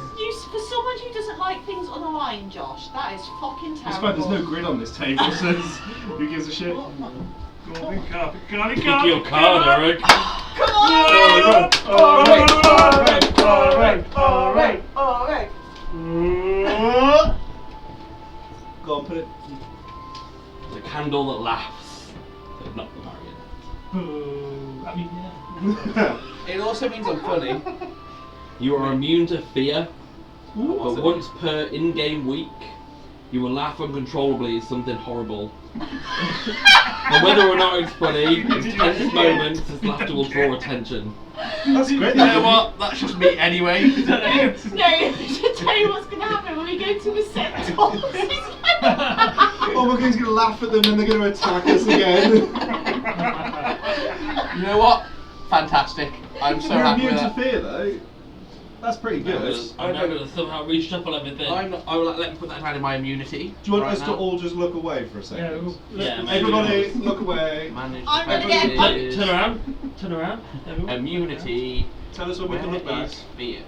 For someone who doesn't like things on the line, Josh, that is fucking terrible. It's fine, there's no grid on this table, so who gives a shit? Go on, pick up. Pick your card, Eric. Come on! Alright. Go on, put it. The candle that laughs, but not the marionette. I mean, yeah. It also means I'm funny. You are immune to fear, What's but it? once per in-game week, you will laugh uncontrollably at something horrible. And whether or not it's funny, in tense moments, this laughter will draw attention. That's great. You know what? That's just me anyway. No, I should tell you what's going to happen when we go to a set top. Oh my god, he's going to laugh at them and they're going to attack us again. You know what? Fantastic. I'm so You're happy immune with to that. fear though. That's pretty good. I'm now going to somehow reshuffle everything. I will let me put that down in my immunity. Do you want right us to now. all just look away for a second? Yeah, maybe. Everybody, look away. Manage I'm gonna get defenses. Turn around. Turn around. Everyone. Immunity. Tell us when we can look Where back. is fear?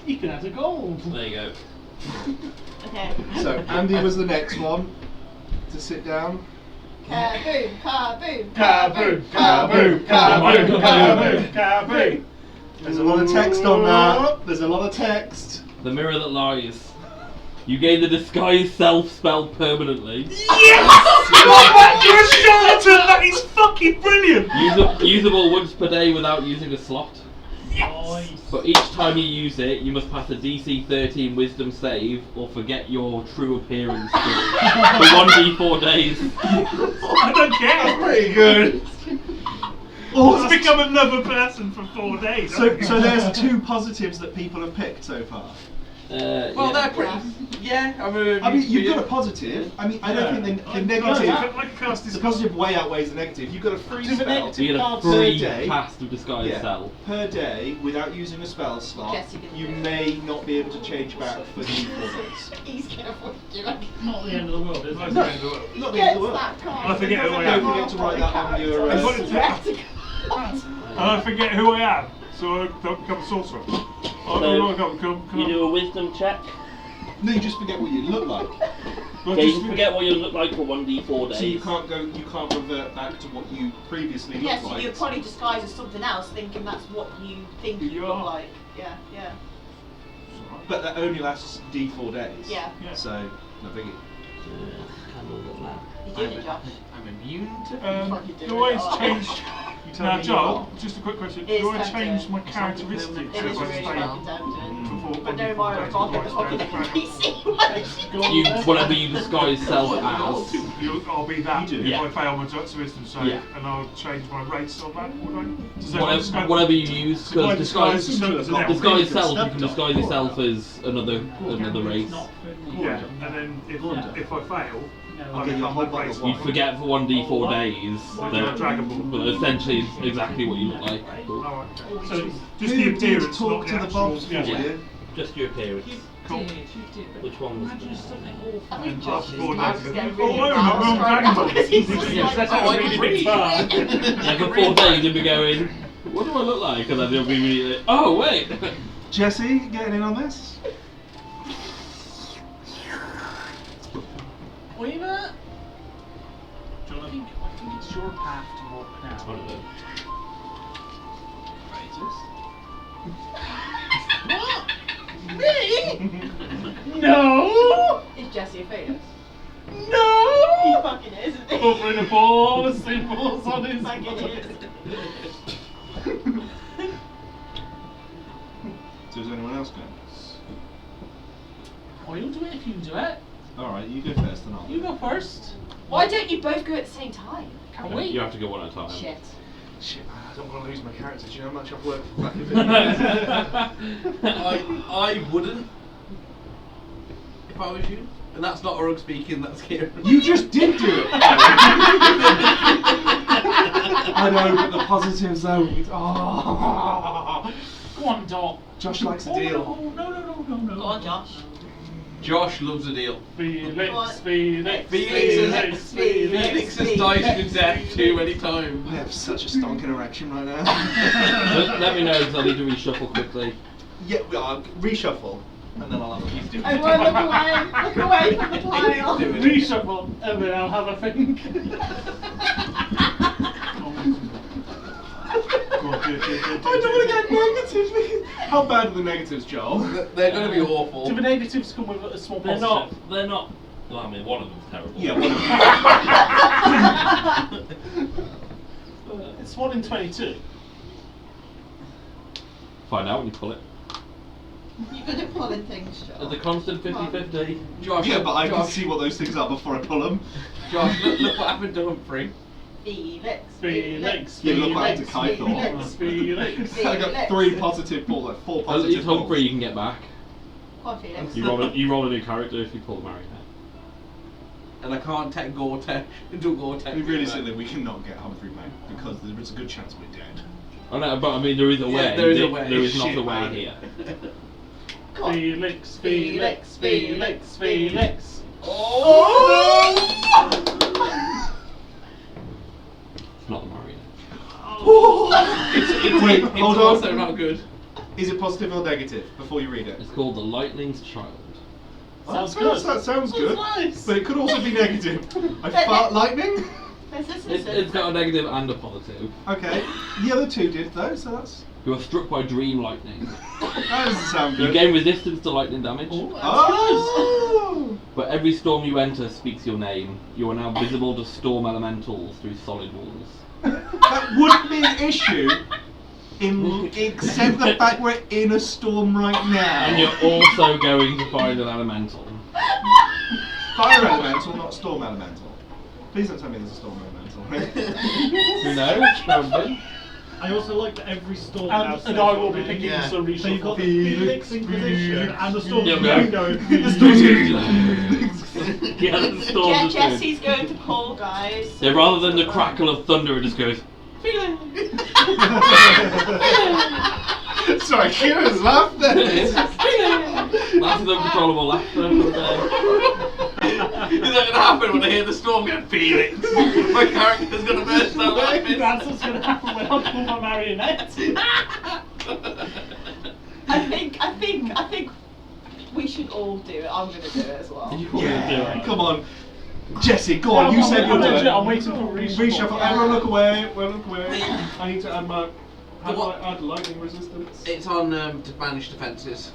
You can have a gold. There you go. Okay. So, Andy was the next one to sit down. Kaboom, kaboom, Kaboom, kaboom, kaboom, kaboom, kaboom. There's a lot of text on that. There's a lot of text. The mirror that lies. You gain the disguise self spell permanently. Yes! You're a charlatan! That is fucking brilliant! Usable once per day without using a slot. Yes! But each time you use it, you must pass a DC 13 Wisdom save or forget your true appearance for 1d4 days. I don't care! That's pretty good. Let's become another person for 4 days. So there's 2 positives that people have picked so far. Well, they're pretty. Yeah, I mean, you've got a positive. I mean, I don't think the negative. I cast this The positive way outweighs the negative. You've got a free Do the spell negative. You get a Cards per free day. pass to disguise Yeah, self. per day without using a spell slot. Yes, you can You do it. may not be able to change back for D4 days. He's gonna fucking do it. Not the end of the world, is it? Not the end of He the gets world. that card. I forget who I Don't am. forget to write that on your. I put it Swear to God. I forget who I am, so I don't become a sorcerer. You do a wisdom check. No, you just forget what you look like. Yeah, you forget what you look like for 1d4 days. So you can't go. You can't revert back to what you previously Yeah, looked so like. you're probably disguised as something else, thinking that's what you think you You look are. like. Yeah, yeah. But that only lasts D4 days. Yeah. So no biggie. Candle that laugh. You did it, Josh. I'm immune to. Fucking do You always it. change. You tell Now, me Joel, you just a quick question. It's You always tempting. change my characteristics It as is I really stay fucking tempting. for But no more, I've got the fucking NPC. You, whatever you disguise self as. I'll be that You do. if Yeah. I fail my wisdom save, Yeah. and I'll change my race on that. Would I? Does everyone spend- Whatever you use, Do I because disguise disguise disguise self, you can disguise yourself as another race. Not for me. Yeah, and then if I fail, No, I get you a become whole that bottle race. of You wine. forget for 1d4 days, Like that- a Dragon Ball. but essentially it's exactly what you look like. Alright. Oh, So you just Who the did appearance, talk not to the the actual. Bobs for Yeah. you? Just your appearance. Cool. You did, but Which one was imagine that? something awful. I think And Josh just is for about to negative. get Oh, really I remember embarrassed right Dragon now Ball. because he's just Yes, like, that's oh, how I I can read it. read. Yeah, for 4 days you'll be going, what do I look like? And then you'll be immediately, oh wait! Jesse, getting in on this? Weaver? I think it's your path to walk I now. don't know. No! Is Jesse a fetus? He No! fucking is, isn't he? Covering a ball of symbols on his Fucking body. is. So is anyone else going? Oh, you'll do it if you do it. Alright, you go first then I'll You go first. Why don't you both go at the same time? Can we? You have to go one at a time. Shit. Shit, man, I don't want to lose my character. Do you know how much I've worked for fucking I wouldn't. If I was you. And that's not Urug speaking, that's Kieran. You just did do it! I know, but the positives though. Oh, Go on, Doc. Josh likes a Oh, deal. no. Go on, Josh. Josh loves a deal. Felix, Felix, Felix has died to death too many times. I have such a stonking erection right now. Let me know because I need to reshuffle quickly. Yeah, well, reshuffle, and then I'll have a piece to I won't look away from the pile. Reshuffle, and then I'll have a think. I don't want to get negatives. How bad are the negatives, Joel? They're going to be awful. Do the negatives come with a small They're positive? not, they're not, well I mean one of them's terrible. Yeah, It's 1 in 22. Find out when you pull it. You're good at pulling things, Josh. It's a constant 50-50. Josh, yeah, but I can Josh, see what those things are before I pull them. Josh, look what happened to Humphrey. Felix. Felix, You look like Felix, a kite Felix, Felix. I got 3 positive pulls, like 4 At positive least pulls. Humphrey you can get back. Come on, Felix. You roll a new character if you pull the marionette. And I can't take Gore-Tex. Do Gore-Tex. I mean, realistically, we cannot get Humphrey back because there is a good chance we're dead. I know, but I mean there is a way. Yeah, there is a way. There is not Shit, a way man. here. Come on. Felix, Felix, Felix, Felix, Felix. It's not the marionette. Wait, It's hold also on. not good. Is it positive or negative before you read it? It's called the Lightning's Child. Sounds That good. That sounds good. nice. But it could also be negative. I fart lightning? It's got a negative and a positive. Okay. The other 2 did though, so that's. You are struck by dream lightning. That doesn't sound You good. gain resistance to lightning damage. Oh! But every storm you enter speaks your name. You are now visible to storm elementals through solid walls. That wouldn't be an issue, except the fact we're in a storm right now. And you're also going to find an elemental. Fire elemental, not storm elemental. Please don't tell me there's a storm elemental. Who knows? Probably. I also like that every storm now says And I will your be name. picking Yeah. some reshuffle. So you've got the Felix Inquisition and the storm Yeah, going. the storm's Yeah, the storm Yeah, just goes. Jesse's going to pull, guys. Yeah, rather than the crackle of thunder, it just goes. Sorry, Kira's laughed then. That's the uncontrollable laughter of the day. Is that going to happen when I hear the storm go, Felix? My character's going to burst out laughing. That's what's going to happen when I pull my marionette. I think we should all do it. I'm gonna do it as well. You always do Yeah, it. come on. Jesse, go on, you said you'll do it. I'm waiting for reshuffle. Reshuffle, everyone look away, look away. I need to add my. How do I add lightning resistance? It's on banished defences.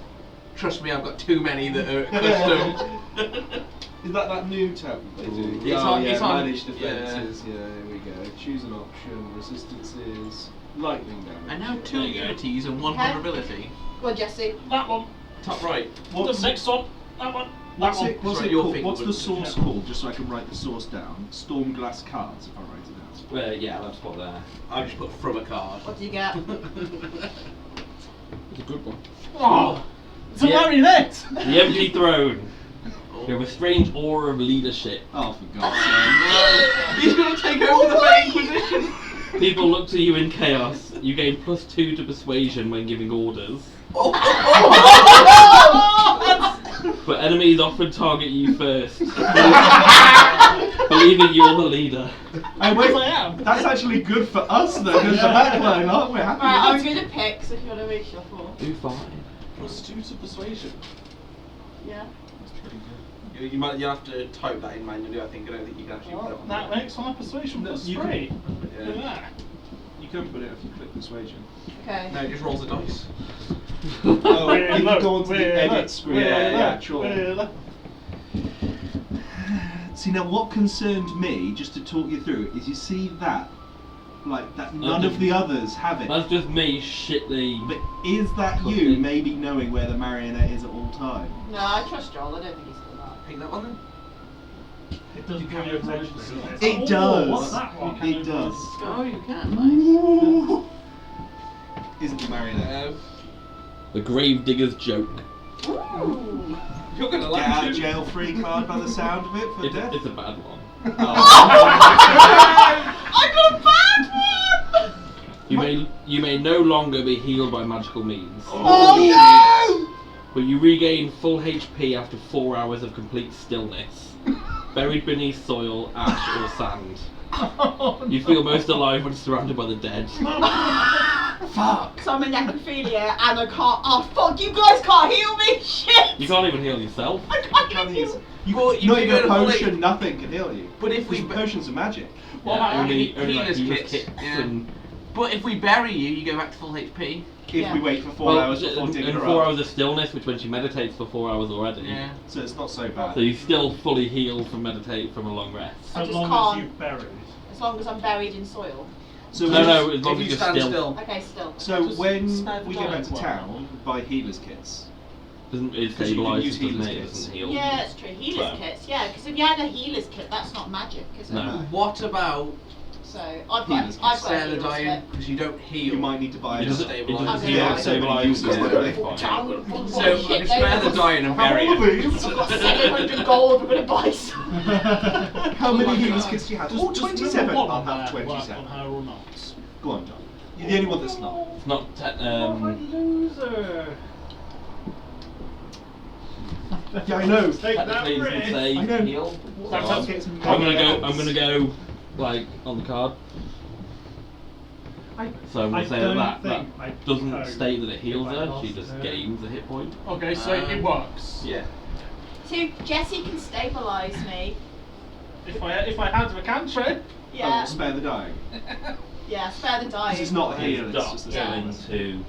Trust me, I've got too many that are custom. Is that new tab they do? It's on- it's on- managed defences, yeah, here we go. Choose an option, resistances, lightning damage. And now 2 There you go. unities and 1 Okay. vulnerability. Go on, Jesse. That one. Top right. The next one. That one. What's That it one. Sorry, called? your What's finger the would- source yeah. called? Just so I can write the source down. Stormglass cards, if I write it down. Yeah, that's what there. I've just put from a card. What do you get? It's a good one. Oh, it's a Yeah. marionette. The empty throne. You have a strange aura of leadership. Oh, for God's sake. He's gonna take over the Fey Inquisition. People look to you in chaos. You gain +2 to persuasion when giving orders. But enemies often target you first, believing you're the leader. Hey, wait, I am. that's actually good for us though, because the backline, aren't we? Happy Right, I'm with going to pick, so if you want to reshuffle. Do fine. +2 to persuasion. Yeah. That's pretty good. You might have to type that in manually. I think I don't think you can actually put it on. That there. makes one persuasion No, plus you 3. can- Look at that. You can put it if you click persuasion. Okay. No, it just rolls the dice. Oh, you can look, go onto the where edit look, screen. where Yeah, look, yeah, sure. where look. See, now what concerned me, just to talk you through it, is you see that, like, that none of the others have it. That's just me shitly. But is that you Cooking. maybe knowing where the marionette is at all times? No, I trust Joel. I don't think he's done that. Pick that one then. It does You bring can your potentially attention. do it. It Oh, does. what's that one? It does. Oh, you can. Ooh. Is it the marionette? The Gravedigger's joke. Ooh. You're gonna Get like out it. of jail free card by the sound of it for death? It's a bad one. I got a bad one! You may no longer be healed by magical means, Oh but you regain full HP after 4 hours of complete stillness, buried beneath soil, ash, or sand. You feel most alive when surrounded by the dead. Fuck! So I'm a necrophilia and I can't. Oh fuck! You guys can't heal me. Shit! You can't even heal yourself. I can't heal. Well, you Not can even a go to full potion, H- nothing can heal you. But if we Because potions are magic. What Yeah, about only like healers healers kits? Yeah. and But if we bury you, you go back to full HP. If Yeah. we wait for 4 hours before and digging her 4 up. hours of stillness, which when she meditates for 4 hours already. Yeah. So it's not so bad. So you still fully healed from meditate from a long rest. I As just long can't. as you buried. As long as I'm buried in soil. So No, when- no, as long If as you you're stand still. still. Okay, still. So Just when spare the we get back dying to one. town, buy healers kits. Doesn't it 'Cause you can stabilise? use Doesn't healers it? It kits. doesn't heal. Yeah, it's true. Healers So- kits. Yeah, because if you had a healers kit, that's not magic, is it? No. What about So I've got. Healers I've kits. got a Sarah healers dying kit. because you don't heal? You might need to buy It a doesn't, it stabilise. doesn't Okay, heal, yeah, so many stabilise, uses, yeah, don't they? fine. So I Shit, can spare the dying and How bury all of it. these? I've got 700 gold. We're gonna buy some. How many my healers God. kits do you have? Does- Oh, does 27. number one I'll on have there work 27. on her or not? Go on, John. You're the only one that's not. It's not. Loser. Yeah, I know. Take that Technically, you can risk. say I know. heal. That's So what gets me I'm gonna mad. go. I'm gonna go like on the card. So I'm I gonna say don't that think I doesn't know state that it heals if I her. lost She just her. gains a hit point. Okay, so it works. Yeah. So Jessie can stabilise me. If I had a cantrip. Yeah. Oh, spare the dying. Yeah. Spare the dying. This is not a heal, it's Dark just a Yeah. going spell. to. I mean,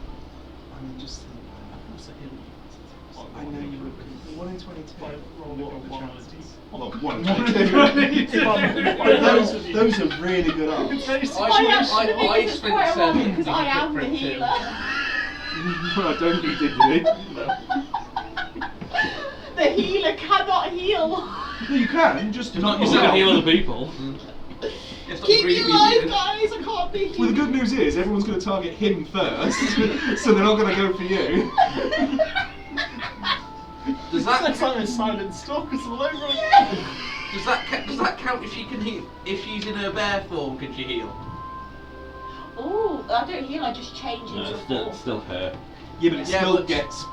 just think. I know you were 1 in 22. By rolling What are a the one chances? on Well, a 1 in 22. 22. Those are really good odds. I actually think this is quite a lot because I am the healer. I don't think you did. The healer cannot heal. No, you can, just Not You yourself. can heal other people. It's not Keep me really alive, easy. guys. I can't be healed. Well, the good news is everyone's going to target him first, so they're not going to go for you. Does Next that time it's silent stalkers all over again. does that count if she can heal? If she's in her bear form, can she heal? Oh, I don't heal. I just change No, into a it's still, form. still her. Yeah, but it Yeah, still but- gets hit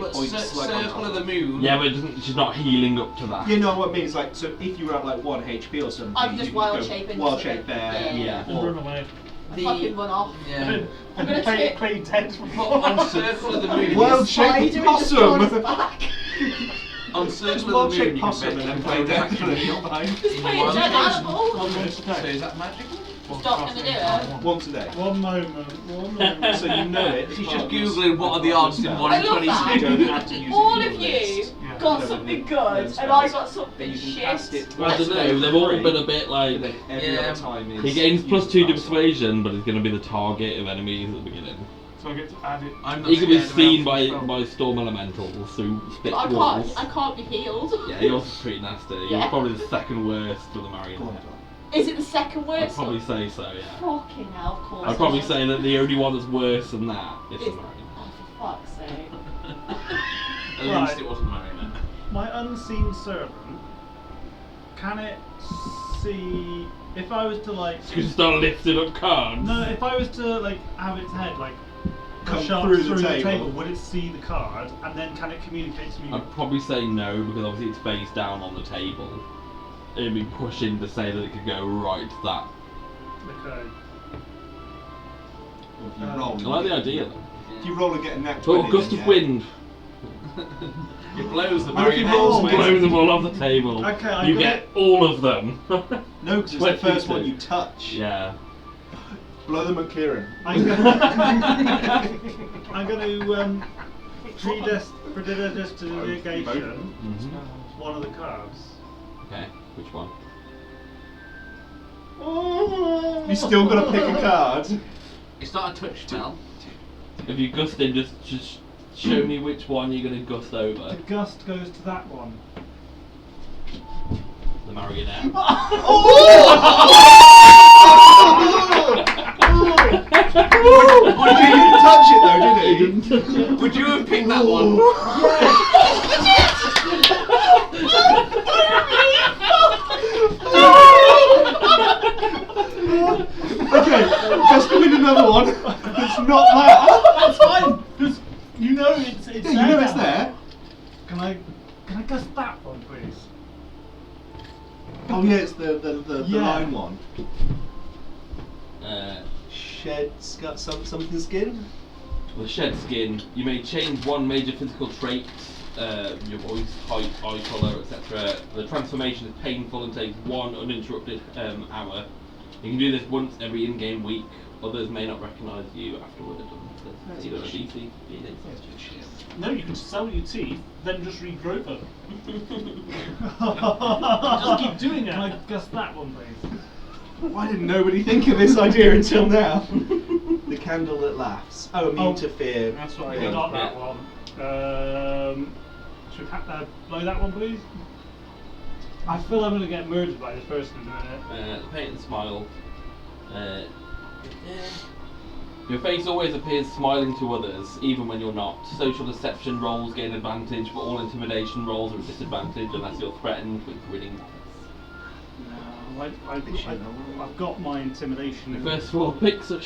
But points like on circle top. of the moon. Yeah, but it doesn't, she's not healing up to that. You know what I mean? It's like, so if you were at like 1 HP or something, I can you just could wild go shape into wild something. shape there. Yeah. And run away. I fucking run off. Yeah. I'm gonna take- play dead. On circle of the moon. Wild Spider shape in the storm's possum! back. On Just circle wild of the moon, shape you can possum and make then a play bonus dead action for the heal. behind. Just In play a wild dead shape. animal. So is that magic? Stop gonna do it. Once a day. One moment. So you know it. She's part just of your googling what are the spell. odds in I 1 I in love 22. that. You don't have to use it All in of your you list. got No, something no, good, no and spells. I got But something you can cast shit. it I don't once know, a day they've for all free, been a bit like. and then every Yeah. other time is He gains use +2 to the password. persuasion, but he's going to be the target of enemies at the beginning. So I get to add it. I'm not He can be scared of seen elves by as well. storm elementals through thick But walls. I can't be healed. Yeah, yours is pretty nasty. You're Yeah. probably the second worst for the marionette. Is it the second worst? I'd probably say so, yeah. Fucking hell, of course. I'd probably it is. say that the only one that's worse than that is the It's- marionette. Oh, for fuck's sake. At Right. least it wasn't marionette. My unseen servant, can it see if I was to like? You can start lifting up cards. No, if I was to like have its head like Come push up through through the the table. table, would it see the card and then can it communicate to me? I'd probably say no because obviously it's face down on the table. It'd be pushing to say that it could go right to that. Okay. If you roll, I like the idea though. If you roll and get a nat 20, Oh, gust then of yeah. wind. It blows the What if you marionette roll away. Blow them all off the table. Okay, I'm you gonna- get all of them. No, because it's the first one you touch. Yeah. Blow them and clear him. I'm gonna prestidigitation Mm-hmm. one of the cards. Okay, which one? You still got to pick a card. It's not a touch spell. If you gust in, just show me which one you're going to gust over. The gust goes to that one. The marionette. He didn't touch it though, did he? Didn't touch it. Would you have picked that one? Okay, just give me another one. It's not that. That's fine, because you know it's Yeah, there. you know it's there. Can I gust that one, please? Oh yeah, it's the Yeah. line one. Shed Got something skin. With shed skin, you may change one major physical trait, your voice, height, eye colour, etc. The transformation is painful and takes one uninterrupted hour. You can do this once every in-game week. Others may not recognise you afterward. You got a DC. No, you can sell your teeth, then just regrow them. Just keep doing it. Can I gust that one, please? Why didn't nobody think of this idea until now? The candle that laughs. Oh, immune to fear. That's what I thing. got that one. Should we blow that one, please? I feel I'm going to get murdered by this person in a minute. The paint and smile. Your face always appears smiling to others, even when you're not. Social deception rolls gain advantage, but all intimidation rolls are at disadvantage unless you're threatened with grinning. No, I've got my intimidation. The first 4 picks are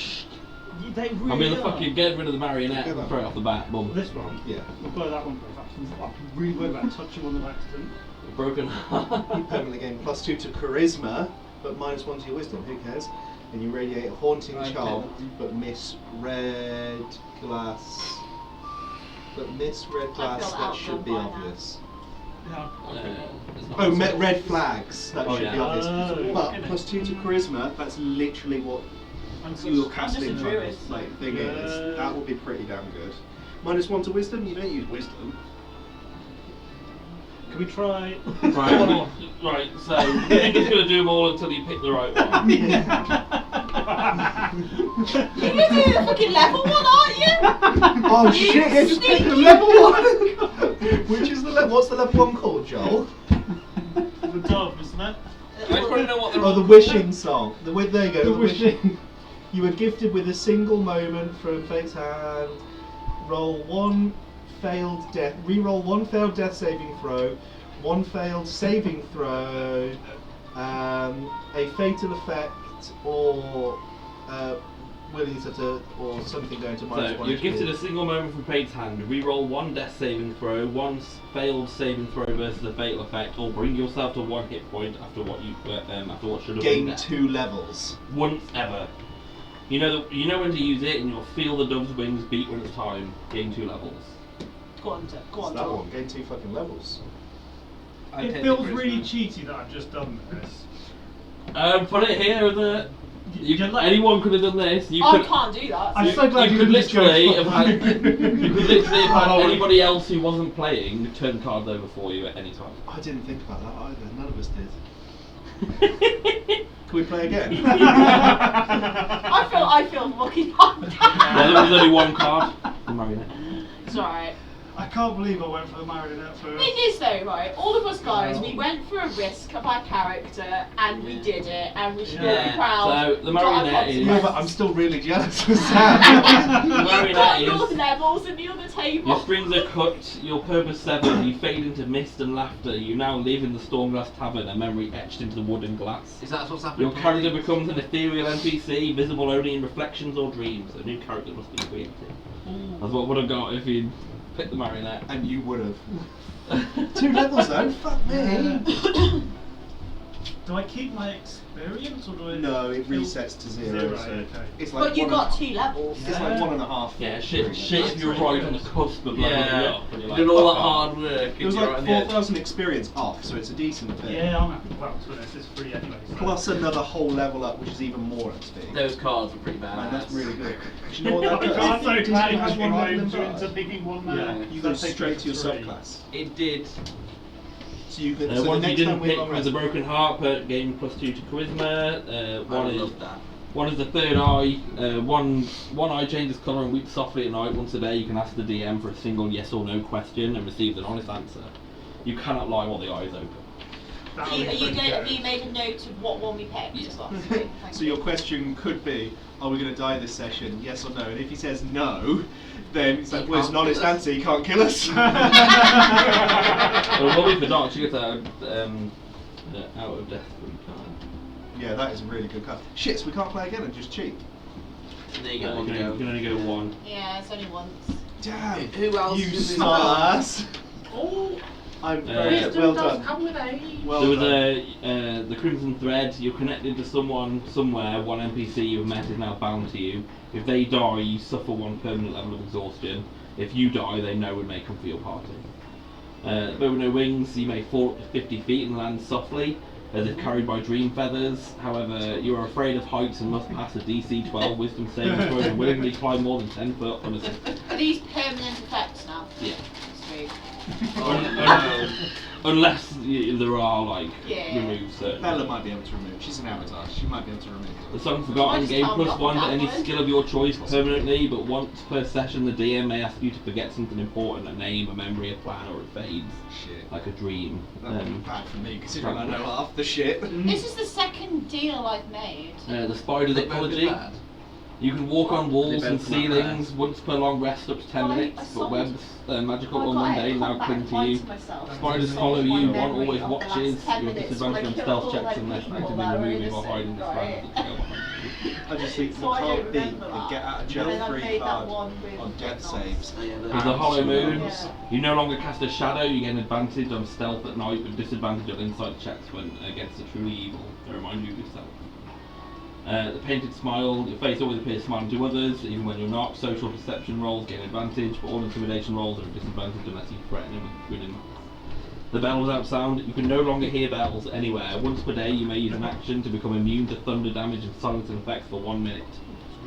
They really I mean, are. fucking get rid of the marionette and throw it off the bat. Boom. This one? Yeah. We'll blow that one first. I'm really worried about touching one of accident. Broken You heart. permanently gain +2 to charisma, but -1 to your wisdom. Who cares? And you radiate a haunting I charm, don't. but miss red glass. But miss red glass. feel That should be outdone by now. obvious. It's not Oh, possible. red flags. That Oh, should be yeah. obvious. Oh. But +2 to charisma. That's literally what your casting just a druid. like thing is. Yeah. That would be pretty damn good. -1 to wisdom. You don't use wisdom. Can we try? Right, so you're just going to do them all until you pick the right one. You're gonna do the fucking level one, aren't you? Oh You shit! Yeah, just pick the sneaky- level one. Which is the level? What's the level one called, Joel? The dove, isn't it? I just want to know what they're Oh, the all wishing song. There you go. The The wishing. You were gifted with a single moment from fate's hand. Roll one failed death. Reroll one failed death saving throw. One failed saving throw. A fatal effect or willing to or something going to So -1. you're gifted a single moment from fate's hand. Reroll one death saving throw, one failed saving throw versus a fatal effect, or bring yourself to 1 hit point after what you after what should have been Gain death. 2 levels. Once ever. You know when to use it, and you'll feel the dove's wings beat when it's time. Gain 2 levels. Go on, That's that one. Gain 2 fucking levels. I It take feels the really charisma. cheaty that I've just done this. Put it here. You're like- Anyone could have done this. You I could. can't do that. I'm so glad you you could didn't go literally for have had. You could literally have had Oh. anybody else who wasn't playing turn cards over for you at any time. I didn't think about that either. None of us did. Can we we play again? I feel mucky about that. There's only one card. The marionette. It's alright. I can't believe I went for the marionette first. Thing is though, right, all of us guys, we went for a risk of our character and we did it and we should all Yeah. be proud. So the marionette is. Yeah, but I'm still really jealous of Sam. The You've got marionette your is. levels in the other table. Your strings are cut, your purpose severed, you fade into mist and laughter, you now live in the Stormglass Tavern, a memory etched into the wood and glass. Is that what's happening? Your character becomes an ethereal NPC, visible only in reflections or dreams. A new character must be created. That's what would have got if you'd picked the marionette. And you would have. 2 levels though, fuck me. Do I keep my experience or do I? No, it resets to 0. Zero, So okay. it's like But you one got and 2 levels. It's like 1.5. Yeah, shit if you're right on the cusp of leveling Yeah, up. And you're like, doing all fuck that off. hard work. It was and you're like on the edge. 4,000 experience off, so it's a decent bit. Yeah, I'm happy. Well, to be honest, it's free anyway. So. Plus another whole level up, which is even more XP. Those cards were pretty bad. Man, that's really good. Do you know what that I'm so does? glad It you has one level behind you in into bar. picking one man. Yeah. You So go that takes straight it to your three. subclass. It did. So you can. So the One you next didn't time we pick long was a rest. broken heart, per game +2 to charisma. I love that. One is the third eye. One eye changes colour and weeps softly at night. Once a day, you can ask the DM for a single yes or no question and receive an honest answer. You cannot lie while the eye is open. Have you made a note of what one we picked as well? Thank So you. your question could be, are we going to die this session? Yes or no? And if he says no, then it's like, well, it's an honest answer. You can't kill us. Well, what if the dark she gets out of death every time? Yeah, that is a really good card. Shit, so we can't play again and just cheat. And there you No, go. you can only go one. Yeah, it's only once. Damn. Who else You did this smart one? ass. Oh, I'm very Wisdom well does done. come with age. Well There was done. the Crimson Thread. You're connected to someone somewhere. One NPC you've met is now bound to you. If they die, you suffer 1 permanent level of exhaustion. If you die, they know and may come for your party. But with no wings, you may fall up to 50 feet and land softly, as if carried by dream feathers. However, you are afraid of heights and must pass a DC 12 Wisdom saving throw to willingly climb more than 10 foot unassisted. Are these permanent effects now? Yeah. Sweet. Unless there are like Yeah. removes certain. Bella might be able to remove. She's an avatar. She might be able to remove The it. song Forgotten just gain tell me what +1 to that any was? skill of your choice permanently, but once per session the DM may ask you to forget something important, a name, a memory, a plan, or it fades, Shit. like a dream. That would be bad for me, considering I know half the shit. This is the second deal I've made. The Spider's They both Apology. did bad. You can walk on walls They and both come out ceilings once per long rest up to 10 Well, I minutes, saw but webs, magical I or got it, mundane, now come back cling and to lied you. to myself. Spiders follow My you, one memory always of the watches, last 10 you're minutes disadvantaged when I on killed stealth all checks my unless people actively that were removing or hiding innocent, this right? to go behind. I just think So you I don't can't beat remember the that. get out of And jail then I free made that card one with on death Knots. saves. Oh, yeah, With the Hollow Moon, Yeah. you no longer cast a shadow, you gain advantage on stealth at night, but disadvantage on insight checks when against the truly evil, to remind you of yourself. The Painted Smile, your face always appears smiling to others, even when you're not. Social perception rolls gain advantage, but all intimidation rolls are a disadvantage unless you threaten him with grinning mask. The bell without sound, you can no longer hear bells anywhere. Once per day you may use an action to become immune to thunder damage and silencing effects for 1 minute.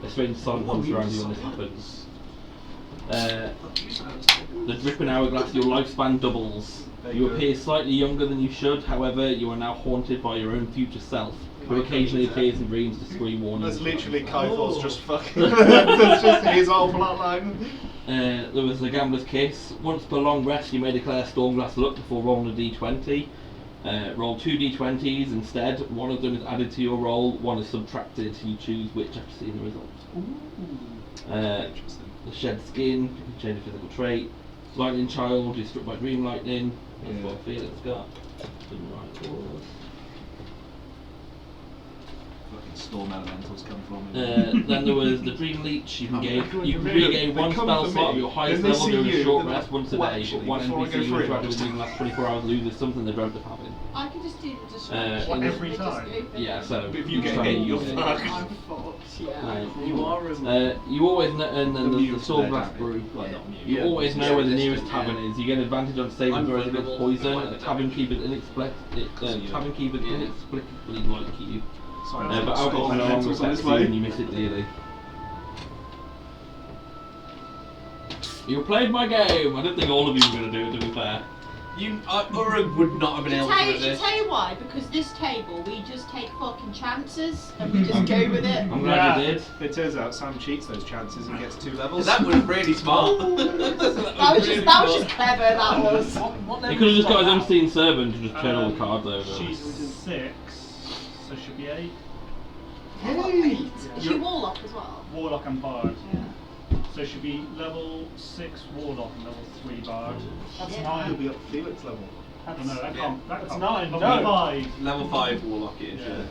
A strange silence comes around you when this happens. The Dripping Hourglass, your lifespan doubles. You appear slightly younger than you should, however you are now haunted by your own future self, who occasionally appears in dreams to scream warnings. That's literally Kythor's just fucking. That's just his whole plotline. There was the Gambler's Kiss. Once per long rest you may declare Stormglass Luck before rolling a d20. Roll 2 d20s instead. One of them is added to your roll, one is subtracted. You choose which after seeing the result. Interesting. The Shed Skin, you can change a physical trait. Lightning Child, you're struck by Dream Lightning. That's Yeah. what Felix got. Didn't write yours. Fucking storm elementals come from me. Then there was the Dream Leech. You can They regain one come spell for slot of me, your highest then they level see during a you, short they're rest like, once a "Well, day, actually, but one before I NPC go you for it, interact I'll with just- in the last 24 hours loses something they dreamt of having. I can just do the What, every Just time? go for Yeah, it. so If you each get time hit, you you're use it. fucked. I'm fucked. Yeah. Right. You are You always know, and then Immune there's the to their Stormglass damage. Brew. Well, not immune. You Yeah. always know where the nearest Resistant, tavern yeah. is. You get advantage on saving I'm throws against vulnerable poison. to like A the tavern damage. keeper tavern keepers Yeah. inexplicably like you. Sorry, But storm alcohol no longer elementals on affects its you way. and you miss it dearly. You played my game! I didn't think all of you were going to do it, to be fair. Urug would not have been able to You resist. tell you why? Because this table, we just take fucking chances and we just go with it. I'm glad you did. It turns out Sam cheats those chances and gets 2 levels. That was really smart. That was just clever. That was. He could have just got his unseen servant to just turn all the cards over. She's 6, so she'll be 8. Hey! Is she warlock as well? Warlock and Bard. Yeah. So she'll be level 6 Warlock and level 3 Bard. That's Yeah. He'll 9. be up Felix level. I don't know, that Yeah. can't. That That's can't. 9, Level no. 5 Level 5 Warlock is, Yeah. yeah.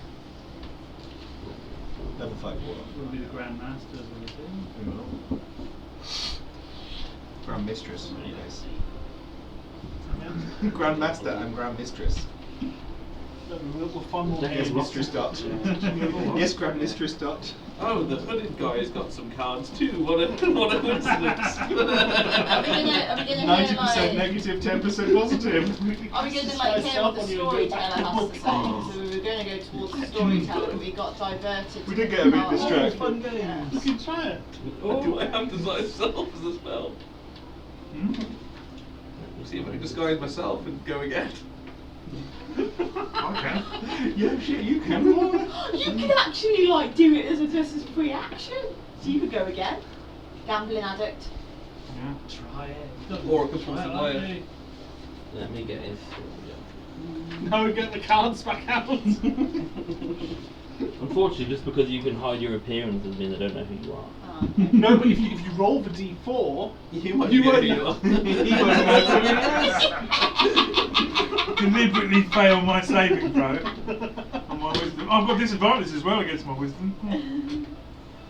Level 5 Warlock. will be the Grandmaster as well as him. Grand Mistress, in any case. Yeah. Grand Master and Grand Mistress. We'll find more Yes, games. Mistress Dot. Yes, Grand Mistress Dot. Oh, the hooded guy's got some cards too. What a coincidence. Are we gonna hear 90% like? negative, 10% positive. Are we gonna like hear what the storyteller has to say? So we were gonna go towards the storyteller, but we got diverted. We did to get a bit the distracted. Fun games. We can try it. Do I have disguise self as a spell? See if I can disguise myself and go again. Okay. Yeah, shit, you can. You can actually like do it as a free action. So you could go again. Gambling addict. Yeah. Try it. Or a compulsive Try it, liar. aren't you? Let me get his. No, get the cards back out. Unfortunately, just because you can hide your appearance doesn't mean they don't know who you are. Oh, okay. No, but if you roll the d4, You won't You know won't who know. He won't know who he is. Deliberately fail my saving throw. On my wisdom. I've got disadvantage as well against my wisdom.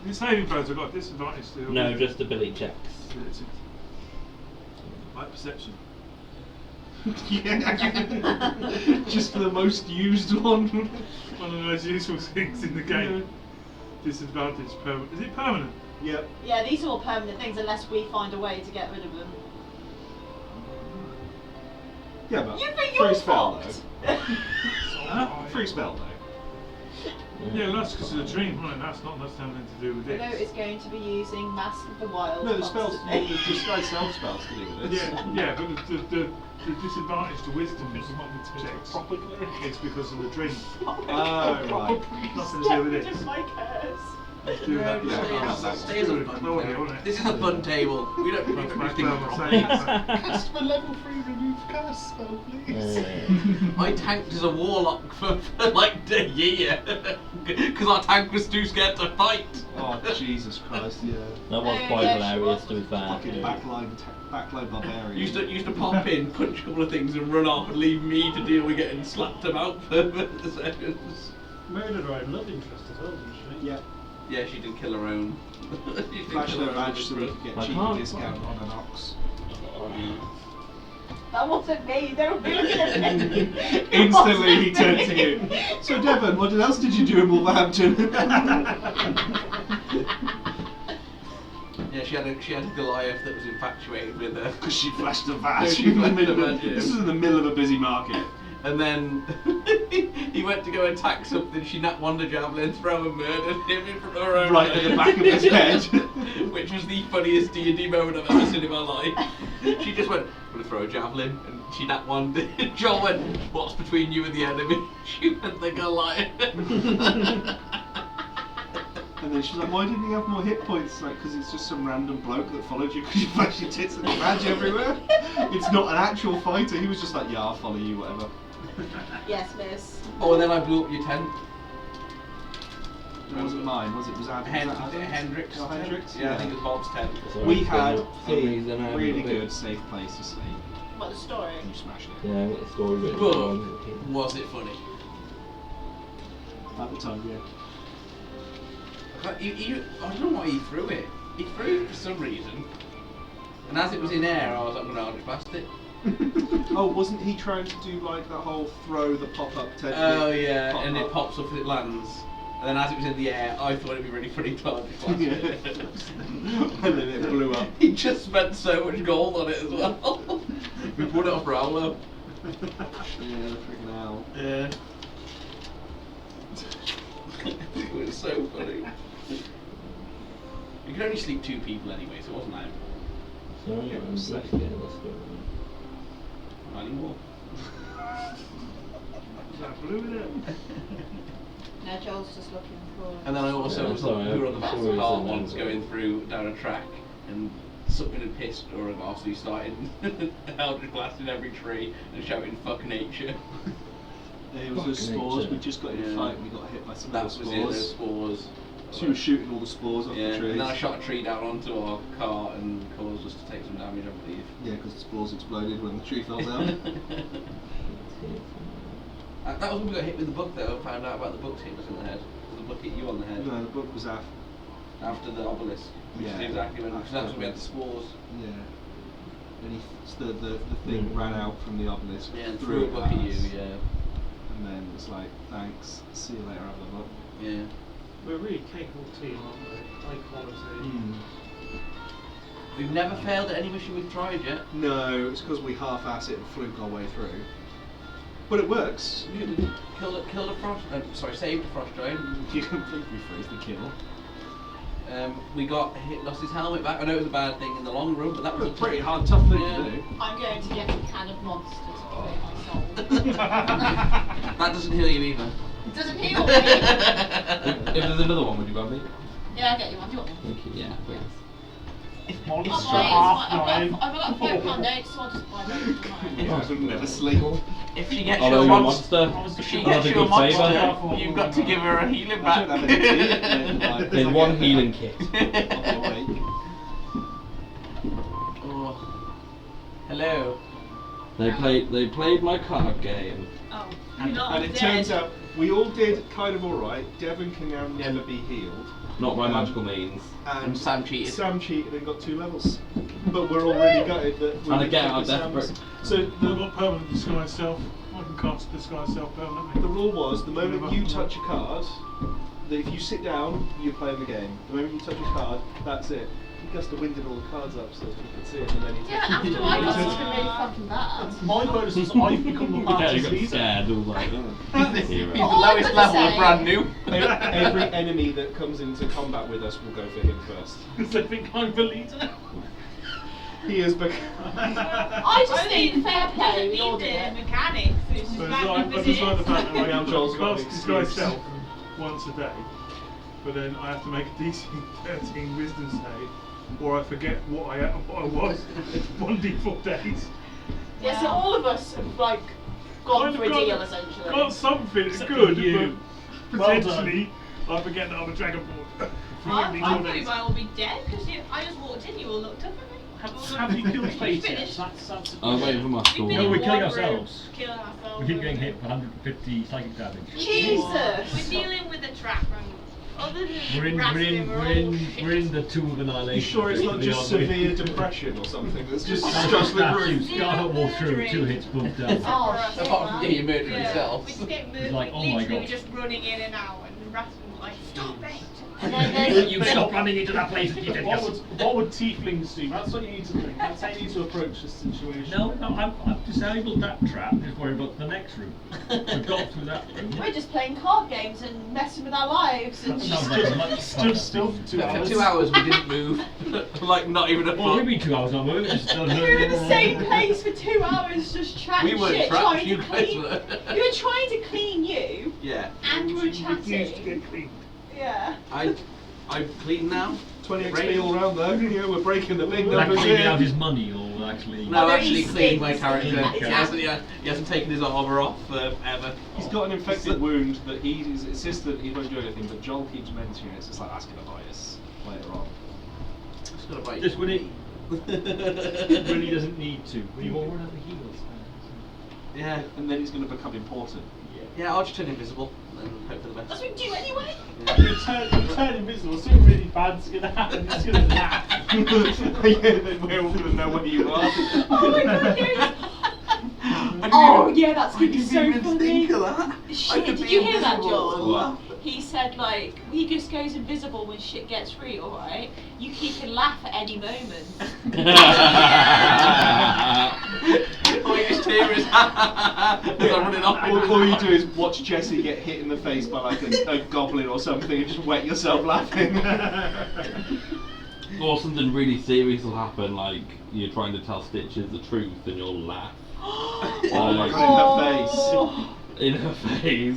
In saving throws, I've got disadvantage still. No, just ability checks. Like perception. Yeah. Just the most used one. One of the most useful things in the game. Disadvantage permanent. Is it permanent? Yep. Yeah, these are all permanent things unless we find a way to get rid of them. Yeah, but You think free you're spell fucked? Huh? Free spell though. Yeah, that's because of the dream, right? That's not nothing to do with Bruno it. is going to be using Mask of the Wild. No, the spells, constantly. the disguise self spells to do with it. Yeah, but the disadvantage to wisdom is checks. proper cleric. It's because of the dream. Oh, right. Nothing to do with it. Just my curse. Let's do that. Yeah, Yeah, that's this is a fun table. This is a fun table. We don't That's do my things spell, properly. Cast a level 3 remove curse spell, please. I tanked as a warlock for like a year because our tank was too scared to fight. Oh, Jesus Christ, yeah. That was Oh, quite yeah, she hilarious was. to be fair. Fucking backline barbarian. Used to pop in, punch a couple of things, and run off, and leave me to deal with getting slapped about for the sessions. Murdered her own love interest as well, didn't she? Yeah. Yeah, she did kill her own. She did Flash kill their her own badge so they whisperer. could get I cheeky can't- discount on an ox. That wasn't me. Don't be looking at me. Instantly he turned to you. So Devon, what else did you do in Wolverhampton? Yeah, she had a Goliath that was infatuated with her. Because she flashed the Yeah, badge. she flashed the This badge, yeah. is in the middle of a busy market. And then he went to go attack something. She nat one the javelin, throw and murdered him in front of her own Right eyes. at the back of his head. Which was the funniest D&D moment I've ever seen in my life. She just went, I'm gonna throw a javelin, and she nat one. Joel went, what's between you and the enemy? She went, the Goliath. And then she's like, why didn't he have more hit points? Like, because it's just some random bloke that followed you because you flashed your tits and the badge everywhere. It's not an actual fighter. He was just like, yeah, I'll follow you, whatever. Yes, miss. Oh, and then I blew up your tent. It wasn't mine, was it? Was that Hendrix. Oh, Hendrix? Yeah, I think it was Bob's tent. So We it's had for some reason, I a haven't really got it. good safe place to sleep. What, the story? And you smashed it. Yeah, I got the story written But down. was it funny? At the time, yeah. I don't know why he threw it. He threw it for some reason. And as it was in air, I was like, no, I'll just blast it. Oh, wasn't he trying to do like that whole throw the pop-up technique? Oh yeah, Pop and it up. pops up as it lands. And then as it was in the air, I thought it'd be really funny to just blast it. And then it blew up. He just spent so much gold on it as well. We bought it off Rowlo. Yeah, the freaking owl. Yeah. It was so funny. You could only sleep 2 people anyway, so it wasn't out. So, let's get the story. Not anymore. Is that blue in it? No, Joel's just looking for. And then I also Yeah, was sorry, we were on the back of the sorry, car it's in once there. going through down a track and something had pissed Urag off, so he started Eldritch blasting every tree and shouting "fuck nature." It was those Fucking spores. nature. We just got in a Yeah. fight and we got hit by some That of was the it. Those spores. spores. She was shooting all the spores off Yeah, the trees. and then I shot a tree down onto our car and caused us to take some damage, I believe. Yeah, because the spores exploded when the tree fell down. That was when we got hit with the bug though, and found out about the bugs hitting us in the head. The bug hit you on the head No, the book was after. after the obelisk, which Yeah. is exactly when, because that was when we had the spores. Yeah. And the thing ran out from the obelisk. Yeah, and threw a it book at you, us, yeah. And then it was like, thanks, see you later, have the book. Yeah. We're a really capable team, aren't we? High quality. We've never failed at any mission we've tried yet. No, it's because we half-ass it and fluke our way through. But it works. Killed a frost. Saved a frost giant. You completely rephrase the kill. We got lost his helmet back. I know it was a bad thing in the long run, but that That was was a pretty hard, tough thing Yeah. to do. I'm going to get a can of Monster to clear my soul. That doesn't heal you either. It doesn't heal me. If there's another one, would you grab me? Yeah, I'll get you one. Do you want one? Thank you. Yeah, please. Monster I've got £5 notes, so I'll just buy those. I'll never sleep. If she gets I'll you owe a you a monster, monster. if she I'll gets have a you a good monster, favour. you've got to give her a healing I back. don't have any tea, and then, like, There's I one get healing that. kit. I'll be awake. Oh. Hello. They played my card game. Oh, you're not And it dead. turns out we all did kind of alright. Devon can now never be healed. Not by magical means. And Sam cheated. Sam cheated and got 2 levels. But we're all really gutted that we And didn't again, think I'm of Sam's- desperate. So I've the got permanent disguise self. I can cast disguise self permanently. The rule was, the moment you touch a card, that if you sit down, you're playing the game. The moment you touch a card, that's it. He gust the winded all the cards up so that we could see it, and then he Yeah, after I got something really fucking bad. My bonus is I've become the Yeah, party you got leader. scared. It was like, He's the hero. All I'm lowest gonna level of say- brand new. Every enemy that comes into combat with us will go for him first. Because they think I'm the leader. He has become... I just think fair play, we all did it. Mechanics. It's just So random I decide the fact that I Now can Joel's got cast an disguise excuse. self once a day, but then I have to make a DC 13 wisdom save, or I forget what I was 1d4 days. Yeah, so all of us have like gone Kind for of a got- deal essentially. Got something Except good, for you. but Well done. potentially I forget that I'm a dragonborn. For I 1d4 thought you days. might all be dead because I just walked in. You all looked up at me. Have you killed You Fate yet? finished. That's I was waiting for my We've school. been No, in we're killing war rooms, ourselves. killing ourselves. We keep getting hit for 150 psychic damage. Jesus! We're dealing with a trap. Other than We're in the tomb of annihilation. You sure it's not basically, just aren't we? severe depression or something that's just That's struck just the that group? you start walk through 2 hits, boom, down. Oh, shit, Apart from man. you murdering Yeah, yourself. we just get moved. Like, oh my literally, God. we're just running in and out, and Rasmus was like, "Stop it!" And then there's You stop running into that place and you did What would tieflings do? That's what you need to think. That's how you need to approach this situation. No, I've disabled that trap, just worry about the next room. We've got through that room. we're just playing card games and messing with our lives and That sounds like a much Stood still for 2 For hours. 2 hours we didn't move. Like not even a Well, foot. we've been 2 hours on move. we were in the same place for 2 hours just chatting We weren't shit, trapped, trying you to guys clean. were. We were trying to clean you, Yeah. and we were Refused to chatting. get clean. Yeah. I'm clean now. 20 XP Right. all round though, yeah, we're breaking the big Like numbers cleaning out here. his money or actually. No, Although actually he cleaned my stinks. character. Yeah. He hasn't taken his armour off ever. He's got an infected wound that he insists that he won't do anything, but Joel keeps mentioning it. It's just like asking a bias later on. It's gonna bite Just when it you. really doesn't need to. When you all run out of heals. Yeah. And then he's going to become important. Yeah, I'll just turn invisible and hope for the That's best. what we do anyway. You turn invisible, something really bad's gonna happen, it's gonna nap. Yeah, then we're all going to know where you are. Oh my god, yes. Oh yeah, that's gonna be so funny. Think of that. I Shit, could did be you hear that, invisible. John? What? He said like, he just goes invisible when shit gets real, right? You can laugh at any moment. All you just hear is as I'm running off. All you do is watch Jesse get hit in the face by like a goblin or something and just wet yourself laughing. Or something really serious will happen, like you're trying to tell Stitches the truth and you'll laugh. Oh my god, In her face.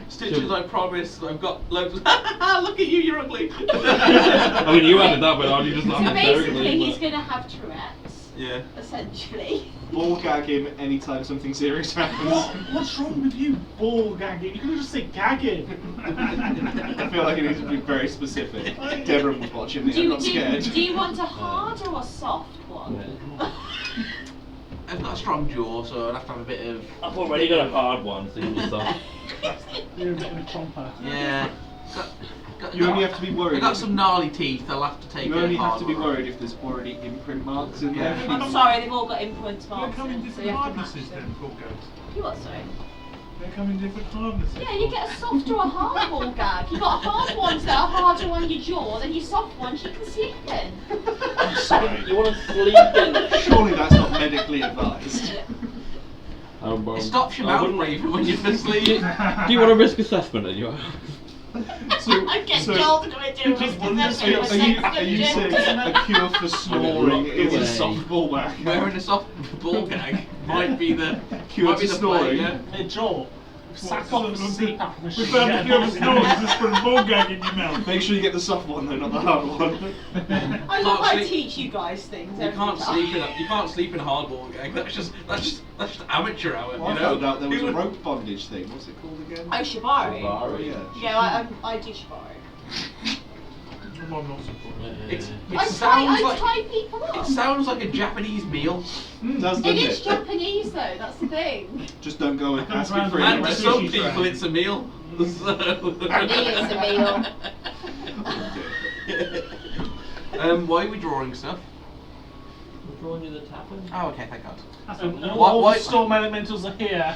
Stitches, I promise, I've got loads of. Look at you, you're ugly. I mean, you added that, but I just So laughed basically, hysterically. he's going to have Tourette's, Yeah. essentially. Ball gag him anytime something serious happens. What's wrong with you, ball gagging? You could have just said gagging. I feel like it needs to be very specific. Deborah was watching me, I got scared. Do you want a hard or a soft one? I've got a strong jaw, so I'd have to have a bit of. I've already got a hard one, so you'll be soft. You're a bit of a chomper. Yeah. You only have to be worried. I've got some gnarly teeth, I'll have to take You a only have hard to be one. worried if there's already imprint marks in there. I'm sorry, they've all got imprint They marks come in in, so you different have to match hardnesses them. then, ball gags. You what, sorry? They come in different hardnesses. Yeah, you get a soft or a hard ball gag. You got hard ones that are harder on your jaw, then your soft ones you can sleep in. I'm sorry. You want to sleep in? Surely that's not medically advised. It stops your mouth breathing when you're asleep. Do you want a risk assessment at your I get Joel to go and do a risk assessment. Are you saying a cure for snoring is a softball whack? Wearing a soft ball gag might be the Cure might be to the snoring? play, yeah. Hey Joel, sack off the CPAP machine. We found the cure for snoring, just put a ball gag in your mouth. Make sure you get the soft one though, not the hard one. I love how I Can't sleep. teach you guys things You every can't time. sleep in a hard ball gag. That's just amateur hour, Well, I you know. found out there was Who a would- rope bondage thing. What's it called again? Oh, shibari. Yeah. Yeah, I do shibari. I'm not supporting. It I sounds tie like people up. it sounds like a Japanese meal. Does, doesn't It is it? Japanese though, that's the thing. Just don't go and ask round it for the any And to rest recipe. some sushi people, tray. it's a meal. So. It is a meal. Why are we drawing stuff? We're drawing you the tapping. Oh, okay, thank God. All the storm elementals are here,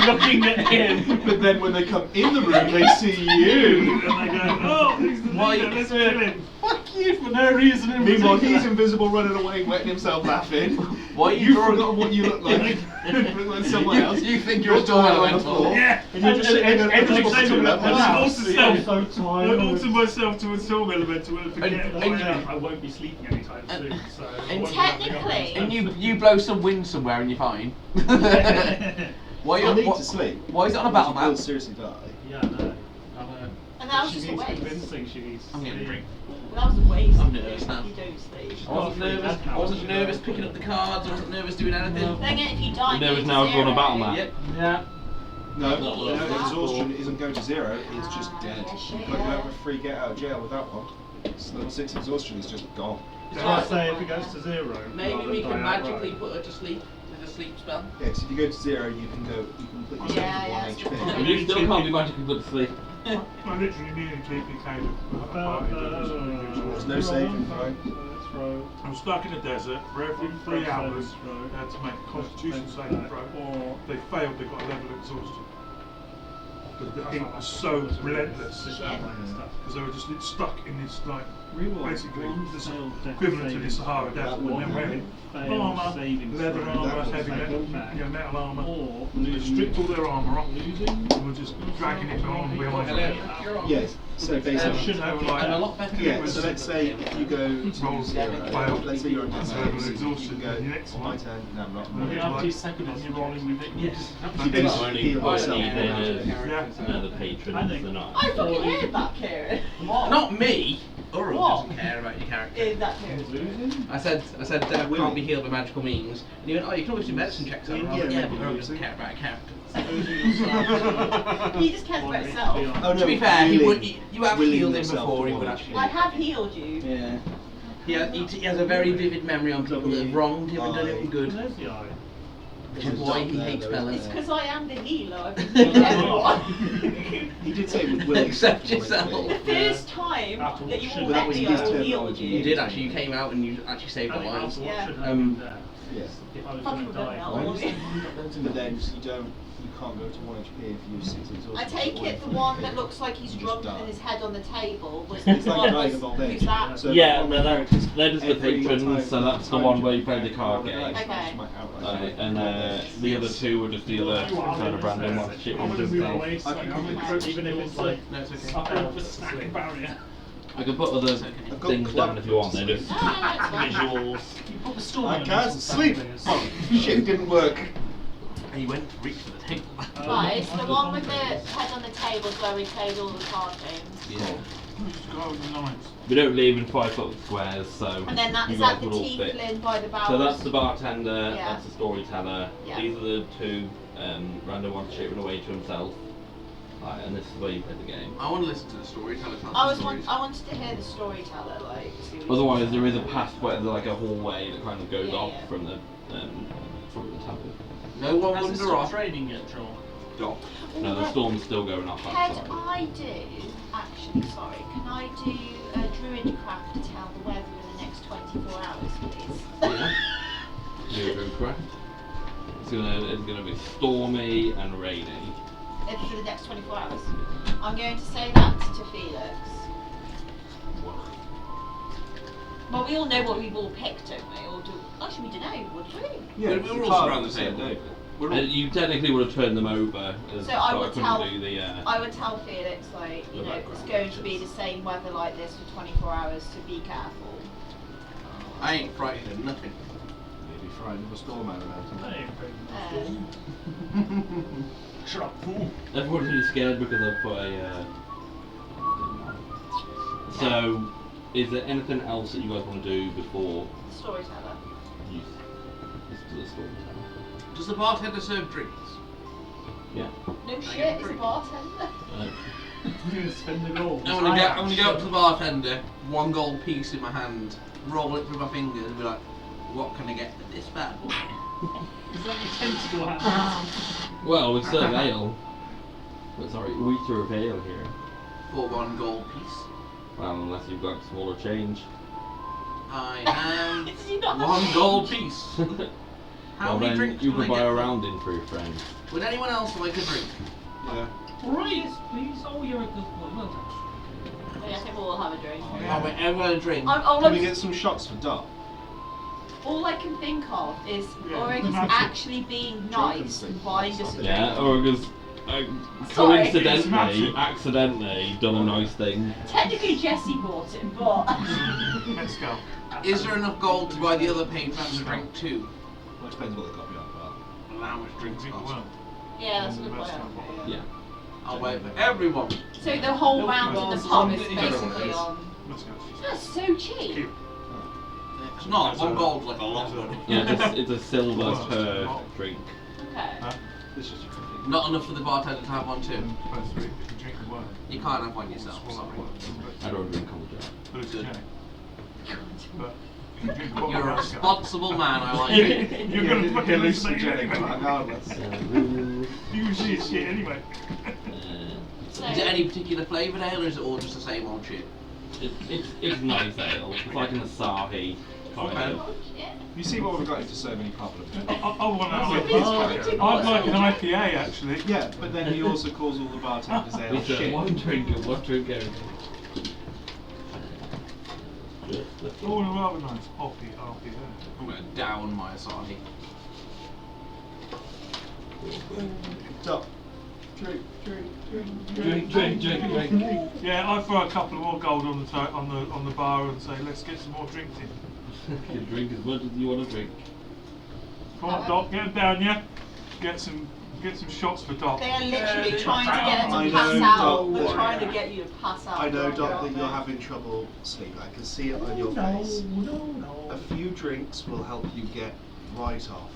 looking at him. But then when they come in the room, they see you. And they go, oh, he's the Why- leader, let's kill him. Fuck you for no reason in Meanwhile, particular. he's invisible, running away, wetting himself, laughing. Why are you You've drawing- forgotten what you look like. When someone else. You think you're a storm lying on the elemental? floor, Yeah. And you're just sitting there And looking I to that. alter So myself to a storm elemental and forget And- that and- I won't be sleeping anytime soon. So I and won't be having technically- other And you blow some wind somewhere and you're fine. Why I you need what, to sleep. why is it on a battle You will map? seriously die. Yeah, I know. And that was She just a needs waste. convincing. She needs. I'm getting a drink. That was a waste. I'm nervous now. You don't sleep. I wasn't nervous. I wasn't nervous picking up the cards. I wasn't nervous doing anything. Then again, if you die, You know you it's go now to drawn a zero. battle map. Yep. Yeah. No, exhaustion isn't going to zero, it's just dead. Yeah, shit, But you yeah. have a free get out of jail with that one. It's level 6 exhaustion is just gone. So I say if it goes to zero. Maybe rather we than can die outright. magically put her to sleep with a sleep spell. Yeah, so if you go to 0, you can put yourself Yeah, to 1 yeah, HP. And you still can't be magically put to sleep. I literally nearly TPK'd a party that was There's no saving throw. I'm stuck in the desert for every 3 hours. I had to make a constitution saving throw. They failed, they got a level of exhaustion. The heat was so relentless because they were just stuck in this like basically this equivalent to the Sahara Desert, and then wearing armour, leather armour, heavy metal armour. They stripped all their armour off and were just dragging it along behind them. Yes, so basically. They were like, And a lot better. Yeah, so let's say if you go to Rolls 0, failed. let's say you're on That's death level save, so you exhaustion. can The go, next on my one. turn, no I'm not. You have 2 seconds and you're rolling with it. Yes. You can just Only heal by yourself. leaders, Yeah. the patrons, I think- they're not. I fucking heard that, Kieran. Not me. Uruk What? doesn't care about your character. In that Kieran. I said can't be healed by magical means. And you went, oh, you can always do medicine checks. I was like, yeah, but Uruk doesn't care about your character. He just cares about himself. Oh, no, To be fair, he healing- would, you have willing healed him yourself before. He to would one actually. I have healed you. Yeah. He has a very vivid memory on people that have wronged him and done him good. There's the eye. Which is why he hates It's Bella. because I am the healer. I've been healing everyone. He did say it was willing. Except yourself. The first time After that you what all should- met me, I his healed terminology. You you. did actually. You came out and you actually saved I our think lives. after what Yeah. should have happened there. Yes. If I was Fuck going with to them die. now. But then you can't go to 1 HP if you're 6 exhaustion. I take it the one that looks like he's Just drunk die. and his head on the table was It's the like one dying was, of old age. who's that? So Yeah, on no, the they're characters, just the every patrons, time- so that's the one where you play the card game. Okay. And the other 2 were just the other kind of random ones. Shit I on want to move himself. away slightly, even if it's like No, it's okay. up over the snack barrier. I can put other I've got things down if you want. They're just No, no, no, it's fine. You put the storm I elements can't on sleep. Saturdays. Oh, shit, didn't work. And he went to reach for the table. Right, it's the one with the head on the table where we played all the card games. yeah. Just go with the lines. We don't leave in 5-foot squares, so And then you is guys that the would all fit. tiefling by the barrels? So that's the bartender, Yeah. that's the storyteller. Yeah. These are the two random one shaping away to himself. Right, and this is where you play the game. I want to listen to the story. Tell us I the stories. wanted to hear the storyteller, like. see what he Otherwise, says. there is a pathway, there's like a hallway that kind of goes Yeah, off yeah. from the temple. No one Has it wander stopped off. raining yet, Joel? Doc. No, the storm's still going off Can outside. I do, actually, sorry, can I do a druidcraft to tell the weather in the next 24 hours, please? Yeah. You're correct. It's gonna be stormy and rainy. For the next 24 hours. I'm going to say that to Felix. Well, we all know what we've all picked, don't we? Or do actually we don't know, would we? Yeah, We were all around the table. We're all, And you technically would have turned them over, So I would couldn't tell- do the. I would tell Felix, like, you The know, it's background going to be pictures. the same weather like this for 24 hours, so be careful. I ain't frightened of nothing. maybe frightened of a storm out I of ain't afraid of Um, Shut up, fool. Everyone's really scared because I've put a. So, is there anything else that you guys want to do before storyteller. you listen to the storyteller? Does the bartender serve drinks? Yeah. No I shit, get it's a free. bartender. I'm going to spend the gold. I'm gonna go up to the bartender, one gold piece in my hand, roll it through my fingers, and be like, "What can I get for this bad boy?" Is that your tentacle hand? Well, we serve ale. But sorry, we serve ale here. For one gold piece. Well, unless you've got smaller change. I have Did you not have one change? gold piece. How Well, many then drinks you will I can buy get? a round in for your friend. Would anyone else like a drink? Yeah. Right, please. Oh, you're a good boy. Well done. Yeah, I think we'll all have a drink. Oh, wait, everyone a drink. Can we get some shots for Doc? All I can think of is Yeah, Oryx magic. actually being nice and buying us a drink. Yeah, or because Sorry. coincidentally, accidentally done a nice thing. Technically Jesse bought it, but Let's go. Is there enough gold to buy the other patrons a drink too? Well, it depends what they got behind the bar. And how much drinks Drink cost? well. yeah, that's a good point. Yeah. I'll wait for everyone. So the whole round in the pub is Everyone basically is. on. Let's go. That's so cheap. Cute. It's not, one gold's like a lot of money. Yeah, it's a silver per drink. Okay. Huh? This is your cooking. Not enough for the bartender to have one too. Plus three, if you drink the wine. You can't have one yourself, sorry. I don't drink on the job. But it's Good. Jack. But you can drink the bottle You're a of vodka. responsible man, I like it. You're gonna fucking hallucinate hallucinogenic anyway. regardless. You see his shit anyway. So, Is it any particular flavoured ale or is it all just the same old shit? It's nice ale. It's like an Asahi kind Okay. of. yeah. You see what we've got into so many problems. I want an It's IPA. I'd like an IPA actually. Yeah, but then he also calls all the bartenders ale It's a shit. one drink and one drink only. Oh, a rather nice hoppy IPA. I'm gonna down my Asahi. Doc, drink. Drink. Yeah, I throw a couple of more gold on the on the bar and say, let's get some more drinks in. You drink as much as you want to drink. Come on, Doc, get them down, yeah. Get some shots for Doc. They are literally trying to get him I to know, pass out. don't They're worry. trying to get you to pass out. I know, while Doc, out that you're there. having trouble sleeping. I can see it on your face. A few drinks will help you get right off.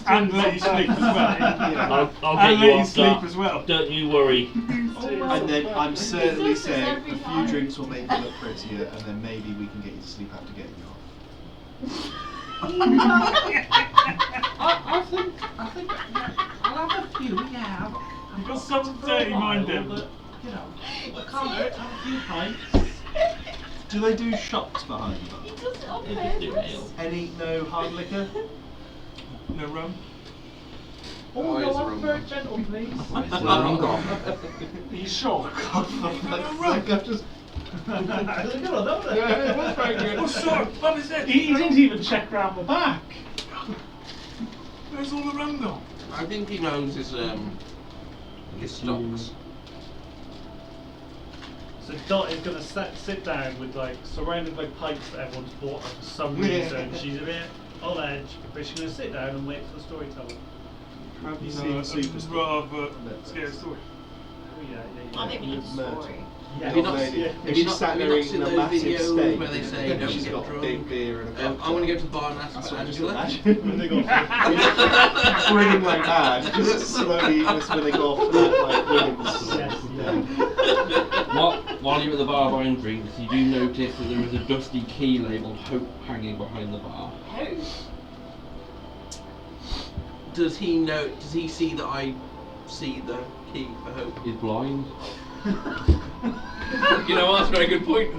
And let you sleep as well. Yeah. I'll And get you let you off sleep that. as well. Don't you worry. And then I'm certainly This is saying every a few time. drinks will make you look prettier, and then maybe we can get you to sleep after getting you off. I think I'll have a few, yeah. You've got some dirty mind, then. Devil. You know, I can't hurt, have a few pints. Do they do shots behind the bar? He does it on They just do purpose. ale. Any no hard liquor? No rum. Oh, is no, the I'm room very gone? gentle, please. Are you sure? Like I've just. Oh, sorry, what is that? He didn't even check round the back. Where's all the rum gone? I think he knows his stocks. So Dot is going to sit down with like surrounded by pipes that everyone's bought her for some reason. She's a bit on edge, but she's going to sit down and wait for the storyteller. Have you No, seen I'd Superstar? rather scare story. Oh yeah. I think we need a story. Yeah. Have you not- yeah. Have you not sat have you there not eating seen a those massive videos steak where they say and don't she's get got drunk? big beer and a I want to go to the bar and ask That's for what I just Angela. imagine. When they go Grinning like mad, just slowly spinning off that like women's. Yes, While you're at the bar buying drinks, you do notice that there is a dusty key labelled Hope hanging behind the bar. Who? Does he know? Does he see that I see the key for Hope? He's blind. You know, that's a very good point.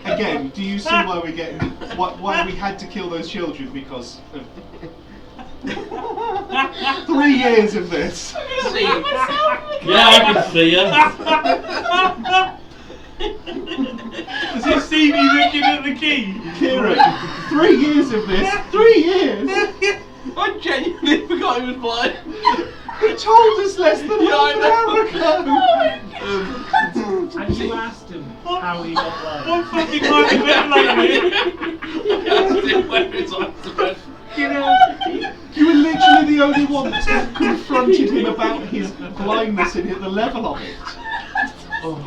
Again, do you see why we get why we had to kill those children because of 3 years of this? See, Yeah, I can see ya. Does he see me looking at the key? Kieran, 3 years of this. 3 years. I genuinely forgot he was blind. He told us less than half an hour ago. And you asked him how he got blind. One fucking might have been like me. You know, you were literally the only one that confronted him about his blindness and the level of it. No,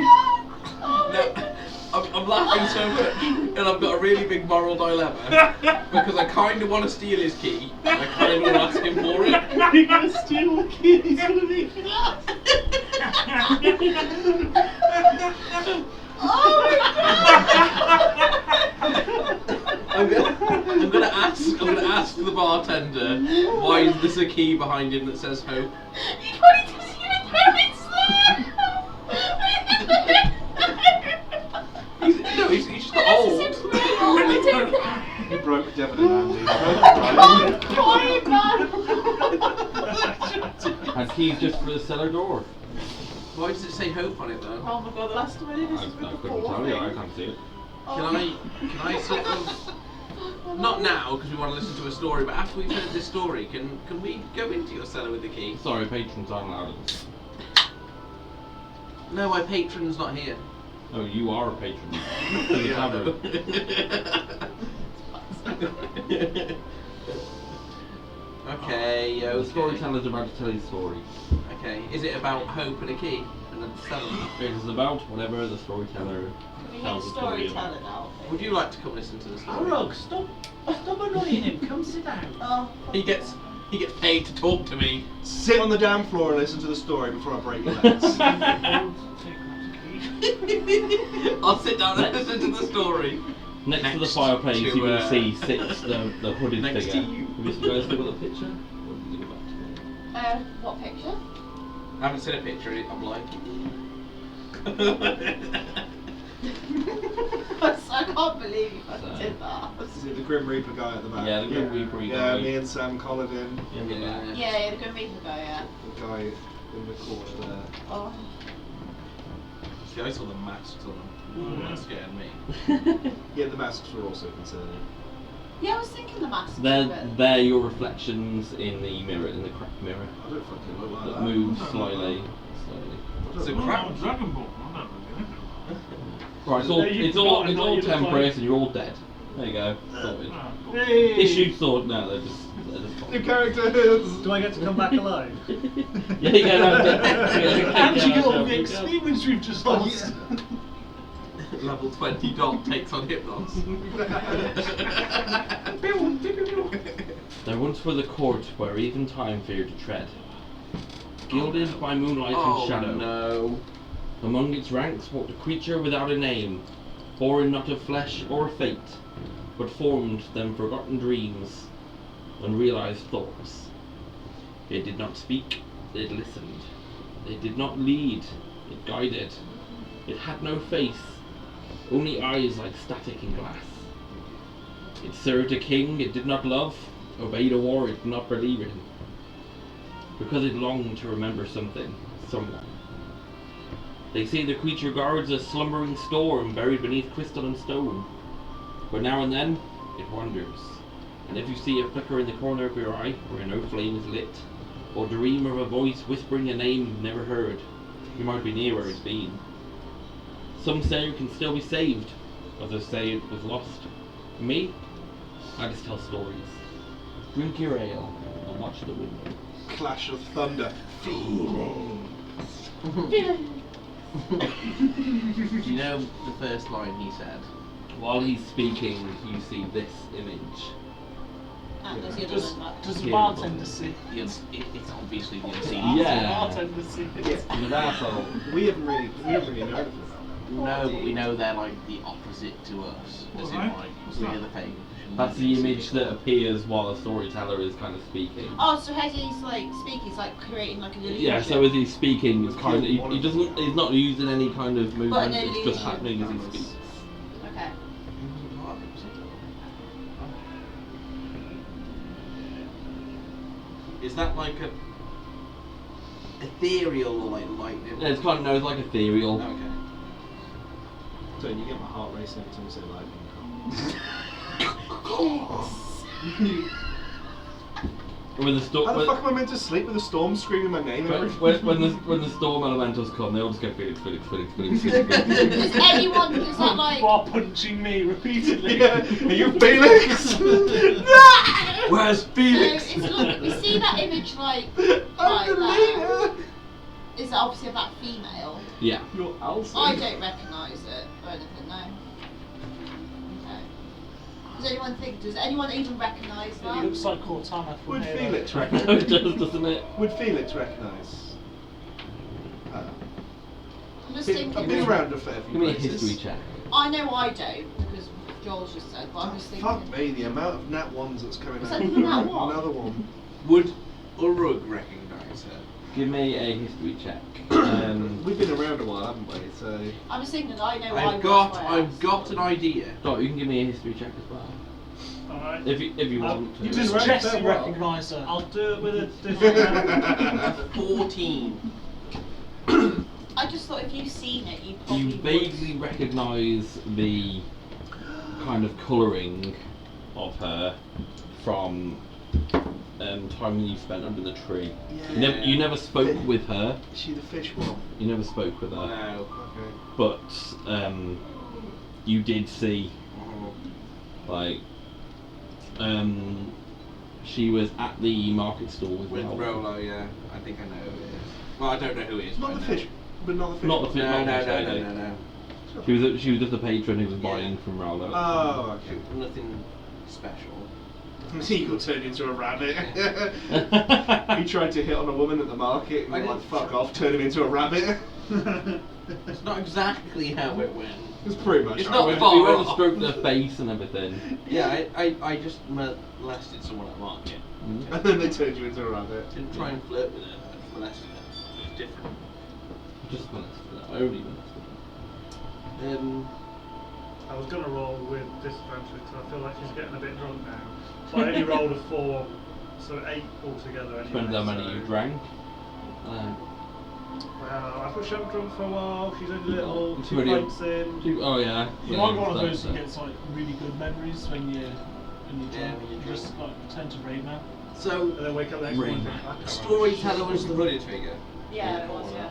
I'm laughing so much, and I've got a really big moral dilemma because I kind of want to steal his key, and I kind of want to ask him for it. You're gonna steal the kid, he's gonna make it up. I'm gonna ask the bartender why is this a key behind him that says Hope. You can't even see the He's just got old. You broke Devon and Andy. And key's just for the cellar door. Why does it say Hope on it though? Oh my god, the last time I did this I was with the couldn't tell you, I can't see it. Can I sort of, not now because we want to listen to a story, but after we've heard this story, can we go into your cellar with the key? Sorry, patrons aren't allowed. No, my patron's not here. Oh, you are a patron. For the tavern. Okay, The okay. storyteller's about to tell his story. Okay, is it about Hope and a key and a cellar? It is about whatever the storyteller We need a tells the story about. storyteller now. Would you like to come listen to the story? Rug, stop annoying him. Come sit down. Oh, He gets paid to talk to me. Sit on the damn floor and listen to the story before I break your legs. I'll sit down and listen to the story. Next to the Next fireplace, to, you will see sits the hooded next figure. to you. Have you guys look at the picture? What did you think about it? what picture? I haven't seen a picture, I'm blind. I can't believe you fucking did that. Is it the Grim Reaper guy at the back? Yeah, the Grim Reaper Yeah, guy. me and Sam collared in. In the back. Yeah, the Grim Reaper guy, yeah. The guy in the corner there. Oh. See, I saw the masks on them. That scared me. Yeah, the masks were also concerning. Yeah, I was thinking the mask. They're your reflections in the mirror, in the cracked mirror. I don't fucking look like That that. moves slightly. It's a Oh, crap. Dragon Ball. I don't know. Right, it's all temporary, and you're all dead. There you go. Sorted. Hey! Issue sorted. No, they're just New characters! Do I get to come back alive? Yeah, you go down. And you got all the experience we've just lost. Level 20 Dot takes on Hypnos. There once was a court where even time feared to tread, gilded by moonlight Oh and shadow. no. Among its ranks walked a creature without a name, born not of flesh or fate, but formed them forgotten dreams, unrealized thoughts. It did not speak, it listened. It did not lead, it guided. It had no face, only eyes like static in glass. It served a king it did not love, obeyed a war it did not believe in, because it longed to remember something, someone. They say the creature guards a slumbering storm buried beneath crystal and stone, but now and then it wanders, and if you see a flicker in the corner of your eye where no flame is lit, or dream of a voice whispering a name you've never heard, He might be near where he's been. Some say he can still be saved, others say it was lost. For me, I just tell stories. Drink your ale and watch the window. Clash of thunder. Feelings. Do you know the first line he said? While he's speaking, you see this image. And there's the other Does, one, like, does the Yeah. bartender see? It's obviously the unseen. Yeah. The bartender see it? You're an asshole. We haven't really known of them. No, but we know they're like the opposite to us. As in, Right. like, What's we're that? the fake. That's the image that appears while the storyteller is kind of speaking. Oh, so as he's like speaking, he's like creating like an illusion. Yeah, so as he's speaking, it's kind of, he doesn't, he's not using any kind of movement, it's just illusion. happening as he speaks. Okay. Is that like a ethereal or like lightning? Yeah, it's kind of, no, it's like ethereal. Okay. So you get my heart racing every time you say lightning. When the storm, How the fuck am I meant to sleep with a storm screaming my name? when the storm elementals come, they all just go Felix, Felix, Felix, Felix, Felix, Felix. Does anyone, is that like... While punching me repeatedly. Yeah. Are you Felix? Where's So Felix? it's look, you see that image like I'm the that? leader. Is it obviously of that female? Yeah. You're Elsa. I don't recognise it or anything, no. Okay. Does anyone even recognise It that? looks like Cortana from Would Halo. Felix No, it recognise? does, doesn't it? Would Felix recognise? I'm just I've thinking. been around a fair few Give me a places. history check. I know I don't because Joel's just said, but I'm just thinking. Fuck me, the amount of nat ones that's coming Is out. that even nat one? Another one. Would Urug recognise her? Give me a history check. We've been around a while, haven't we? So I'm just thinking that I know I I've got an idea. Dot, you can give me a history check as well. Alright. If you want to. You just Right, Jesse fair well. recognise her. I'll do it with a different 14. I just thought if you've seen it, you probably You vaguely would. recognise the kind of colouring of her from time you spent under the tree. Yeah. You never spoke with her. is she the fish one? You never spoke with her. No. Okay. But you did see, like, she was at the market stall with With Rolo. Rolo, yeah. I think I know who it is. Well, I don't know who it is. Not but the I know. fish, but not the fish. Not the one. fish. No, not no, the no, fish no, lady. no, no. She was just the patron who was buying from Rolo. Oh, okay. Nothing special. He got turned into a rabbit. He tried to hit on a woman at the market and I they were like, didn't fuck off, turn him into a rabbit. It's not exactly how it went. It's pretty much It's how not it went. far We went and off. stroked their face and everything. Yeah, I just molested someone at the market. Mm. And then they turned you into a rabbit. Didn't try and flirt with her, I molested her. It was different. Just molested her. Only molested her. I was going to roll with disadvantage because I feel like she's getting a bit drunk now. So I only rolled a 4, so 8 altogether anyway. Depends how many so- you drank. Well, I thought she hadn't drunk for a while, she's only little, It's 2 already- pints in. Oh yeah. You Yeah, might be one of so- those who gets like really good memories when you're Yeah, drunk. when you're You just like tend to rave now. So, And then wake up the next morning and think, I can't storyteller was the hooded figure. Yeah, it was, yeah.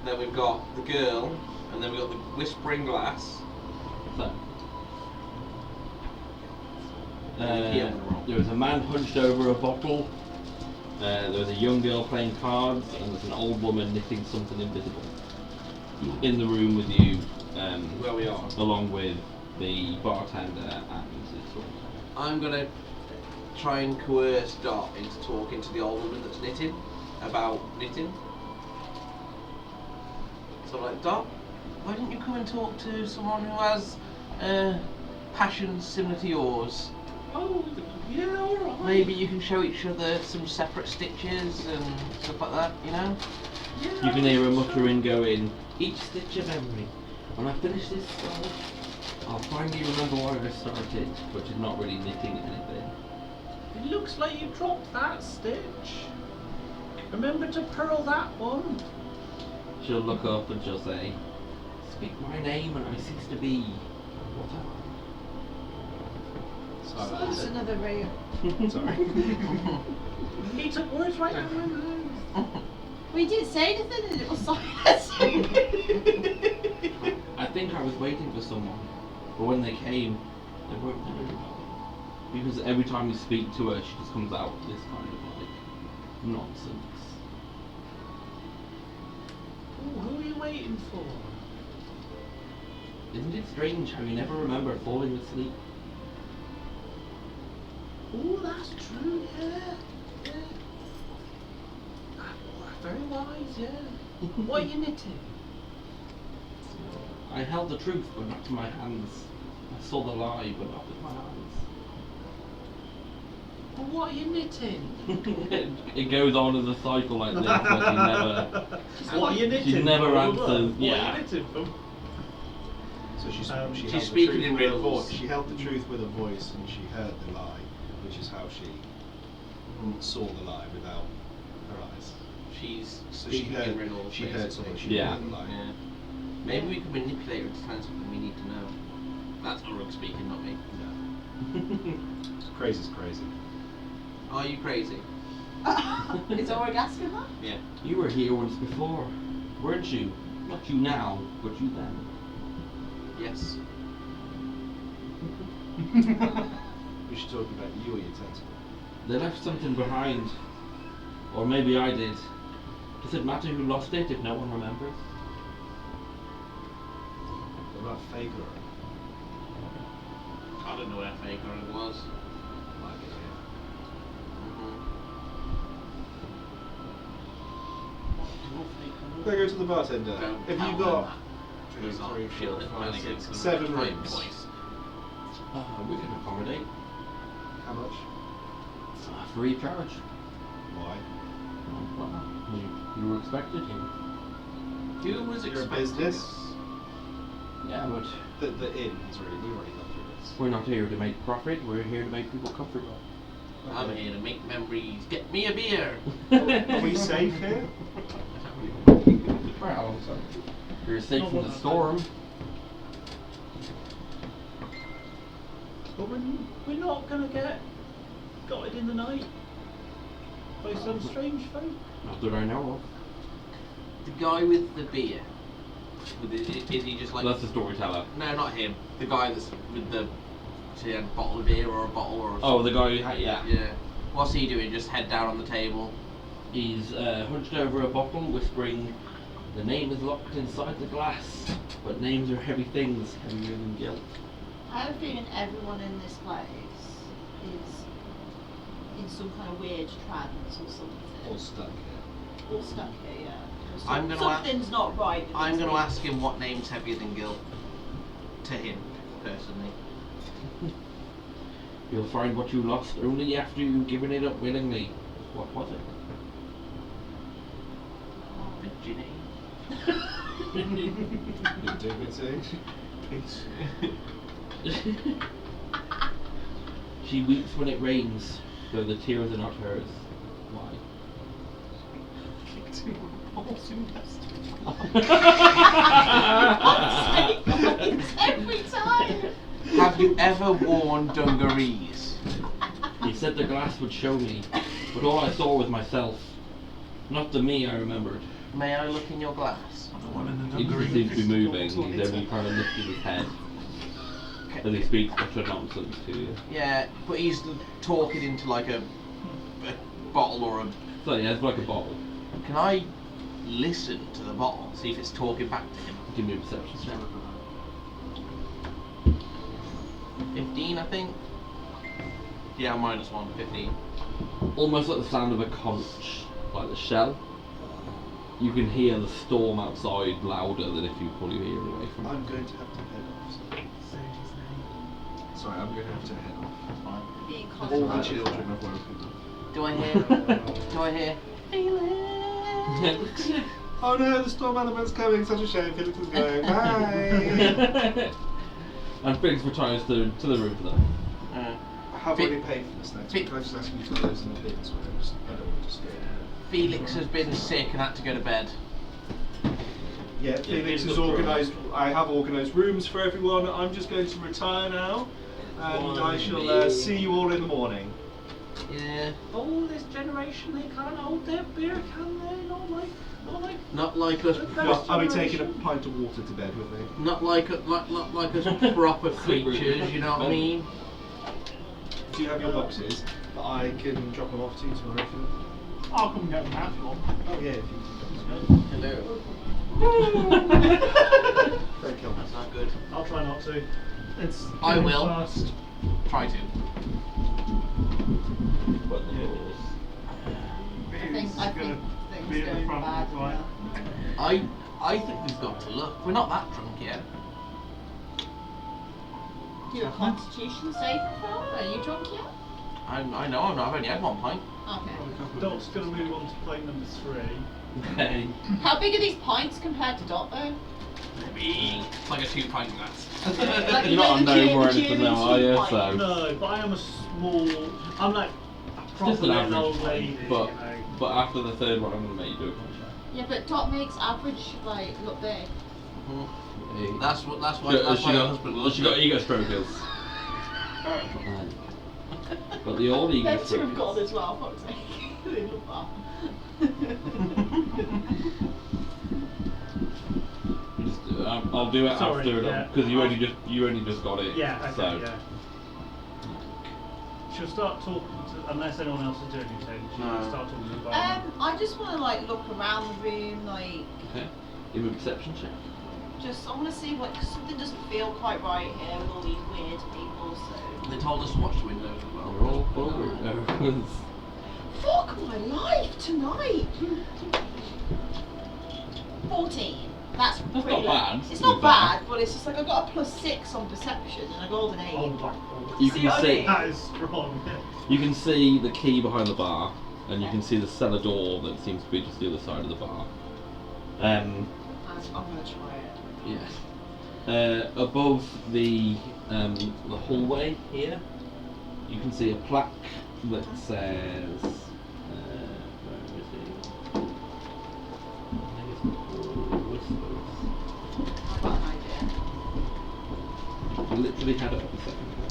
Then we've got the girl, and then we've got the whispering glass. So, Yeah. there was a man hunched over a bottle. There was a young girl playing cards, and there was an old woman knitting something invisible. In the room with you, Where we are. along with the bartender and the storyteller. I'm gonna try and coerce Dot into talking to the old woman that's knitting about knitting. So I'm like, Dot, why don't you come and talk to someone who has passions similar to yours? Oh, yeah, alright. Maybe you can show each other some separate stitches and stuff like that, you know? Yeah, You can hear her muttering going, each stitch a memory. When I finish this scroll, I'll finally remember why I started, but she's not really knitting anything. It looks like you dropped that stitch. Remember to purl that one. She'll look up and she'll say, speak my name and I cease to be. What am That's another room. Sorry. He took words right out of my mouth. We didn't say anything and it was silence. I think I was waiting for someone, but when they came, they weren't there anymore. Because every time you speak to her, she just comes out with this kind of like nonsense. Oh, who are you waiting for? Isn't it strange how you never remember falling asleep? Oh, that's true, yeah. Very wise, yeah. What are you knitting? I held the truth, but not to my hands. I saw the lie, but not with my eyes. Well, what are you knitting? It goes on as a cycle like this, but she never. What are you knitting? She never Blah, blah, blah. answers. What Yeah. are you knitting from? So she She's held the speaking truth in with her riddles. voice. She held the truth with her voice, and she heard the lie, which is how she saw the lie without her eyes. She's So she speaking heard. in riddles. She heard basically. something. She Yeah. heard the lie. Yeah. Maybe we can manipulate her to find something we need to know. That's Uruk speaking, not me. Crazy's crazy. Are you crazy? Is Orig asking that? Yeah. You were here once before, weren't you? Not you now, but you then. Yes. We should talk about you or your tentacle. They left something behind. Or maybe I did. Does it matter who lost it if no one remembers? What about Faker? I don't know where Faker was. Might be here. They go to the bartender. Don't Have tell you them got that. 2, Because I'll 3, feel 4, it 5, when I 6, get to 7 the rooms? voice. We can accommodate. How much? Free charge. Why? Well, you were expected to. Who was Your expecting business? us? Yeah, but The inn's really, we've already gone through this. we're not here to make profit, we're here to make people comfortable. I'm here to make memories. Get me a beer. Are we safe here? Well, you're safe from the storm. But we're not gonna get gutted in the night by some strange folk. Not that I know of. The guy with the beer. Is he just like? That's the storyteller. No, not him. The guy that's with the. He had a bottle of beer or a bottle or. Oh, the guy who had, yeah. Yeah. What's he doing? Just head down on the table. He's hunched over a bottle, whispering, "The name is locked inside the glass, but names are heavy things, heavier than guilt." I have a feeling everyone in this place is in some kind of weird trance or something. Or stuck here. All stuck here, yeah. Or I'm gonna something's not right. with I'm these going to ask people. him what name's heavier than guilt. To him, personally. You'll find what you lost only after you've given it up willingly. What was it? Virginity. Dignity. Peace. She weeps when it rains, though the tears are not hers. Why? Every time. Have you ever worn dungarees? He said the glass would show me, but all I saw was myself. Not the me I remembered. May I look in your glass? He doesn't seem to be moving, he's only kind of lifted his head as he speaks utter nonsense to you. Yeah, but he's talking into like a bottle or a. So yeah, it's like a bottle. Can I listen to the bottle, see if it's talking back to him? Give me a perception check. 15, I think. Yeah, -1, 15. Almost like the sound of a conch, like the shell. You can hear the storm outside louder than if you pull your ear away from it. I'm going to have to head off. Sorry, I'm going to have to head off. Being All the constant. children have woken up. Do I hear? Do I hear? Oh no, the storm element's coming, such a shame, Felix is going. Bye! And Felix returns to the room though. I have Fe- already paid for this next Fe- one. Can I just ask you for those in the bins? I don't want to stay. Felix has been sick and had to go to bed. Yeah, Felix he's has got organised. I have organised rooms for everyone. I'm just going to retire now, and I shall see you all in the morning. Yeah. Oh, this generation, they can't hold their beer, can they? Not like us. Well, I'll be taking a pint of water to bed with me. Not like us proper creatures. You know what I mean? Do you have your boxes? I can drop them off to you tomorrow if you want. I'll come and get them now if you want. Oh yeah, if you Hello. Thank you. That's not good. I'll try not to. It's I getting will. fast. Try to. But the doors. I think things be at the going front, bad. right? I think we've got to look. We're not that drunk yet. Do you have a constitution saving throw? Are you drunk yet? I know I'm not. I've only had 1 pint. Okay. Doc's going to move on to plate number 3. Okay. How big are these pints compared to Dot though? Maybe it's like a 2-pint glass. Like You're not a the gnome or Jim anything now, are you? So. No, but I am a small. I'm like a Just proper an little old average. lady. But you know. but after the third one, I'm gonna make you do it. Yeah, but Dot makes average like look big. Hey. That's why. That's why Has her husband loves she got it. ego strokers? But the old ego They're two of God strokers. as well, fuck's sake. They love that. I'll do it Sorry, after yeah. because you only just got it. Yeah, okay, so. yeah. She'll start talking to, unless anyone else is doing anything, she'll No. start talking to the barman. I just want to like look around the room, like Okay. Give me a perception check. just I want to see like 'cause something doesn't feel quite right here with all these weird people. So They told us to watch the windows as well. We're all forward. fuck my life tonight. 14. That's That's pretty not low. bad, It's to not be fair. bad, but it's just like I got a +6 on perception and I got an 8. Oh, black ball. You See can what I see. mean? That is strong. You can see the key behind the bar, and you can see the cellar door that seems to be just the other side of the bar. I'm gonna try it. Yes. Above the hallway here, you can see a plaque that says. Where is it? I think it's called Whispers. I've got an idea. I literally had it up a second ago.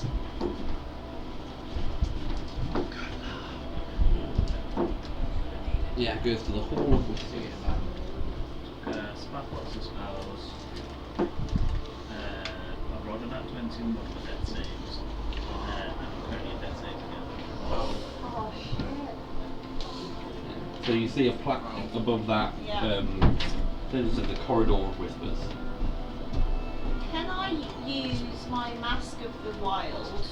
Yeah, it goes to the Hall of Whispers. Spot lots of spells. I've rolled an at 20 and for death saves. And I'm currently a death save again. Oh shit. So you see a plaque above that. Yeah. There's the corridor of whispers. Can I use my Mask of the Wild?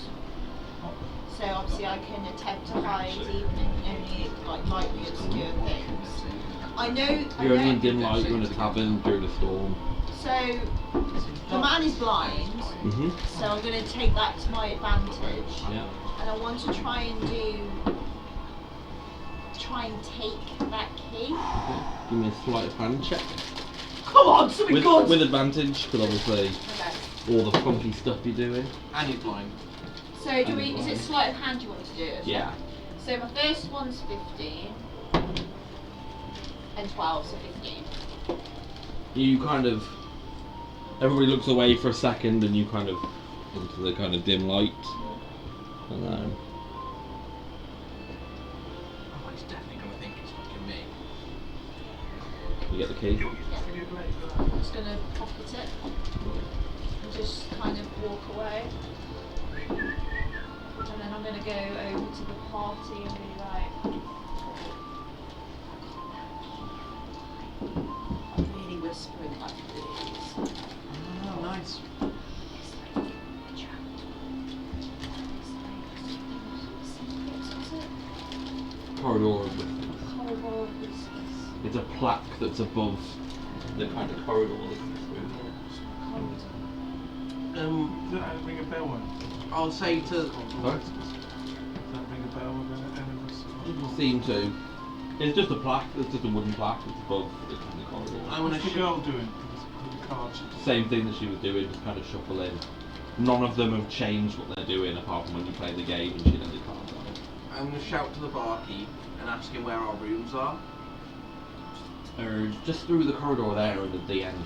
So obviously I can attempt to hide even in only like lightly obscure things. I know. You're only in dim light. You're in a tavern during a storm. So the man is blind. Mhm. So I'm going to take that to my advantage. Yeah. And I want to try and take that key. Give me a sleight of hand check. Come on, something With, good. with advantage, because obviously Okay. all the funky stuff you're doing. And he's blind. So do we? Is it sleight of hand you want to do? As well? Yeah. So my first one's 15 and 12, so 15. You kind of. Everybody looks away for a second, and you kind of into the kind of dim light. And then. Oh, he's definitely gonna think it's fucking me. You get the key. I'm just going to pocket it and just kind of walk away. And then I'm going to go over to the party and be like, I'm really whispering like this. Oh, nice. Corridor of whispers. It's a plaque that's above the kind of corridor that comes through. Does that ring a bell one? I'll say to. Sorry? Does that ring a bell with any of us? Doesn't seem to. It's just a plaque. It's just a wooden plaque that's above the kind of corridor. I want What's to the girl doing with the cards? Same thing that she was doing, just kind of shuffling. None of them have changed what they're doing apart from when you play the game and she let the cards on. I'm gonna shout to the barkeep and ask him where our rooms are. Just through the corridor there and at the end.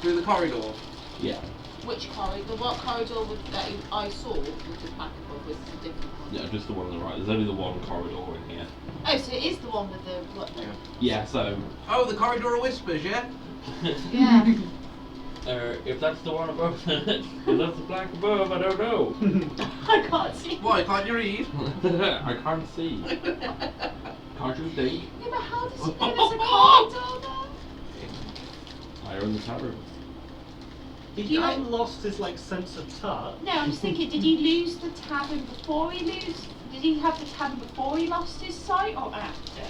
Through the corridor. Yeah. Which corridor? What corridor that I saw with the back above was a different one? Yeah, just the one on the right. There's only the one corridor in here. Oh, so it is the one with the what? Yeah, so Oh, the corridor of whispers, yeah? Yeah. if that's the one above, if that's the black above, I don't know. I can't see. Why, can't you read? I can't see. Can't you see? Yeah, but how does he know there's a corridor there? Fire in the tavern. He hadn't lost his like sense of touch. No, I'm just thinking, did he lose the tavern before he lose? Did he have the tavern before he lost his sight or after?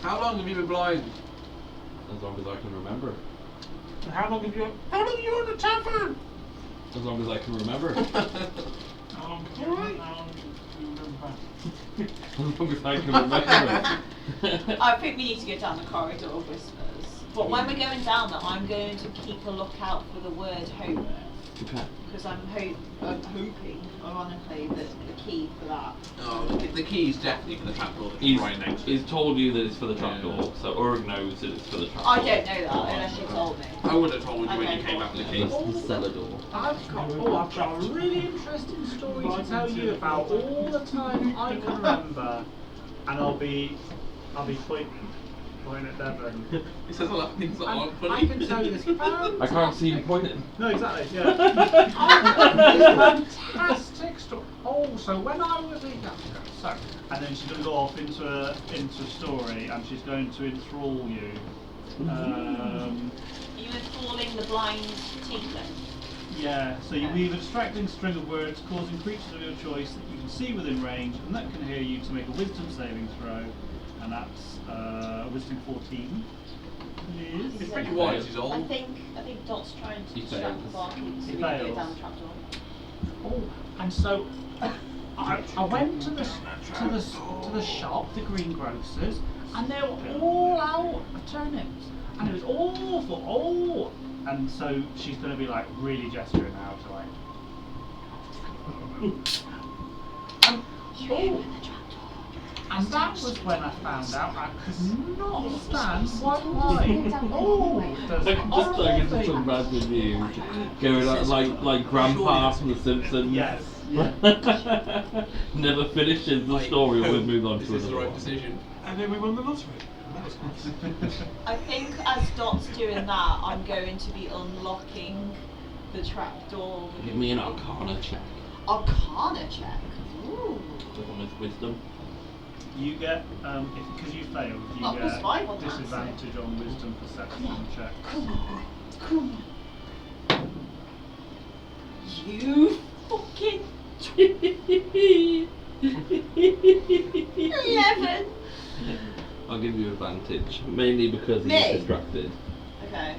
How long have you been blind? As long as I can remember. How long have you on the tavern? As long as I can remember. How long have you remember? As long as I can remember. I think we need to go down the corridor of whispers. But when we're going down there, I'm going to keep a lookout for the word hope. Okay. Because I'm hoping, ironically, that the key for that. Oh, the key is definitely for the trapdoor that's He's, right next to he's it. told you that it's for the trapdoor, Yeah. so Urg knows that it's for the trapdoor. I don't know that unless you told me. I would have told you when Okay. you came out of the key. That's the cellar door. I've got a really interesting story to tell you about all the time I can remember, and I'll be pointing at Devon. He says a lot of things that aren't I funny. can tell you this. I can't see you pointing. No, exactly. Yeah. It's fantastic story. Oh, so when I was a young so, and then she's going to go off into a story, and she's going to enthrall you. Are you enthralling the blind tiefling? Yeah, so you weave a distracting string of words causing creatures of your choice that you can see within range and that can hear you to make a wisdom saving throw, and that's wisdom 14. Please. He's pretty wise, he's I old. think Dot's trying to He distract the fails. barkeep so He we can go fails. down the trapdoor. Oh, and so I went to the shop, the greengrocers, and they were all out of turnips, and it was awful. Oh, and so she's going to be like really gesturing now to like. And that was when I found out I could not stand white wine. Oh, I can just imagine you going like Grandpa from The Simpsons. yes. Yeah. Never finishes the story. We'll move on Is to this the another right one. decision? And then we won the lottery. That was nice. I think as Dot's doing that, I'm going to be unlocking the trapdoor. Give me an Arcana check. Arcana check. Ooh. With wisdom. You get, because you failed, you Oh, plus 5 on get that, disadvantage on wisdom perception checks. Come on. Come on. You fucking 11. I'll give you advantage, mainly because Me? he's distracted. Okay.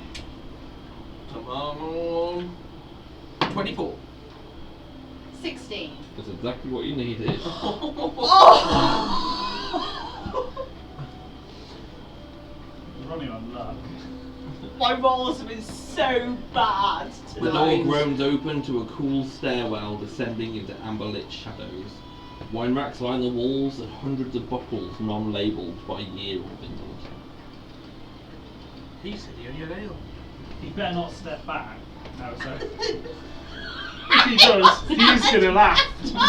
Come on. 24. 16. That's exactly what you needed. Oh! You're running on luck. My rolls have been so bad The door tonight. groans open to a cool stairwell descending into amber-lit shadows. Wine racks line the walls and hundreds of bottles non-labelled by year or vintage. He said he only had ale. You better not step back. No, so. If he does, he's gonna laugh. He's gonna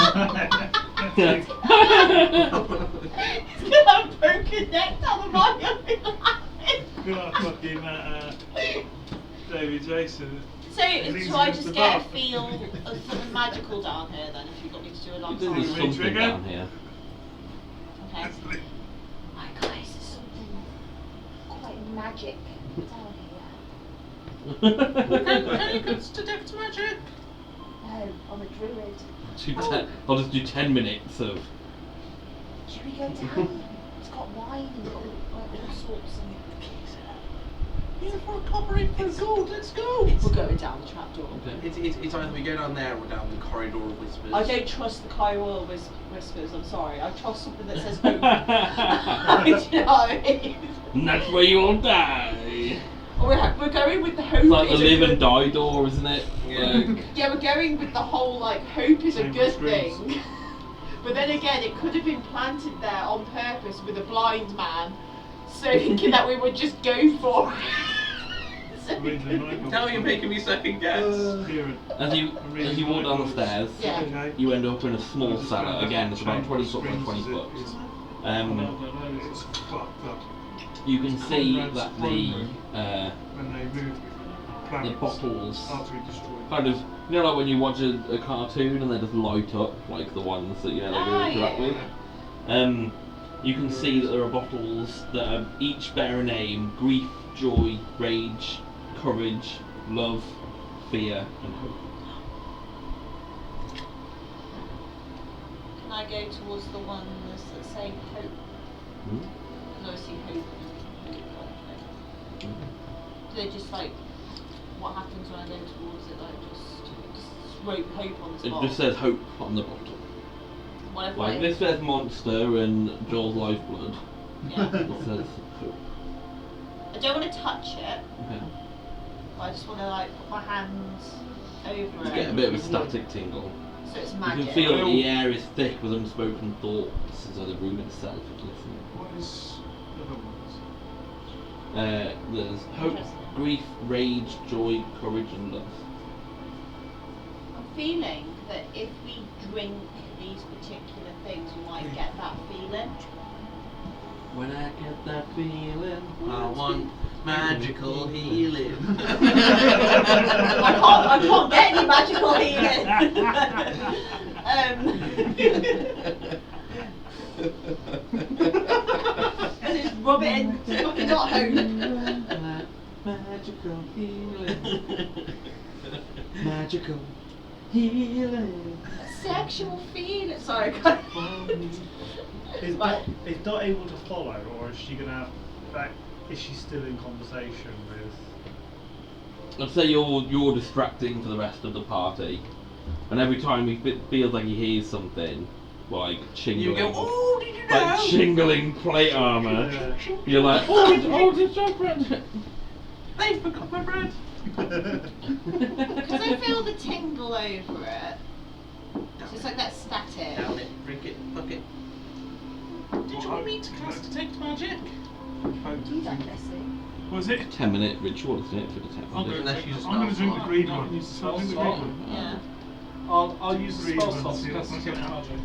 have a broken neck down the body of me laughing. Got fucking David Jason. So, He's so I just just get a above. feel of something magical down here then, if you've got me to do a long There's time. something trigger? down here. Okay. Hi guys, there's something quite magic down here. Can you detect magic? No, I'm a druid. I'll just do 10 minutes of. Should we go down? It's got wine and all sorts of. Yeah, for a copper in for gold, let's go! We're going down the trapdoor. Okay. It's either we go down there or down the corridor of whispers. I don't trust the corridor whispers, I'm sorry. I trust something that says hope. Do you know what I mean? And that's where you all die. We're going with the hope. It's like the is a live good- and die door, isn't it? Yeah. Yeah, we're going with the whole like hope is a Same good with dreams. thing. But then again, it could have been planted there on purpose with a blind man, so thinking that we would just go for it. Now you're making me second guess. As you walk down the stairs, Yeah. you end up in a small cellar. Again, it's about 20 foot by 20 foot. It's fucked up. You can see that When they move the planets bottles after we destroy them. kind of, you know, like when you watch a cartoon and they just light up, like the ones that, you know, they go interact with. You can see that there are bottles that are each bear a name: grief, joy, rage, courage, love, fear, and hope. Can I go towards the ones that say hope? Mm. Because obviously hope is hope. Do they just like, what happens when I go towards it? Like just wrote hope on the It spot? just says hope on the bottle. What if Like I, this says monster and Joel's lifeblood. yeah. It says hope. I don't want to touch it. Okay. I just want to like put my hands over You it. get a bit of a static tingle. So it's You magic. can feel that the air is thick with unspoken thoughts, as though the room itself is listening. What is the other ones? There's hope, Interesting. grief, rage, joy, courage, and love. I'm feeling that if we drink these particular things, we might get that feeling. When I get that feeling, I want magical healing. I can't get any magical healing. And just rub it in. It's fucking not hope. magical healing. Magical healing. Sexual feeling. Sorry, I can't. Is Dot able to follow, or is she gonna have? Like, is she still in conversation with? I'd say you're distracting for the rest of the party, and every time he feels like he hears something, like shingling, You go, oh, did you know? like shingling plate armor, you're like, oh, it's your bread. They forgot my bread. Because I feel the tingle over it. So it's like that static. Down it, drink it, fuck it. Did you want me to cast detect magic? Do that, Leslie. Was it? 10-minute ritual, isn't it, for detect I'm magic? Unless you just going to drink the green I'll one. use the I'll drink the spell green one. Yeah. I'll use the Green spell one, slot see to if cast I detect can- magic.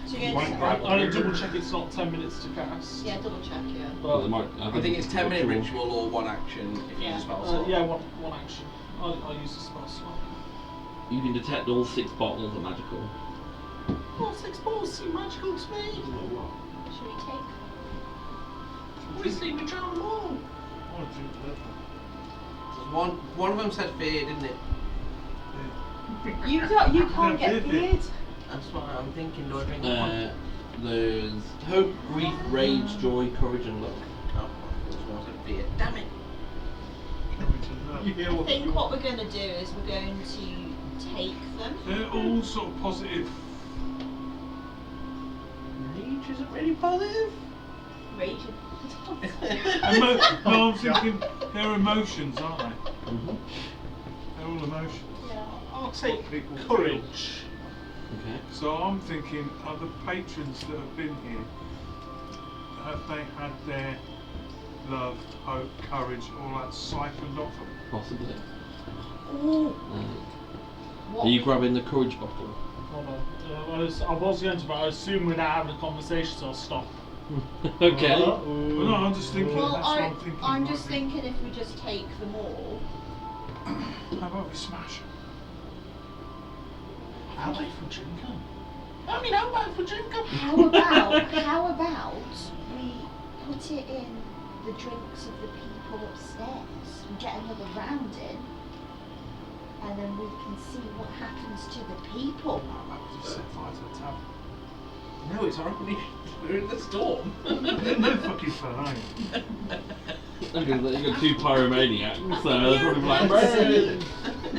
So you're One going grab. to... I'll double check it's not 10 minutes to cast. Yeah, double check, yeah. Well, But, I think it's 10-minute ritual or one action if you Yeah. use a spell slot. yeah, one action. I'll use the spell slot. You can detect all 6 bottles are magical. Well, 6 balls seem magical to me. Should we take? Obviously, we drown them all. I want to drink the red one. One of them said fear, didn't it? You can't get feared. That's what I'm thinking. Do I drink one? There's hope, grief, rage, joy, courage, and love. Oh, this one said fear. Damn it. I think what we're going to do is we're going to take them. They're all sort of positive. Rage isn't really positive. Rage. No, I'm thinking they're emotions, aren't they? Mm-hmm. They're all emotions. Yeah. I'll take People courage. Okay. So I'm thinking, are the patrons that have been here, have they had their love, hope, courage, all that siphoned off them? Possibly. Ooh. Are you grabbing the courage bottle? Hold on. I was going to, but I assume we're now having a conversation, so I'll stop. Okay. Well, no, I'm just thinking, Well, that's what I'm thinking. I'm might just be- thinking if we just take them all. How about we smash them? How about for drinking? I mean, how about for drinking? How about we put it in the drinks of the people upstairs and get another round in, and then we can see what happens to the people. You set fire to the tavern. No, it's already. We're in the storm. No fucking fun, are you? You got 2 pyromaniacs, so they're probably like, "Burn!"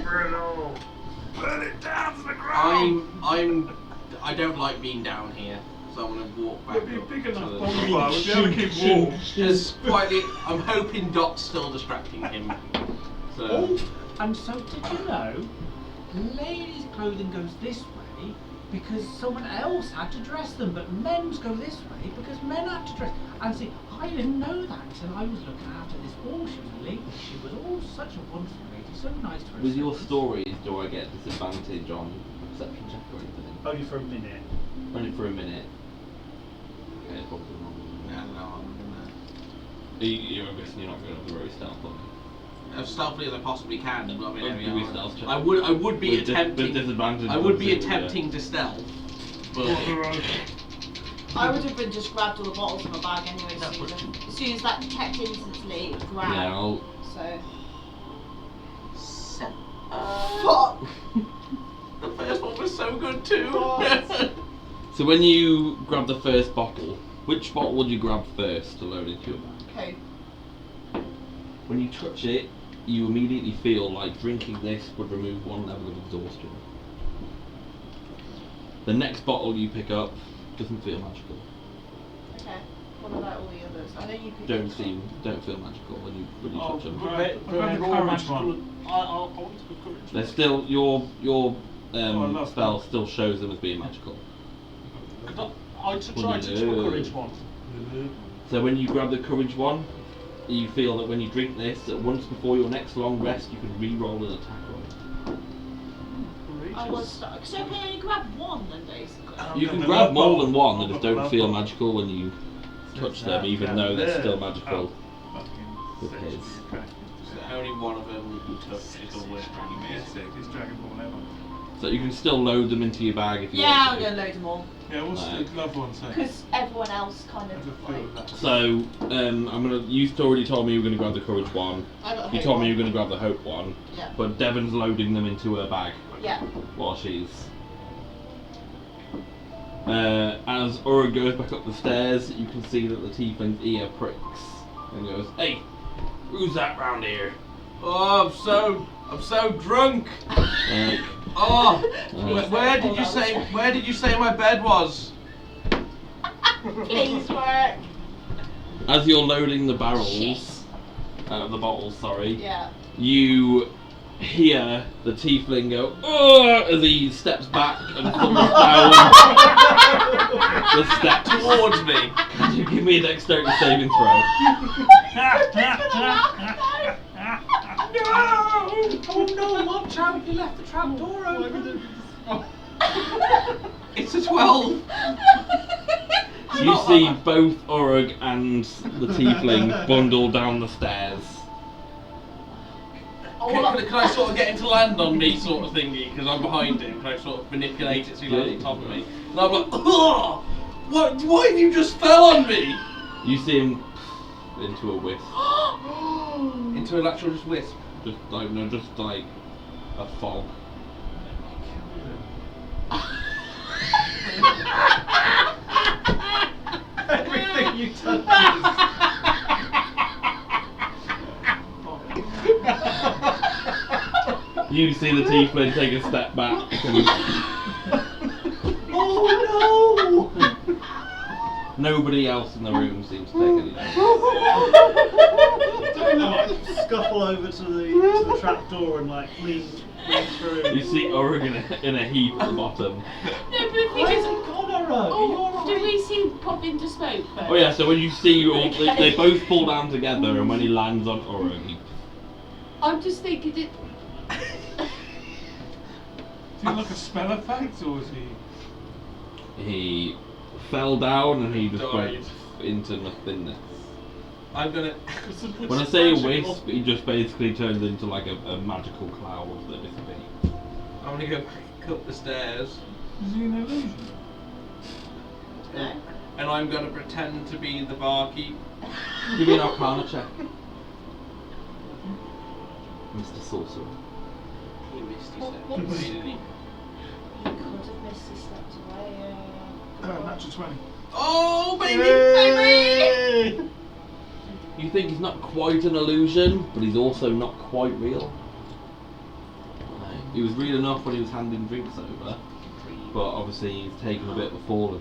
Burn it all! Burn it down to the ground! I don't like being down here, so I'm gonna walk back. It'd be a up big to enough the- bonfire, we'd be able to keep warm. Just quietly, I'm hoping Dot's still distracting him. So. Oh, and so did you know, ladies' clothing goes this way because someone else had to dress them, but men's go this way because men have to dress. And see, I I didn't know that until I was looking after this wall. She was a lady. She was all such a wonderful lady. So nice to her. With your stories, do I get disadvantage on perception check or anything? Only for a minute. Only for a minute. Okay, probably wrong. Yeah, no, I'm gonna. You're guessing you're not going to have the very stealth on you. As stealthily as I possibly can, but I mean, Give me a stealth check. I would be With attempting. disadvantage. I would be on zero, attempting to stealth, but I would have been just grabbed all the bottles in my bag anyway, That's Susan. As soon as that detect instantly, grab. Yeah, I'll. So. fuck. The first one was so good too. So when you grab the first bottle, which bottle would you grab first to load into your bag? Okay. When you touch it, you immediately feel like drinking this would remove one level of exhaustion. The next bottle you pick up doesn't feel magical. Okay. What about all the others? I know you could. Don't feel magical when you touch them. Right, But they're the all courage magical. one. I want to go courage. They're still your I love spell that. still shows them as being magical. I tried to do a courage one. So when you grab the courage one, you feel that when you drink this, that once before your next long rest, you can re-roll an attack roll. I was stuck. So can I only grab one then, basically? You can the grab love more bottle. than one, they I've just got the don't love feel bottle. magical when you touch them, even though they're still magical. With his. So only one of them you touch is always pretty basic. It's Dragon Ball ever. So you can still load them into your bag if you Yeah, I'm want to. gonna load them all. Yeah, what's Right. the love one say? Because everyone else kind How's it of feel like. with that? So you already told me you were going to grab the courage one. I got the You hope told me one. you were going to grab the hope one. Yeah. But Devon's loading them into her bag Yeah. while she's. As Aura goes back up the stairs, you can see that the tiefling's ear pricks and goes, "Hey, who's that round here?" Oh, I'm so drunk. Oh, where did you say my bed was? Please work. As you're loading the barrels, the bottles, sorry, Yeah. you hear the tiefling go, "Oh!" as he steps back and comes down the steps Towards me. Can you give me a dexterity saving throw? Oh no, watch out, you left the trap door open. It's a 12. You see both Urug and the tiefling bundle down the stairs. Can I sort of get him to land on me, sort of thingy, because I'm behind him? Can I sort of manipulate it so he lands on top of me? And I'm like, ugh! Why have you just fell on me? You see him into a wisp. Into an actual just wisp. Just like a fog. Everything you touch You see the tiefling take a step back and Oh no! nobody else in the room seems to take any damage. I like scuffle over to the trap door and like lean through. You see Urug in a heap at the bottom. No, but if we just. Oh, Did we see pop into smoke first? Oh yeah, so when you see you all, they both fall down together, and when he lands on Urug, he I'm just thinking it. Is he like a spell effect, or is he fell down and he just Died. went into nothingness. I'm gonna. When I say a wisp, he just basically turns into like a magical cloud that dissipates. I'm gonna go back up the stairs. Is he an illusion? No. And I'm gonna pretend to be the barkeep. Give me an Arcana check, Mr. Sorcerer. He missed his What- step. what's- Didn't he? You could have missed his steps away. Natural 20. Oh baby, baby! You think he's not quite an illusion, but he's also not quite real. He was real enough when he was handing drinks over, but obviously he's taken a bit of a fall.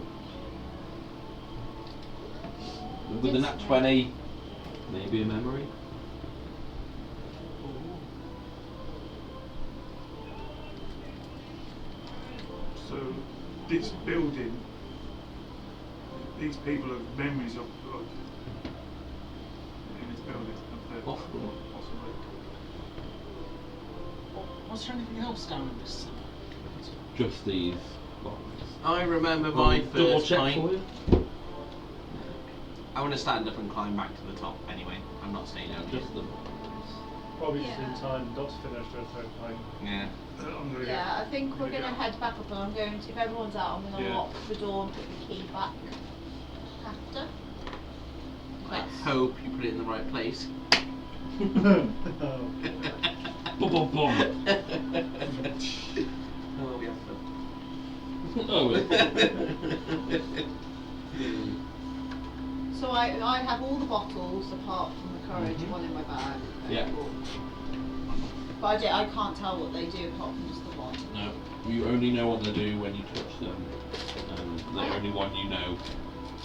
With the nat 20, maybe a memory. So, this building, these people have memories of Possibly. Was there anything else down in this cellar? Just these bottles. I remember my Double first check time. for you. I want to stand up and climb back to the top anyway. I'm not staying down here. Just the bottles. Probably just in Yeah. time not to finish the third time. Yeah. I'm gonna Yeah, I think we're gonna going to go. head back up and I'm going to, if everyone's out, I'm going to Yeah. lock the door and put the key back after. I That's- hope you put it in the right place. Boom, boom, boom. Oh, we have Oh, wait. So I have all the bottles apart from the courage one in my bag. Yeah. But I can't tell what they do apart from just the one. No, you only know what they do when you touch them. The only one you know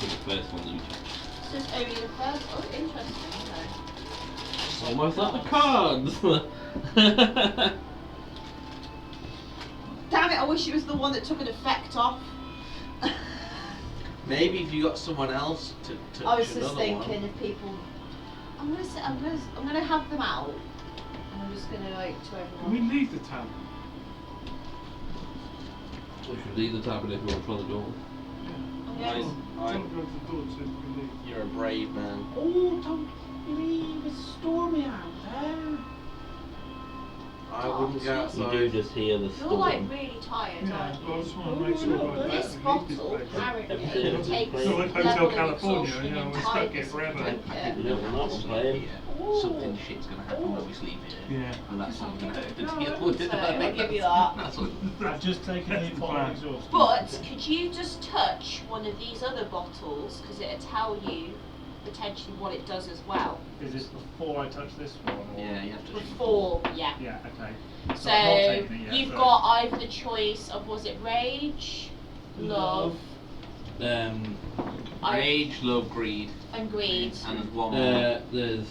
is the first one that you touch. This is only the first. Oh, interesting. Okay. Almost like the cards. Damn it! I wish it was the one that took an effect off. Maybe if you got someone else to touch I was just another thinking one. if people. I'm gonna have them out. And I'm just gonna like to Can we everyone. leave the town? We should leave the tablet if you want to try the door. Yes. Don't go to the door so we can leave. You're a brave man. Oh, don't leave. It's stormy out there. I wouldn't go You outside. do just hear the You're storm. like really tired, Yeah, aren't well, I you? just want to make sure I This bottle apparently Everything. takes It's like level Hotel of California, exhaustion you know, and we're stuck here tiredness forever. to drink I it. think Yeah, we're we're not not sleep playing. here. Something shit's gonna happen when we sleep here. Yeah. And that's what we're gonna have to No, deal I with. wouldn't say. I'll give you that. That's what. I've just taken That's the the bottle plan. of exhaust. But could you just touch one of these other bottles because it'll tell you potentially what it does as well. Is this before I touch this one? Or? Yeah, you have to. Before, yeah. Yeah, okay. So I've not taken it yet, you've but- got either the choice of was it rage, love, Rage, love, greed, and greed. and there's one more. There's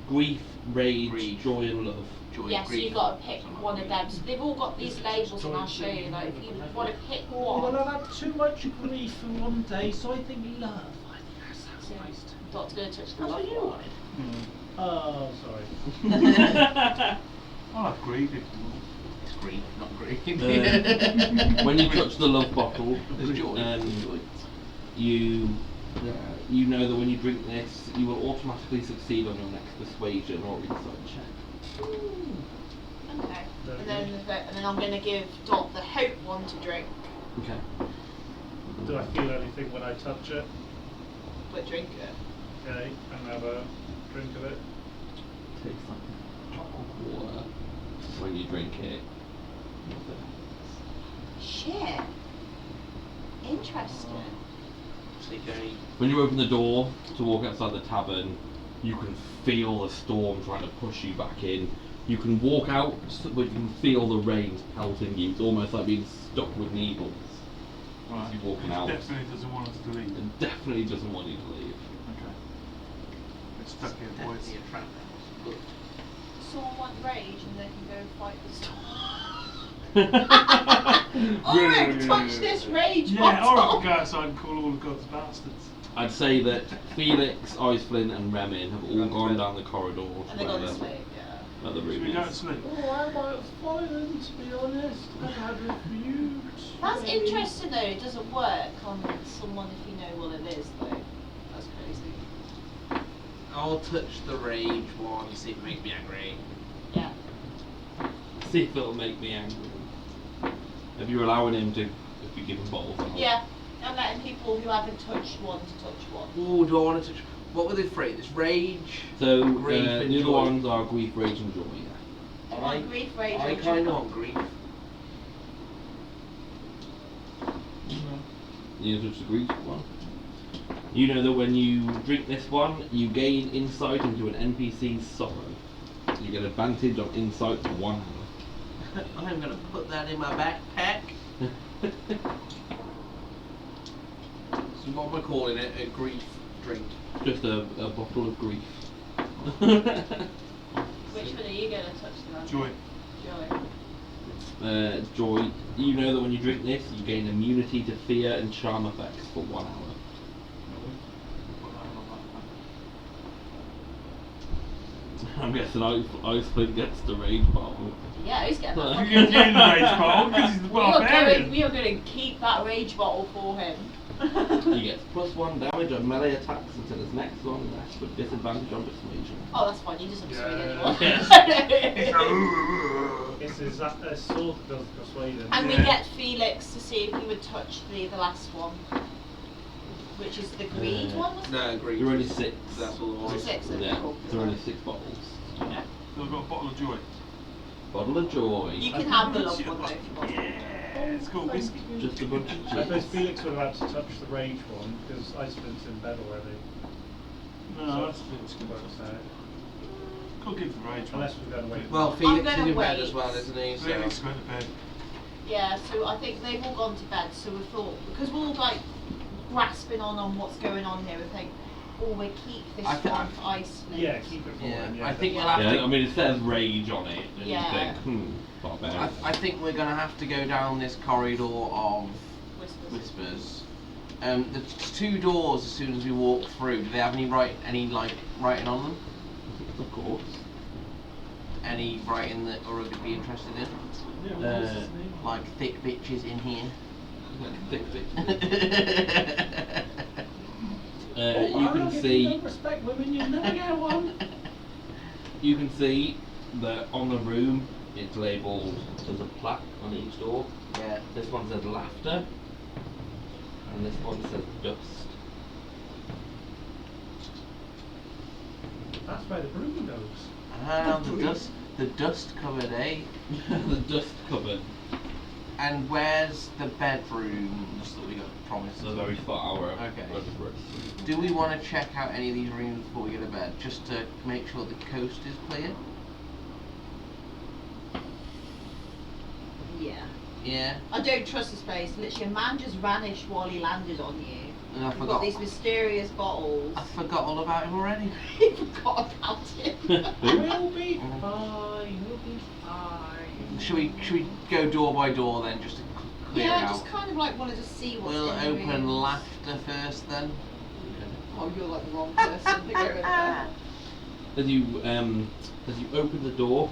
grief, rage, Rage. joy, and love. Joy, Yeah, so grief. you've got to pick one of them. So they've all got these labels, and I'll show you. Like, if you want to pick Oh, well, one, I've had too much grief in one day, so I think love. I think that sounds Yeah. nice. Doc's going to touch the That's love what you one. wanted. Oh, sorry. I'll have greed if you want. It's grief, not grief. When you touch the love bottle, There's joy. you you know that when you drink this, you will automatically succeed on your next persuasion or insight check. Okay. And then I'm going to give Dot the hope one to drink. Okay. Do I feel anything when I touch it? But drink it. Okay, and have a drink of it. Tastes like a drop of water when you drink it. Shit. Interesting. So you go, When you open the door to walk outside the tavern, you can feel the storm trying to push you back in. You can walk out, but you can feel the rain pelting you. It's almost like being stuck with needles. Right. You're walking It out. definitely doesn't want us to leave. It definitely doesn't want you to leave. Okay. It's stuck here, boys. definitely a trap. Good. Someone want rage and they can go fight the storm. Ulrich, touch this rage Yeah, bottle. alright, go outside and call all the gods bastards. I'd say that Felix, Iceflint, and Remin have all gone down the corridor to And they got where to sleep, yeah. the Should room we go and is. sleep? Oh, I might have fallen, to be honest. I've had a few. That's interesting though, it doesn't work on someone if you know what it is though. That's crazy. I'll touch the rage one, see if it makes me angry. Yeah. See if it'll make me angry. If you're allowing him to, if you give him bottles. Yeah. I'm letting people who haven't touched one to touch one. Ooh, do I want to touch? What were the three? This rage. So Grief and the other joy. ones are grief, rage, and joy. Yeah. I want grief, rage, I and kind of joy. want grief. You touch the grief one. You know that when you drink this one, you gain insight into an NPC's sorrow. You get advantage on insight for 1 hour. I'm gonna put that in my backpack. So what am I calling it? A grief drink. Just a bottle of grief. Which one are you going to touch them? Joy. Joy. Joy. You know that when you drink this, you gain immunity to fear and charm effects for 1 hour. I'm guessing Ice Flint gets the rage bottle. Yeah, he's getting that. You're getting the rage bottle because he's the barbarian. We are going to keep that rage bottle for him. He gets +1 damage on melee attacks until his next long rest with disadvantage on persuasion. Oh, that's fine. He doesn't persuade Yeah. anyone. Is that a sword that does persuade him? And we Yeah. get Felix to see if he would touch the last one, which is the greed one. Wasn't it? No, agreed. You're only 6. That's all Was it it was. 6? Okay, Yeah, cool. there are only 6 bottles. Yeah. So I've got a bottle of joy. Bottle of joy. You can have the love one though if you want. Yeah, it's got whiskey. Just a bunch of I suppose jizz. Felix would have had to touch the rage one because Iceflint's in bed already. No, that's good. So, Could give the rage one. unless we're going to wait. Well, Felix is gonna in bed wait. as well, isn't he? Felix So. went to bed. Yeah, so I think they've all gone to bed. So we thought because we're all like grasping on what's going on here, we think, oh, we keep this I th- one for Iceland. Yeah, keep it for Yeah, him. I think we'll have Yeah, to. I mean it says rage on it, and Yeah. you think, barbarian. I think we're gonna have to go down this corridor of Whispers. whispers. The 2 doors. As soon as we walk through, do they have any writing on them? Of course. Any writing that Uruk would be interested in? Yeah, what was his name? Like thick bitches in here. Thick. Oh, You can if you see. don't respect women, you'll never get one. You can see that on the room it's labelled. There's a plaque on each door. Yeah. This one says laughter, and this one says dust. That's where the broom goes. Ah, the dust covered, eh? The dust cupboard. And where's the bedrooms that we got promised? The very far out. Okay. over it. Do we want to check out any of these rooms before we go to bed, just to make sure the coast is clear? Yeah. Yeah. I don't trust this place. Literally, a man just vanished while he landed on you. And I We've got forgot. these mysterious bottles. I forgot all about him already. You forgot about him. We'll be fine. We'll be fine. Should we go door by door then, just to clear Yeah, I out? just kind of like wanted to see what's We'll in the open rooms. laughter first then. Oh, you're like the wrong person to get rid of that. As you open the door,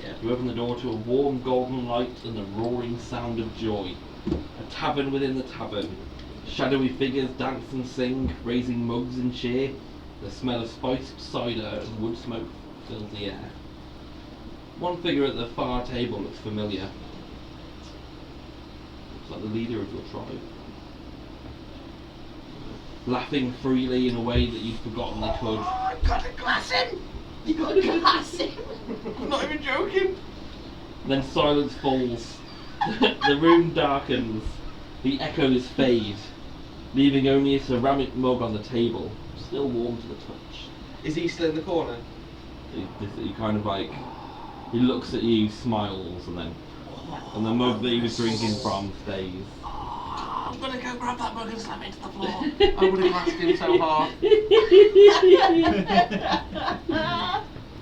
Yeah. you open the door to a warm golden light and the roaring sound of joy. A tavern within the tavern. Shadowy figures dance and sing, raising mugs and cheer. The smell of spiced cider and wood smoke fills the air. One figure at the far table looks familiar. Looks like the leader of your tribe. Laughing freely in a way that you'd forgotten they could. I got a glass in! You got a glass in. I'm not even joking. Then silence falls. The room darkens. The echoes fade, leaving only a ceramic mug on the table, still warm to the touch. Is he still in the corner? He kind of like, he looks at you, smiles, and the mug that he was drinking from stays. I'm gonna go grab that mug and slam it into the floor. I would have glassed him so hard.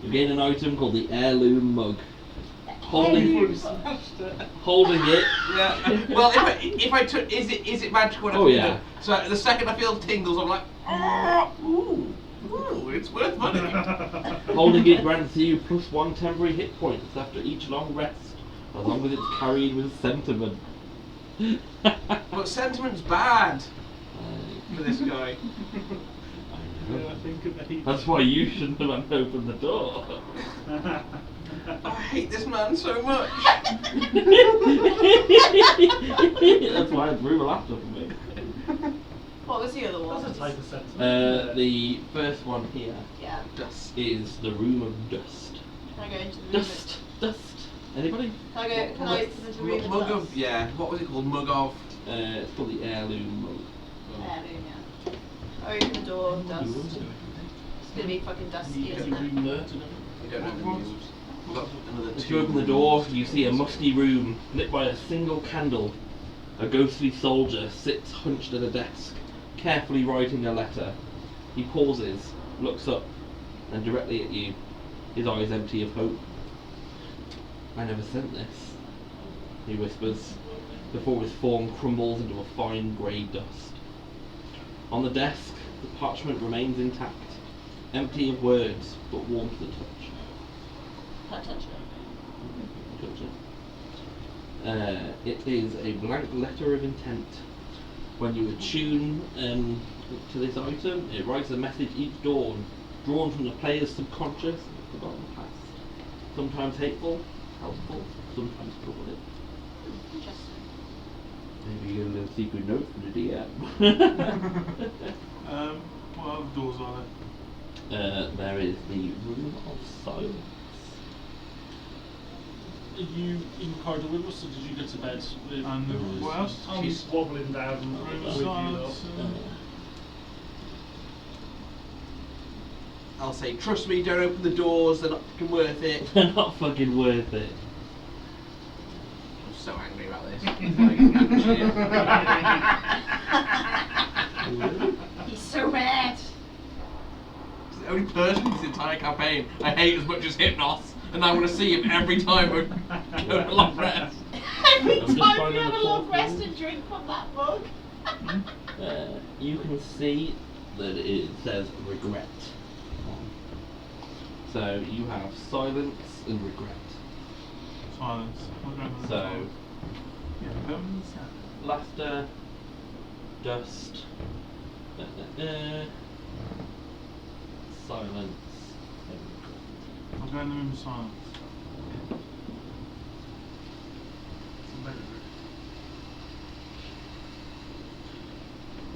You gain an item called the heirloom mug. Holding it. Yeah. Well, if I took, is it magical? When I Oh, put it yeah. in? So the second I feel tingles, I'm like, oh, ooh, it's worth money. Holding it grants you +1 temporary hit points after each long rest, as long as it's carried with sentiment. But sentiment's bad for this guy. I think of it. That's why you shouldn't have unopened the door. I hate this man so much. That's why it's room laughter for me. What was the other one? That's a type of sentiment. The first one here Yeah. Dust. is the room of dust. Can I go into the room? Dust. Anybody? Can I open the room? Mug of, yeah, what was it called? Mug of. It's called the heirloom mug. Heirloom, yeah. I open the door, dust. It's gonna be fucking dusty, isn't it? We don't know the rules. We've got another As two. you open the door, you see a musty room lit by a single candle. A ghostly soldier sits hunched at a desk, carefully writing a letter. He pauses, looks up, and directly at you, his eyes empty of hope. "I never sent this," he whispers, before his form crumbles into a fine grey dust. On the desk, the parchment remains intact, empty of words, but warm to the touch. Can't touch it. Touch it. It is a blank letter of intent. When you attune to this item, it writes a message each dawn, drawn from the player's subconscious and forgotten past. Sometimes hateful, helpful, sometimes troubled. Interesting. Maybe you get a little secret note from the DM. What other doors are there? There is the Room of Silence. Are you in the corridor with us, or did you go to bed? With And what else? I'm wobbling down Room with of you. silence. I'll say, trust me, don't open the doors, they're not fucking worth it. They're not fucking worth it. I'm so angry about this. He's so mad. It's the only person in this entire campaign I hate as much as Hypnos, and I want to see him every time I go on a long rest. Every I'm just time finding you have the a long fourth rest one. and drink from that mug. You can see that it says regret. So you have silence and regret. Silence. I'll go with So silence. laughter, dust, silence, and regret. I'll go in the room of silence.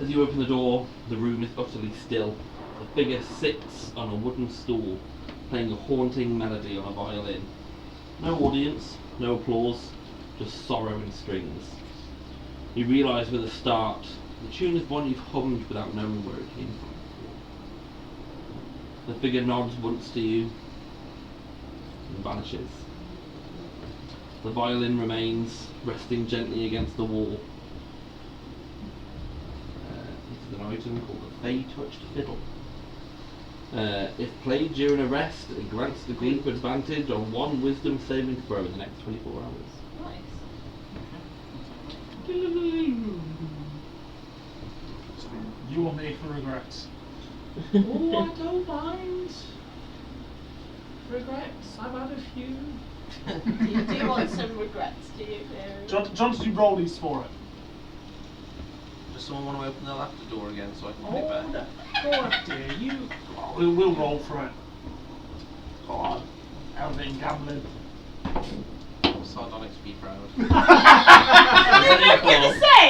As you open the door, the room is utterly still. The figure sits on a wooden stool, playing a haunting melody on a violin. No audience, no applause, just sorrow in strings. You realise with a start, the tune is one you've hummed without knowing where it came from before. The figure nods once to you and vanishes. The violin remains, resting gently against the wall. This is an item called the Fey-Touched Fiddle. If played during a rest, it grants the group advantage on one wisdom saving throw in the next 24 hours. Nice. You or me for regrets? Oh, I don't mind. Regrets, I've had a few. You do want some regrets, do you, Mary? John, did you roll these for it? Does someone want to open the laughter door again so I can put it Oh, back? go on, dear. You. We'll roll for it. Go on. Elvin gambling. Sardonyx be proud. What were you going to say?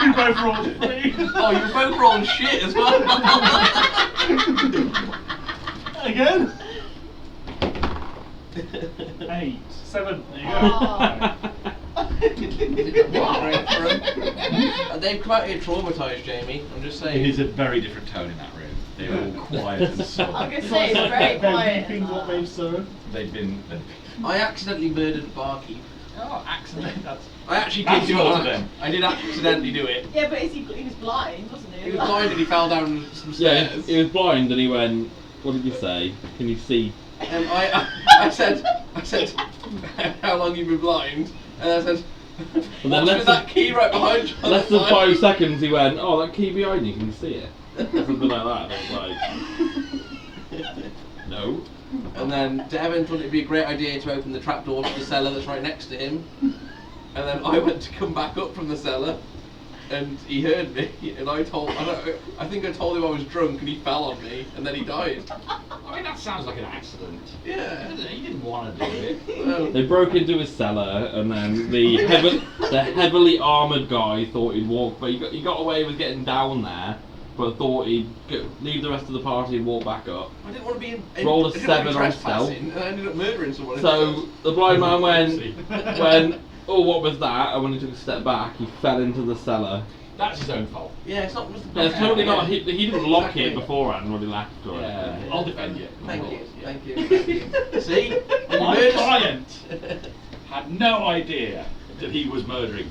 You both rolled 3. Oh, you both rolling shit as well. Again? 8. 7. There you go. And they've come out here traumatised, Jamie. I'm just It saying. is a very different tone in that room. They're all quiet and I'm soft. going to say it's very They're quiet. reaping what they've sown. They've been. I accidentally murdered the barkeep. Oh, accident. That's. I actually That's did do yours it. then. I did accidentally do it. Yeah, but he was blind, wasn't he? He was blind and he fell down some Yeah, stairs. he was blind and he went, what did you say? Can you see? And I said, how long you been blind? And I said, And then what's with that key right behind you? less than 5 seconds he went, oh, that key behind you, can you see it? Something like that. And I was like, no. And then Devin thought it'd be a great idea to open the trapdoor to the cellar that's right next to him. And then I went to come back up from the cellar, and he heard me, and I think I told him I was drunk, and he fell on me, and then he died. I mean, that sounds like an accident. Yeah. He didn't want to do it. Well, They broke into his cellar and then the heavily armoured guy thought he'd walk, but he got away with getting down there, but thought he'd leave the rest of the party and walk back up. I didn't want to be in. Roll a I didn't want to 7 be on stealth. trespassing, and I ended up murdering someone. So the blind man went, oh, what was that? And when he took a step back, he fell into the cellar. That's his own fault. Yeah, it's not. Yeah, it's totally not. Yeah. He didn't lock Exactly. it beforehand when he left or anything. I'll defend you. Thank you. Thank you. Thank you. See, You My murdered- client had no idea that he was murdering.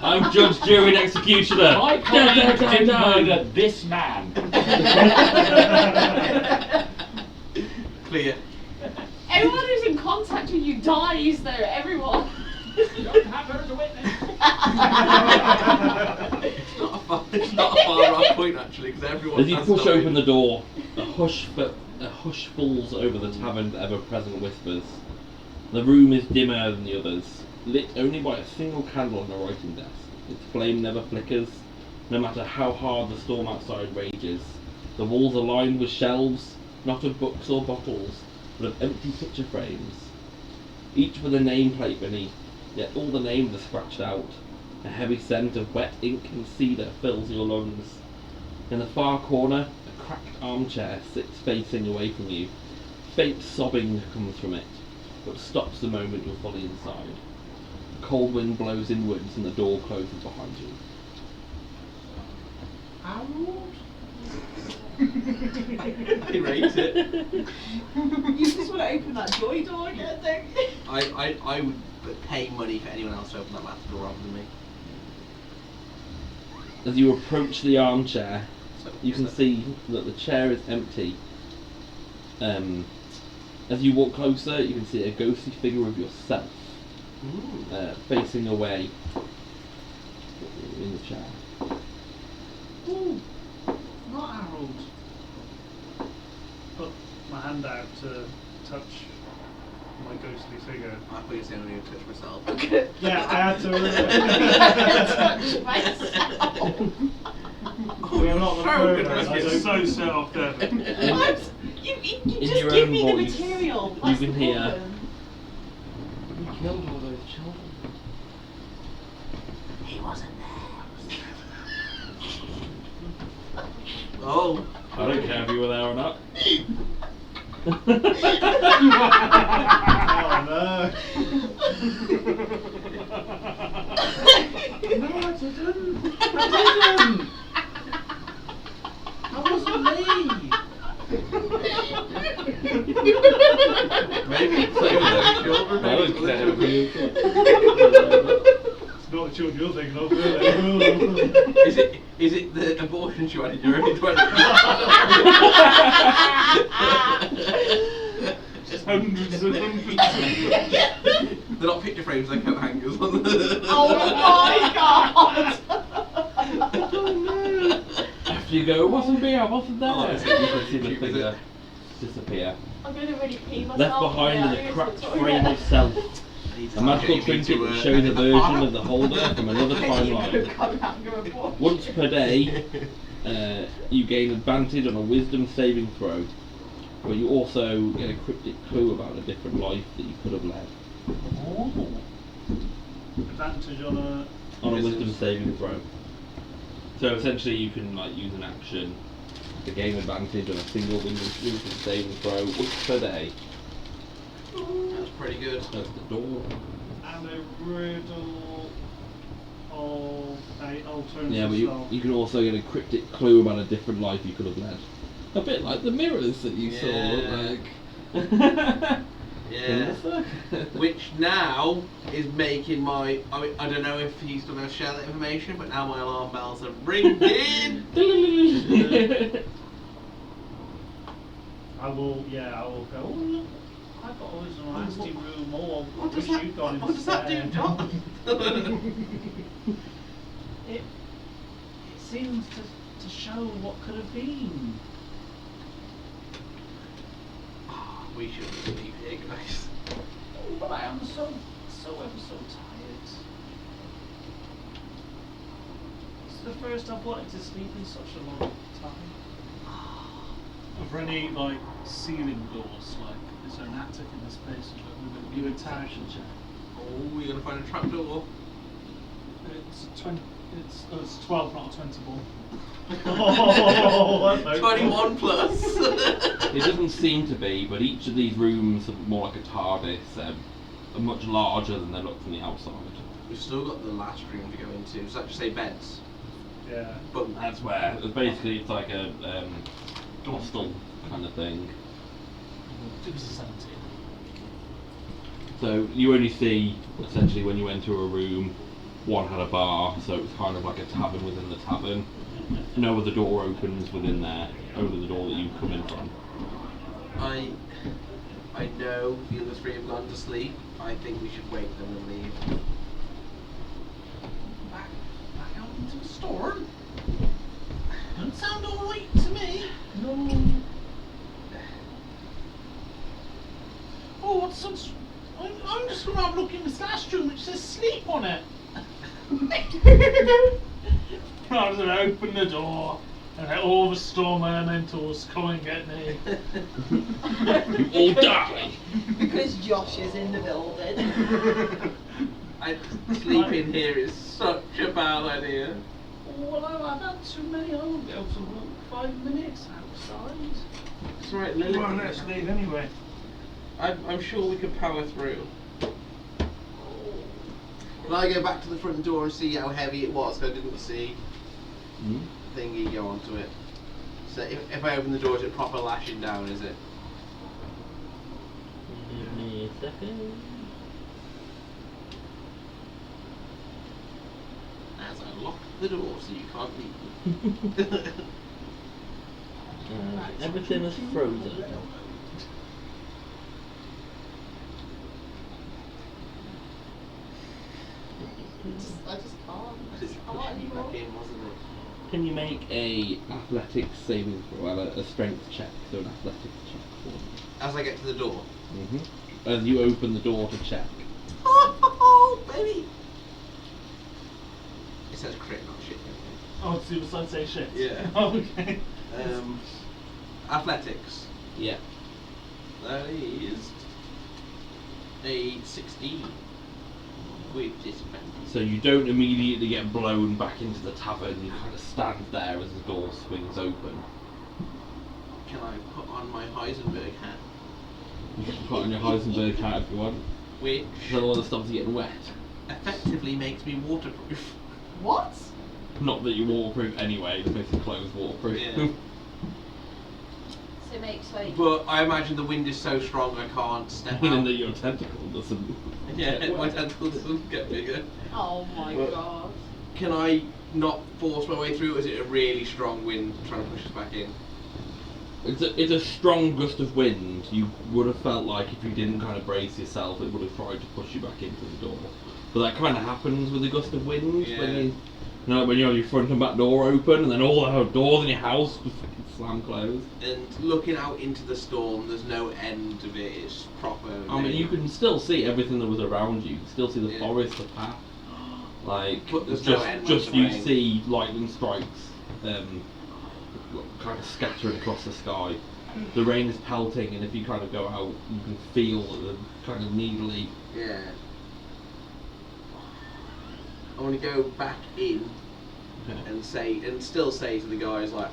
I'm judge, jury, and executioner. My client didn't murder this man. Clear. Everyone who's in contact with you dies though, everyone. You don't have her as a witness. it's not a far off point actually, because everyone. As you has push died. open the door, a hush falls over the tavern's ever-present whispers. The room is dimmer than the others, lit only by a single candle on the writing desk. Its flame never flickers, no matter how hard the storm outside rages. The walls are lined with shelves, not of books or bottles, but of empty picture frames, each with a nameplate beneath, yet all the names are scratched out. A heavy scent of wet ink and cedar fills your lungs. In the far corner, a cracked armchair sits facing away from you. Faint sobbing comes from it, but stops the moment you're fully inside. A cold wind blows inwards and the door closes behind you. Harold? I rate it. You just want to open that joy door again, don't you? I would pay money for anyone else to open that master door rather than me. As you approach the armchair, you can see that the chair is empty. As you walk closer, you can see a ghostly figure of yourself facing away in the chair. Ooh, not Harold. Put my hand out to touch my ghostly figure. I thought you were saying I need to touch myself. Yeah, I had to. Touch myself. We're not the Harold program, must I get don't- so set off there. You In just your give own me the voice, material. you That's can the hear. problem. You killed all those children. He wasn't Oh. I don't care if you were there or not. Oh no. No, I didn't. I didn't. That wasn't me. Maybe it's like the children, I maybe don't it's care the if children. you It's not the children you're thinking of, really. Is it the abortion you had in your early 20s? Hundreds and hundreds. They're not picture frames, they're coat hangers on the. Oh my god! After you go, it wasn't me, I wasn't there. Oh, You it's can see the cheap, is figure it? disappear. I'm gonna really pee myself. Left behind Yeah, is I a need cracked to go to the frame toilet. of self. I need to A magical get you trinket to, that shows a edit the version part. of the holder from another timeline. Once per day, you gain advantage on a wisdom saving throw, but you also get a cryptic clue about a different life that you could have led. Oh. Advantage on On a wisdom saving throw. So essentially you can like use an action to gain advantage on a single wisdom saving throw once per day. That's pretty good. That's the door. and a riddle of a alternative Yeah, but spell. you can also get a cryptic clue about a different life you could have led. A bit like the mirrors that you Yeah. saw, like. Yeah. Which now is making my. I mean, I don't know if he's going to share that information, but now my alarm bells are ringing. I will go, oh look, I've got always a nasty room, or What wish does that, you'd gone what does that do, instead. John? It seems to show what could have been. We shouldn't leave here, guys. But I am so ever so tired. It's the first I've wanted to sleep in such a long time. Are there any like ceiling doors? Like, is there an attic in this place? Or You attach and check. Oh, we're going to find a trapdoor. It's 20. It's 12, not a 21. Oh, that's 21 plus. It doesn't seem to be, but each of these rooms are more like a TARDIS, are much larger than they look from the outside. We've still got the last room to go into. Does that just say beds? Yeah. But That's where, basically it's like a hostel kind of thing. It was a 17. So you only see, essentially when you enter a room, one had a bar, so it was kind of like a tavern within the tavern. No other door opens within there, only the door that you come in from. I know the other three have gone to sleep. I think we should wake them and leave. Back out into the storm. No. Oh, what's such? I'm just gonna have a look in the slash room which says sleep on it. Rather than open the door and let all the storm elementals come and get me. You all die. Because Josh is in the building. Sleeping here is such a bad idea. Well, I've had too many. I won't be able to walk 5 minutes outside. It's right, Well, Lily. let's leave anyway. I'm sure we could power through. Can I go back to the front door and see how heavy it was? 'Cause I didn't see thingy go onto it. So if I open the door, is it proper lashing down? Is it? Give me a second. As I lock the door so you can't leave. Everything is frozen. I just can't. It's pushing you back in, wasn't it? Can you make a athletics saving throw? Well, a strength check, so an athletics check for me. As I get to the door. As you open the door to check. Oh, baby! It says crit, not shit. Oh, it's the other side say shit. Yeah. Okay. Athletics. Yeah. That is a 16 with disadvantage. So you don't immediately get blown back into the tavern, you kind of stand there as the door swings open. Can I put on my Heisenberg hat? You can put on your Heisenberg hat if you want. Which So all the stuff's getting wet. effectively makes me waterproof. What? Not that you're waterproof anyway, it makes your clothes waterproof. Yeah. So it makes like. But I imagine the wind is so strong I can't step Meaning out. that your tentacle doesn't. Yeah, my tentacle doesn't get bigger. Oh my But- god. Can I not force my way through, or is it a really strong wind trying to push us back in? It's a strong gust of wind. You would have felt like if you didn't kind of brace yourself, it would have tried to push you back into the door. But that kind of happens with a gust of wind when when you have your front and back door open, and then all the doors in your house just fucking slam closed. And looking out into the storm, there's no end of it. It's proper. I mean, you can still see everything that was around you. You can still see the Yeah. forest, the path. Like, But there's no just end just to the you rain. see lightning strikes, kind of scattering across the sky. The rain is pelting, and if you kind of go out, you can feel the kind of needly. Yeah. I want to go back in and still say to the guys like,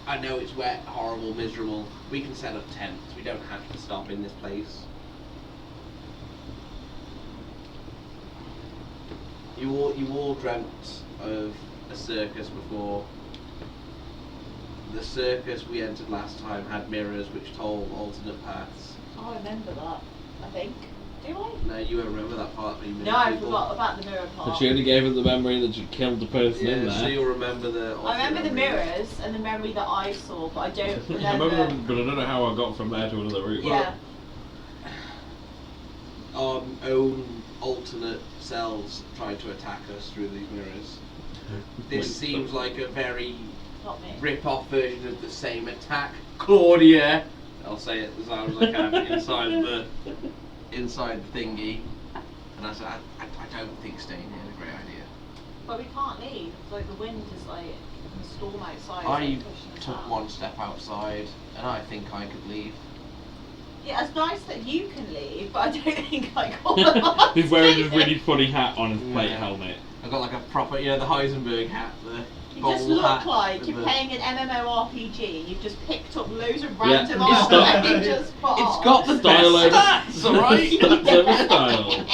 I know it's wet, horrible, miserable. We can set up tents. We don't have to stop in this place. You all dreamt of a circus before. The circus we entered last time had mirrors which told alternate paths. Oh, I remember that. I think. Do I? No, you won't remember that part. But you No, I forgot about the mirror part. But she only gave us the memory that you killed the person in Yeah, there. so you'll remember the. I remember the mirrors and the memory that I saw, but I don't I remember. remember them, but I don't know how I got from there to another route. Yeah. Our own alternate selves tried to attack us through these mirrors. This seems like a very Not me. rip-off version of the same attack. Claudia! I'll say it as loud as I can inside the thingy. And I said, I don't think staying here is a great idea. But we can't leave. It's like the wind is like the storm outside. is, I like, pushing us took out. one step outside, and I think I could leave. Yeah, it's nice that you can leave, but I don't think I got. He's wearing this really funny hat on his plate Yeah. helmet. I got like a proper, the Heisenberg hat, the You bowl just look hat like with you're the- playing an MMORPG. You've just picked up loads of Yeah. random It's art got- and just put It's on. got the Style over- best stats, alright? Stats over style.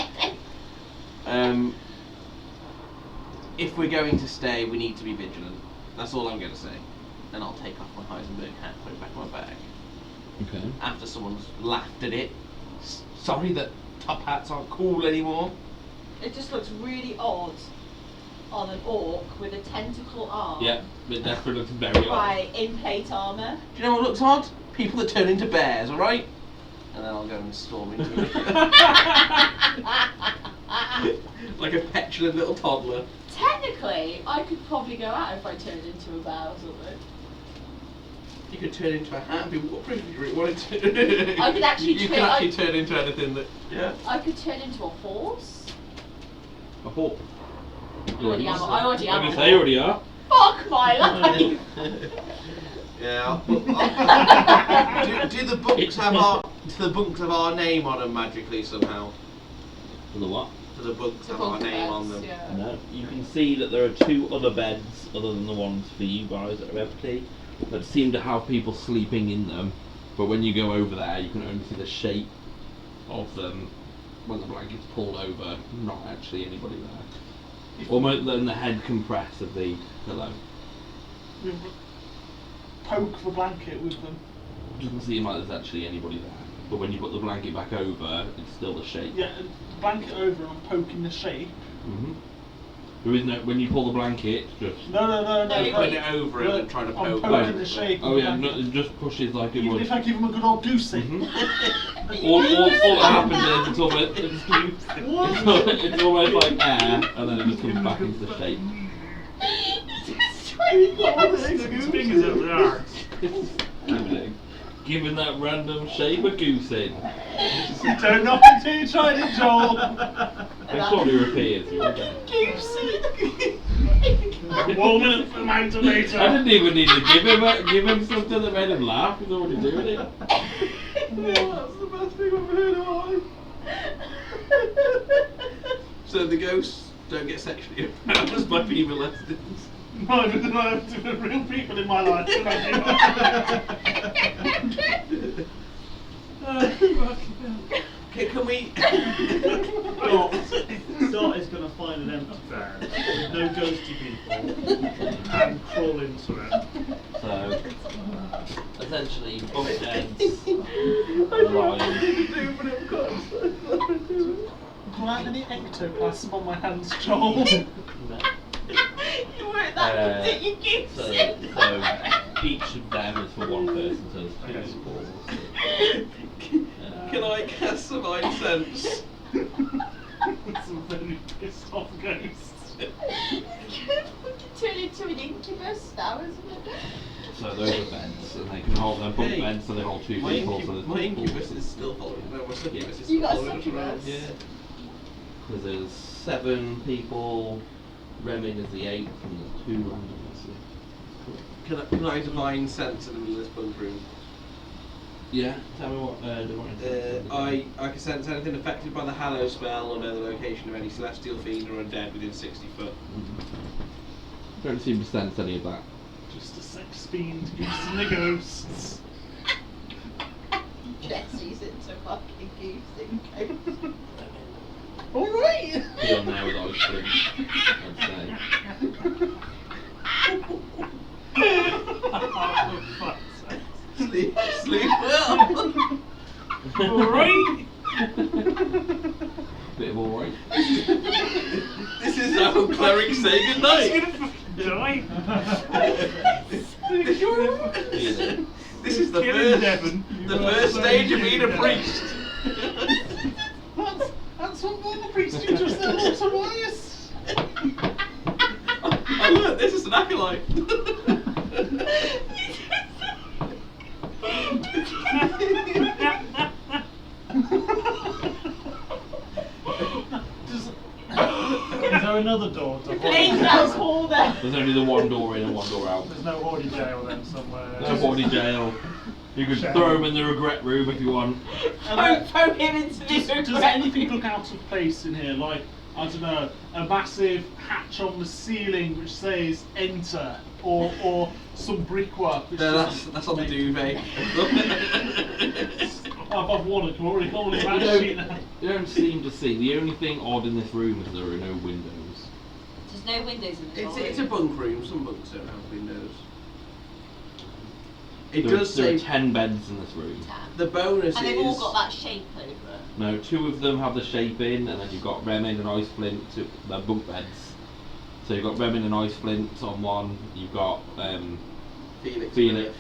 If we're going to stay, we need to be vigilant. That's all I'm going to say. Then I'll take off my Heisenberg hat, put it back in my bag. Okay. After someone's laughed at it. Sorry that top hats aren't cool anymore. It just looks really odd on an orc with a tentacle arm. Yeah, but definitely looks very odd. Right, in plate armour. Do you know what looks odd? People that turn into bears, alright? And then I'll go and storm into it. Like a petulant little toddler. Technically, I could probably go out if I turned into a bear or something. You could turn into a hat and be waterproof if you really wanted to. I could actually You turn- could actually turn into anything that. Yeah. I could turn into a horse. A hawk. I already am. I already am. I was gonna say, you already are. Fuck my life. Yeah. do the books have our name on them magically somehow? For the what? Do the books The have our bunk name on beds, them? yeah. No. You can see that there are 2 other beds other than the ones for you guys that are empty that seem to have people sleeping in them. But when you go over there, you can only see the shape of them when the blanket's pulled over. Not actually anybody there. Almost then the head compress of the pillow. Poke the blanket with them. Doesn't seem like there's actually anybody there. But when you put the blanket back over, it's still the shape. Yeah, blanket over and I'm poking the shape. Mm-hmm. There is no, when you pull the blanket, just... No. You put it over it and try to I'm poke poking it. the shape. Oh of yeah, the no, blanket. it just pushes like it Even would. if I give him a good old goosey. All that happens is it's almost like air, and then it just comes back into the shape. His fingers up there. Giving that random shape a goose in. Don't knock until you tried it, Joel. It probably reappears. Goosey. 1 minute for amount of later. I didn't even need to give him something that made him laugh. He's already doing it. Oh, that's the best thing I've heard of my life. So the ghosts don't get sexually aroused by female lesbians. Neither did I have to real people in my life. Did I? Okay, can we? Dot is going to find an empty bed with no ghosty people and crawl into it. So, essentially, bunk beds, Do I have any ectoplasm on my hands, Joel? You weren't that good at your goosey. so each of them is for one person, so there's 2 balls. Can I cast some sense? Some very pissed off ghosts. You can turn into an incubus now, isn't it? So those are beds, and they can hold their bunk Hey, beds, so they hold 2 My, people. So there's my 2 incubus balls. is still following. No, my succubus is You still got a following us around. succubus? Yeah. Because there's 7 people, Remin is the 8th, and there's 2 randomly. Can I divine sense in the middle of this bunk room? Yeah, tell me what divine I can sense anything affected by the Hallow spell or know the location of any celestial fiend or undead within 60 foot. Don't seem to sense any of that. Just a sex fiend goosing the ghosts. Jesse's into fucking goosing ghosts. Alright! Be on there with ice cream, I'd say. Sleep well. Alright! Bit of alright. This is how clerics say goodnight. This is the first stage of being a priest. That's what all the priests do, just their little Tobias. I learned this is an acolyte. Is there another door to Please, that's all there. There's only the 1 door in and 1 door out. There's no Hordy jail then somewhere. No body jail. You could throw him in the regret room if you want. Throw him into the Does anything look out of place in here? Like, I don't know, a massive hatch on the ceiling which says enter, or some brickwork which That's on the duvet. I've won it, already holding You that don't, sheet now. you don't seem to see. The only thing odd in this room is there are no windows. There's no windows in the It's a bunk room. Some bunks don't have windows. It There does are say 10 beds in this room. the bonus And is. they've all got that shape over it. No, 2 of them have the shape in, and then you've got Remin and Ice Flint. They're bunk beds. So you've got Remin and Ice Flint on one. You've got Felix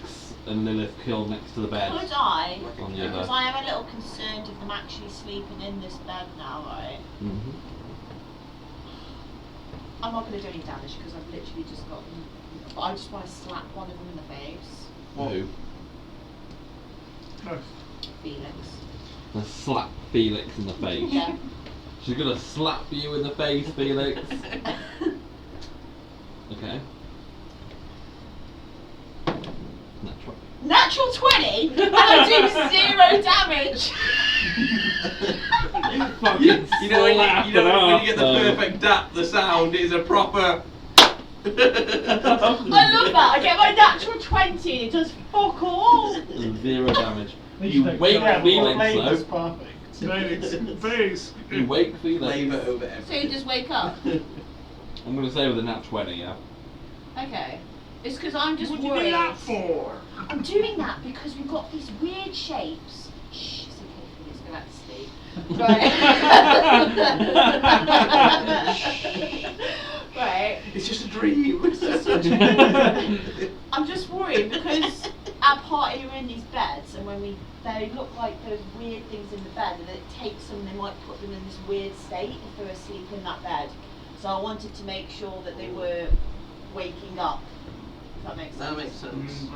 and Lilith killed next to the bed. Could I? On the Because other. I am a little concerned of them actually sleeping in this bed now, right? Mm-hmm. I'm not going to do any damage because I've literally just got but I just want to slap one of them in the face. Who? No. Felix. Gonna slap Felix in the face. Yeah. She's gonna slap you in the face, Felix. Okay. Natural. Natural 20, and I do 0 damage. You know when you get the perfect dap, the sound is a proper. I love that. I get my natural 20 and it does fuck all. 0 damage. You wake Felix That's though. perfect. You wake Felix. Flavour over So everything. you just wake up. I'm gonna say with a nat 20, yeah. Okay. It's because I'm just What do you worried. do that for? I'm doing that because we've got these weird shapes. Shh, it's okay, Felix, go back to sleep. Right. Right. It's just a dream. It's just a I'm just worried because our party are in these beds, and when they look like those weird things in the bed, and it takes them, they might put them in this weird state if they're asleep in that bed. So I wanted to make sure that they were waking up. If that makes sense. That makes sense.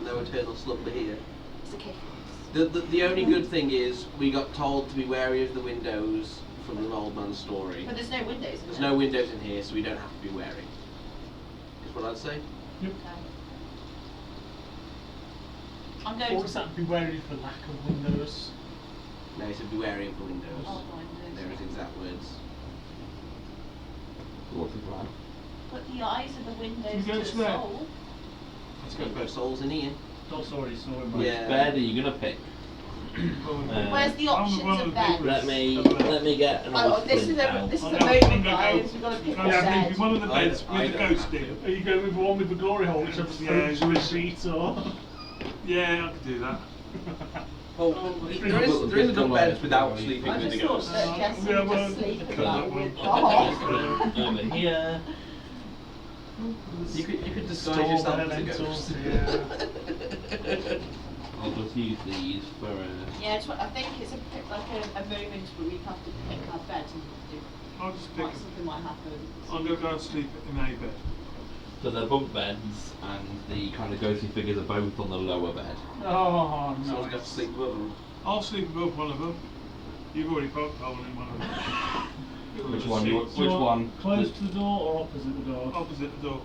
No eternal slumber here. It's okay. The only good thing is we got told to be wary of the windows from an old man's story. But there's no windows in There's there. no windows in here, so we don't have to be wary. Is what I'd say. Yep. Okay. I'm going Or to. does that be wary for lack of windows? No, he said be wary of the windows. Oh, windows. They're his exact words. What's the plan? Put the eyes of the windows You to go the to there. soul. Let's go for souls in here. Dog's already snoring. Which Yeah. bed are you gonna pick? Where's the options of bed? Let me get an Oh, old this is flint a out. this is a I'm gonna moment, go- guys. We've got to pick a Yeah, bed. maybe one of the beds I with the don't ghost have in. Are you going with the one with the glory hole, which has Yeah, a sheet or? Yeah, I could do that. Well, there is enough beds without sleeping I with the just thought ghosts. that Jesse Yeah, would well, just sleep okay, like that with one. the whole. Over here. You could disguise Storm yourself as a elementals, ghost. I'll just use these for Yeah, I think it's like a moment where we have to pick our bed and do. I'll just pick. Something might happen. I'm going to go and sleep in a bed. So they're bunk beds, and the kind of ghostly figures are both on the lower bed. Oh no. Someone's got to sleep above them. I'll sleep above one of them. You've already poked a hole in one of them. Which one? Which one? Close to the door or opposite the door? Opposite the door.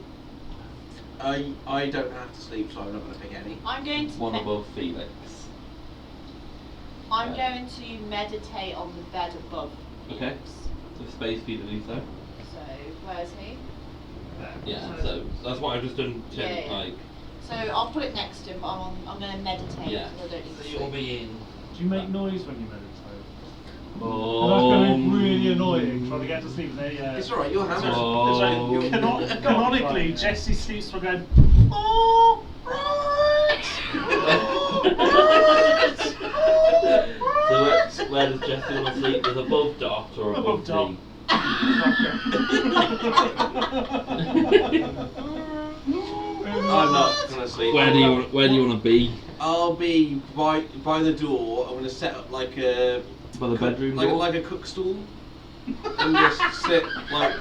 I don't have to sleep, so I'm not going to pick any. I'm going to. One above Felix. I'm going to meditate on the bed above. Okay. The space for you to do so. So where's he? Yeah. So that's what I've just done. To, Yeah. Like. So I'll put it next to him, but I'm going to meditate Yeah. because I don't need So to you'll sleep. be in. Do you make noise when you meditate? Oh. That's going to be really annoying trying to get to sleep. Yeah. It's alright, you're hammered. Oh. It's alright, you're- Canonically, Jesse sleeps for going. Oh, So where does Jesse want to sleep? Is above Dot or above Dot. D? I'm not going to sleep. Where do you want to be? I'll be by the door. I'm going to set up like a By the bedroom like, door? like a cook stool, and just sit like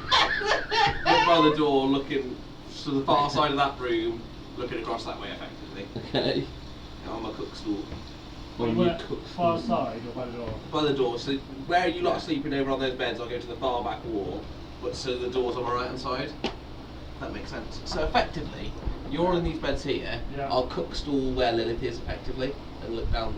by the door, looking to the far side of that room, looking across that way, effectively. Okay. On my cook stool. On your Where, cook far stool. side or by the door? By the door. So where you lot are sleeping over on those beds, I'll go to the far back wall, but so the door's on my right hand side. That makes sense. So effectively, you're all in these beds here. Yeah. I'll cook stool where Lilith is effectively, and look down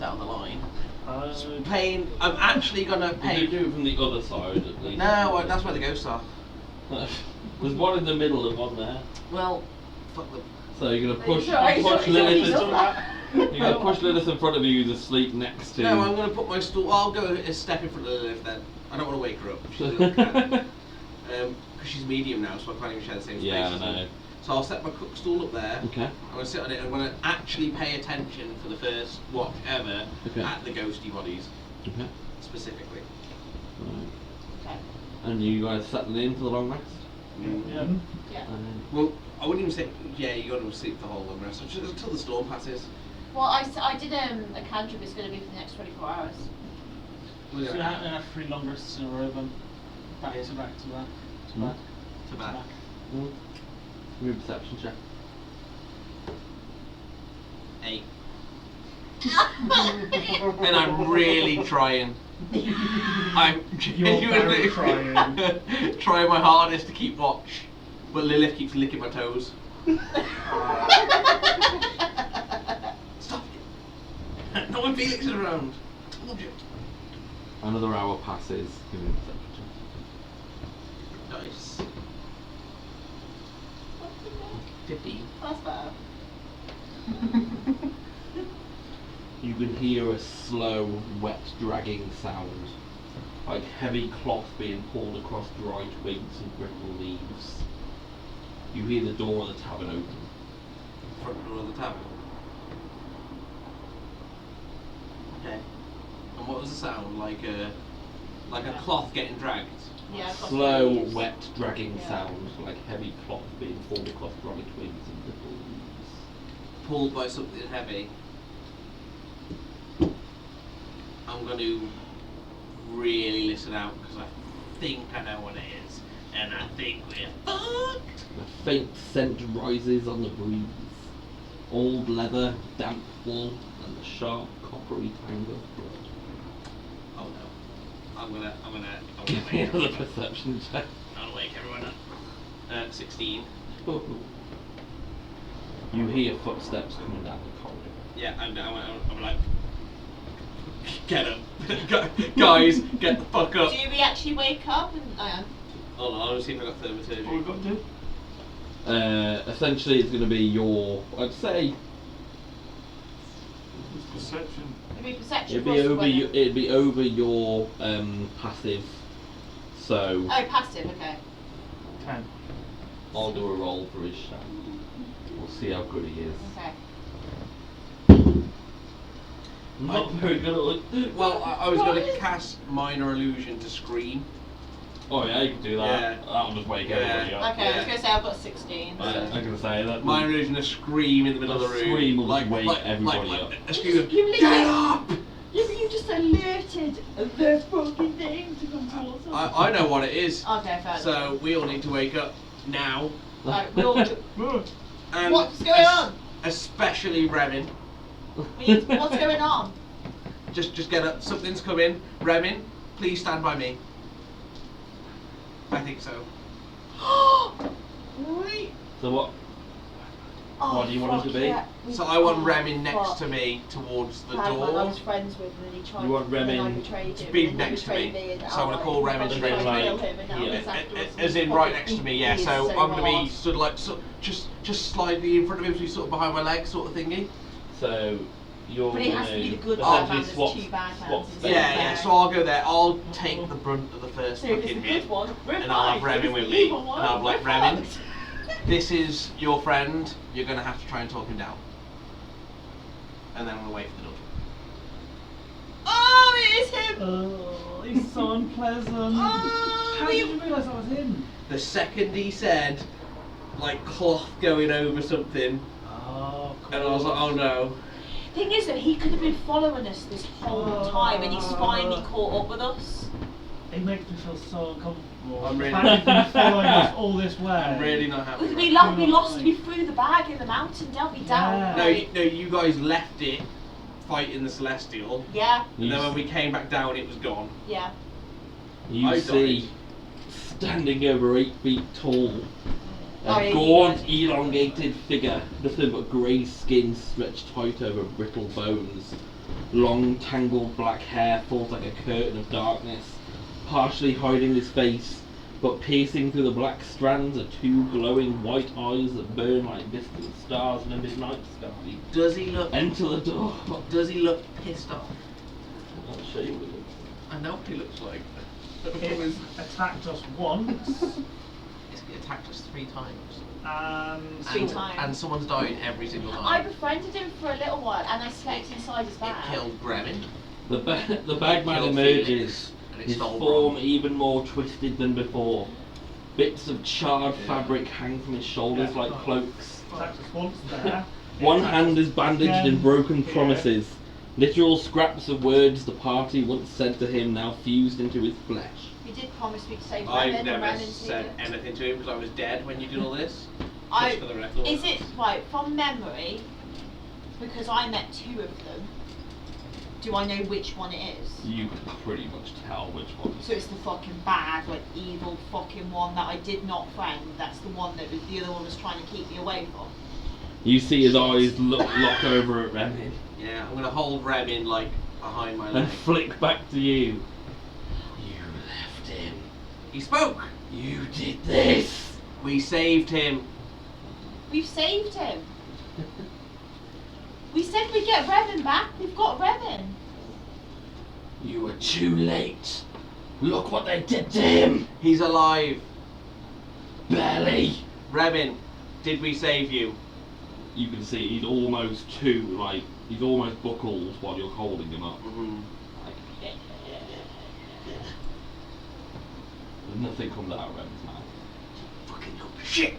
the line. I'm actually gonna You pay. could do it from the other side at least. No, that's where the ghosts are. There's one in the middle and one there. Well, fuck them. So you're gonna push He's Lilith. already You're gonna push Lilith in front of you to sleep next to. No, I'm gonna put my stool. I'll go a step in front of Lilith then. I don't want to wake her up. She's a little cat. Because she's medium now, so I can't even share the same space. Yeah, I as know. her. So I'll set my cook stool up there. Okay. I'm gonna sit on it and I'm gonna actually pay attention for the first watch ever Okay. at the ghosty bodies Okay. specifically. Right. Okay. And you guys settling in for the long rest? Yeah. Yeah. Well, I wouldn't even say. Yeah, you got to sleep the whole long rest just until the storm passes. Well, I did a cantrip. It's going to be for the next 24 hours. We're So gonna you have 3 long rests in a row then. Back to back to back. To back. to back. Mm. Give me a perception check. 8. And I'm really trying. I'm genuinely very trying. trying my hardest to keep watch, but Lilith keeps licking my toes. Stop it! Not when Felix is around. I told you. Another hour passes. Give me a perception check. Nice. 15. That's better. You can hear a slow, wet, dragging sound, like heavy cloth being pulled across dry twigs and brittle leaves. You hear the door of the tavern open. Front door of the tavern. Okay. And what was the sound? Like a cloth getting dragged. Yeah, across the Slow, leaves. wet, dragging Yeah. sound, like heavy cloth being pulled across dry twigs and brittle leaves. Pulled by something heavy. I'm going to really listen out because I think I know what it is, and I think we're fucked. A faint scent rises on the breeze. Old leather, damp wool, and the sharp, coppery tang of blood. Oh no! I'm gonna Give wake me another everyone up. perception check. I'll wake everyone up. 16. You hear footsteps coming down the corridor. Yeah, I'm like, get up, guys, get the fuck up. Do we actually wake up and Hold on, I'll see if I got thaumaturgy. What we've got to do? Essentially, it's going to be your, I'd say, It's perception. it'd be perception it'd be plus over whether- your, it'd be over your passive. So Oh, passive, okay. 10. I'll do a roll for his shot. We'll see how good he is. Okay. Not very good at it. Well, I was going to cast minor illusion to scream. Oh yeah, you can do that. Yeah. That'll just wake Yeah. everybody up. Okay, I was going to say I've got 16. I'm So. going to say that. Minor illusion to scream in the middle of the room. Scream will just wake everybody up. A scream of, You literally- get up! You just alerted the fucking thing to come towards us. I know what it is. Okay, fair. So we all need to wake up now. Right, we'll do. And What's going on? Especially Remin. What's going on? Just get up. Something's coming. Remin, please stand by me. I think so. Right. So what? What do you want him to be? Yeah. So I want Remin next to me towards the I door. was friends with him and he tried You want and then I Remin betrayed to him, be and then he next to me. betrayed and So I'm gonna call I Remin tried straight to away. kill him and now Yeah. he's afterwards As and in right probably- next to me, he yeah. is So I'm gonna be hard. stood like just slightly in front of him, so he's sort of behind my legs, sort of thingy. So you're But it has to be the good essentially bad man, there's swap- two bad swap mans space. instead. Yeah. So I'll go there. I'll take the brunt of the first So if it's fucking the hit, good one, we're and I'll have fine. If Remin it's with the me, evil and one, I'll be like, we're Remin, fucked. this is your friend. You're gonna have to try and talk him down. And then I'm gonna wait for the door. Oh, it is him! Oh, he's so unpleasant. Oh, How did you realise that was him? The second he said, like cloth going over something, Oh, and I was like, oh no. Thing is, though, he could have been following us this whole time, and he's finally caught up with us. It makes me feel so uncomfortable. I'm really- The fact that he's been following us all this way. I'm really not happy. Because about we, that. we lost me through the bag in the mountain, dealt me down. Yeah. No, you guys left it fighting the Celestial, Yeah, and then when we came back down, it was gone. yeah. You I see, standing over 8 feet tall, Oh, a yeah, gaunt, you elongated figure, nothing but grey skin stretched tight over brittle bones. Long, tangled black hair falls like a curtain of darkness, partially hiding his face, but piercing through the black strands are 2 glowing white eyes that burn like distant stars in a midnight sky. Does he look? Enter the door. Does he look pissed off? I'll show you what it looks like. I know what he looks like. It attacked us once, It's attacked us 3 times. and Three times. And someone's died every single I time. befriended him for a little while, and I slept inside his It bag. killed Gremin. The bagman Killed emerges, Felix, and it his stole form Bron. even more twisted than before. Bits of charred fabric hang from his shoulders like cloaks. attacked us once there. One hand is bandaged in Again, broken here. promises. Literal scraps of words the party once said to him now fused into his flesh. He did promise me to save I've Remin and never ran into said it. anything to him because I was dead when you did all this. Just for the record. Is it right from memory? Because I met 2 of them. Do I know which one it is? You can pretty much tell which one. So it's the fucking bad, like evil fucking one that I did not friend. That's the one that was, the other one was trying to keep me away from. You see his eyes lock over at Remin Yeah, I'm gonna hold Remin like behind my and leg. flick back to you. You left him. He spoke. You did this. We saved him. We've saved him. We said we'd get Revan back. We've got Revan. You were too late. Look what they did to him. He's alive. Barely. Remin, did we save you? You can see he's almost he's almost buckled while you're holding him up. Mm-hmm. Nothing comes out of Revan's mouth. Fucking shit.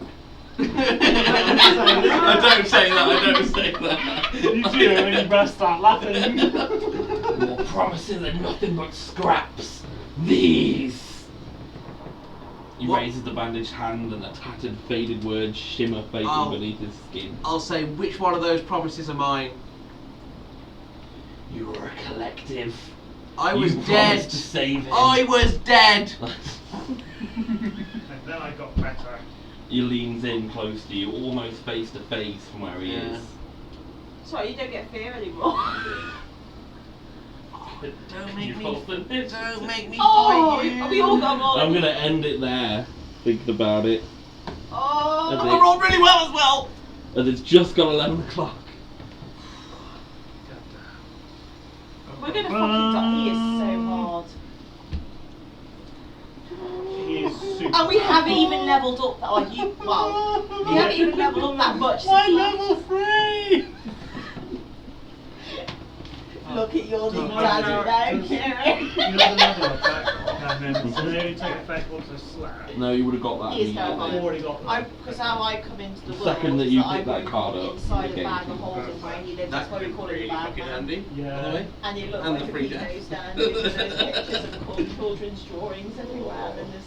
I don't say that. You do when you burst out laughing. Your promises are nothing but scraps. These. He What? raises the bandaged hand and a tattered, faded word shimmer fading beneath his skin. I'll say, which one of those promises are mine? You were a collective. I was You dead. promised to save him. I was dead. And then I got better. He leans in close to you, almost face to face from where he Yeah. is. Sorry, you don't get fear anymore. Don't make You me. rolled an initiative. Don't make me Oh, fight you. are we all got rolling? I'm gonna end it there, thinking about it. Oh, Okay. I rolled really well as well. And it's just got 11 o'clock. we're gonna fucking die. He is so hard. He is super. And we haven't even leveled up. Oh, you. Well, we haven't even leveled up that much. My since level 3! Look at your little Oh, daddy no, now, just- Kieran. You know the level attack, and then so they only take effect once they're slapped. No, you would have got that He is immediately. terrifying. I've already got that. Because how I come into the The world second that is you I pick that woke card up up, inside the a game bag of can holding where he lives. That That's why we could call be it the really bag fucking man. handy. Yeah. By the way. And he looked And like the a free pedo death. stand with those pictures of cool children's drawings everywhere and this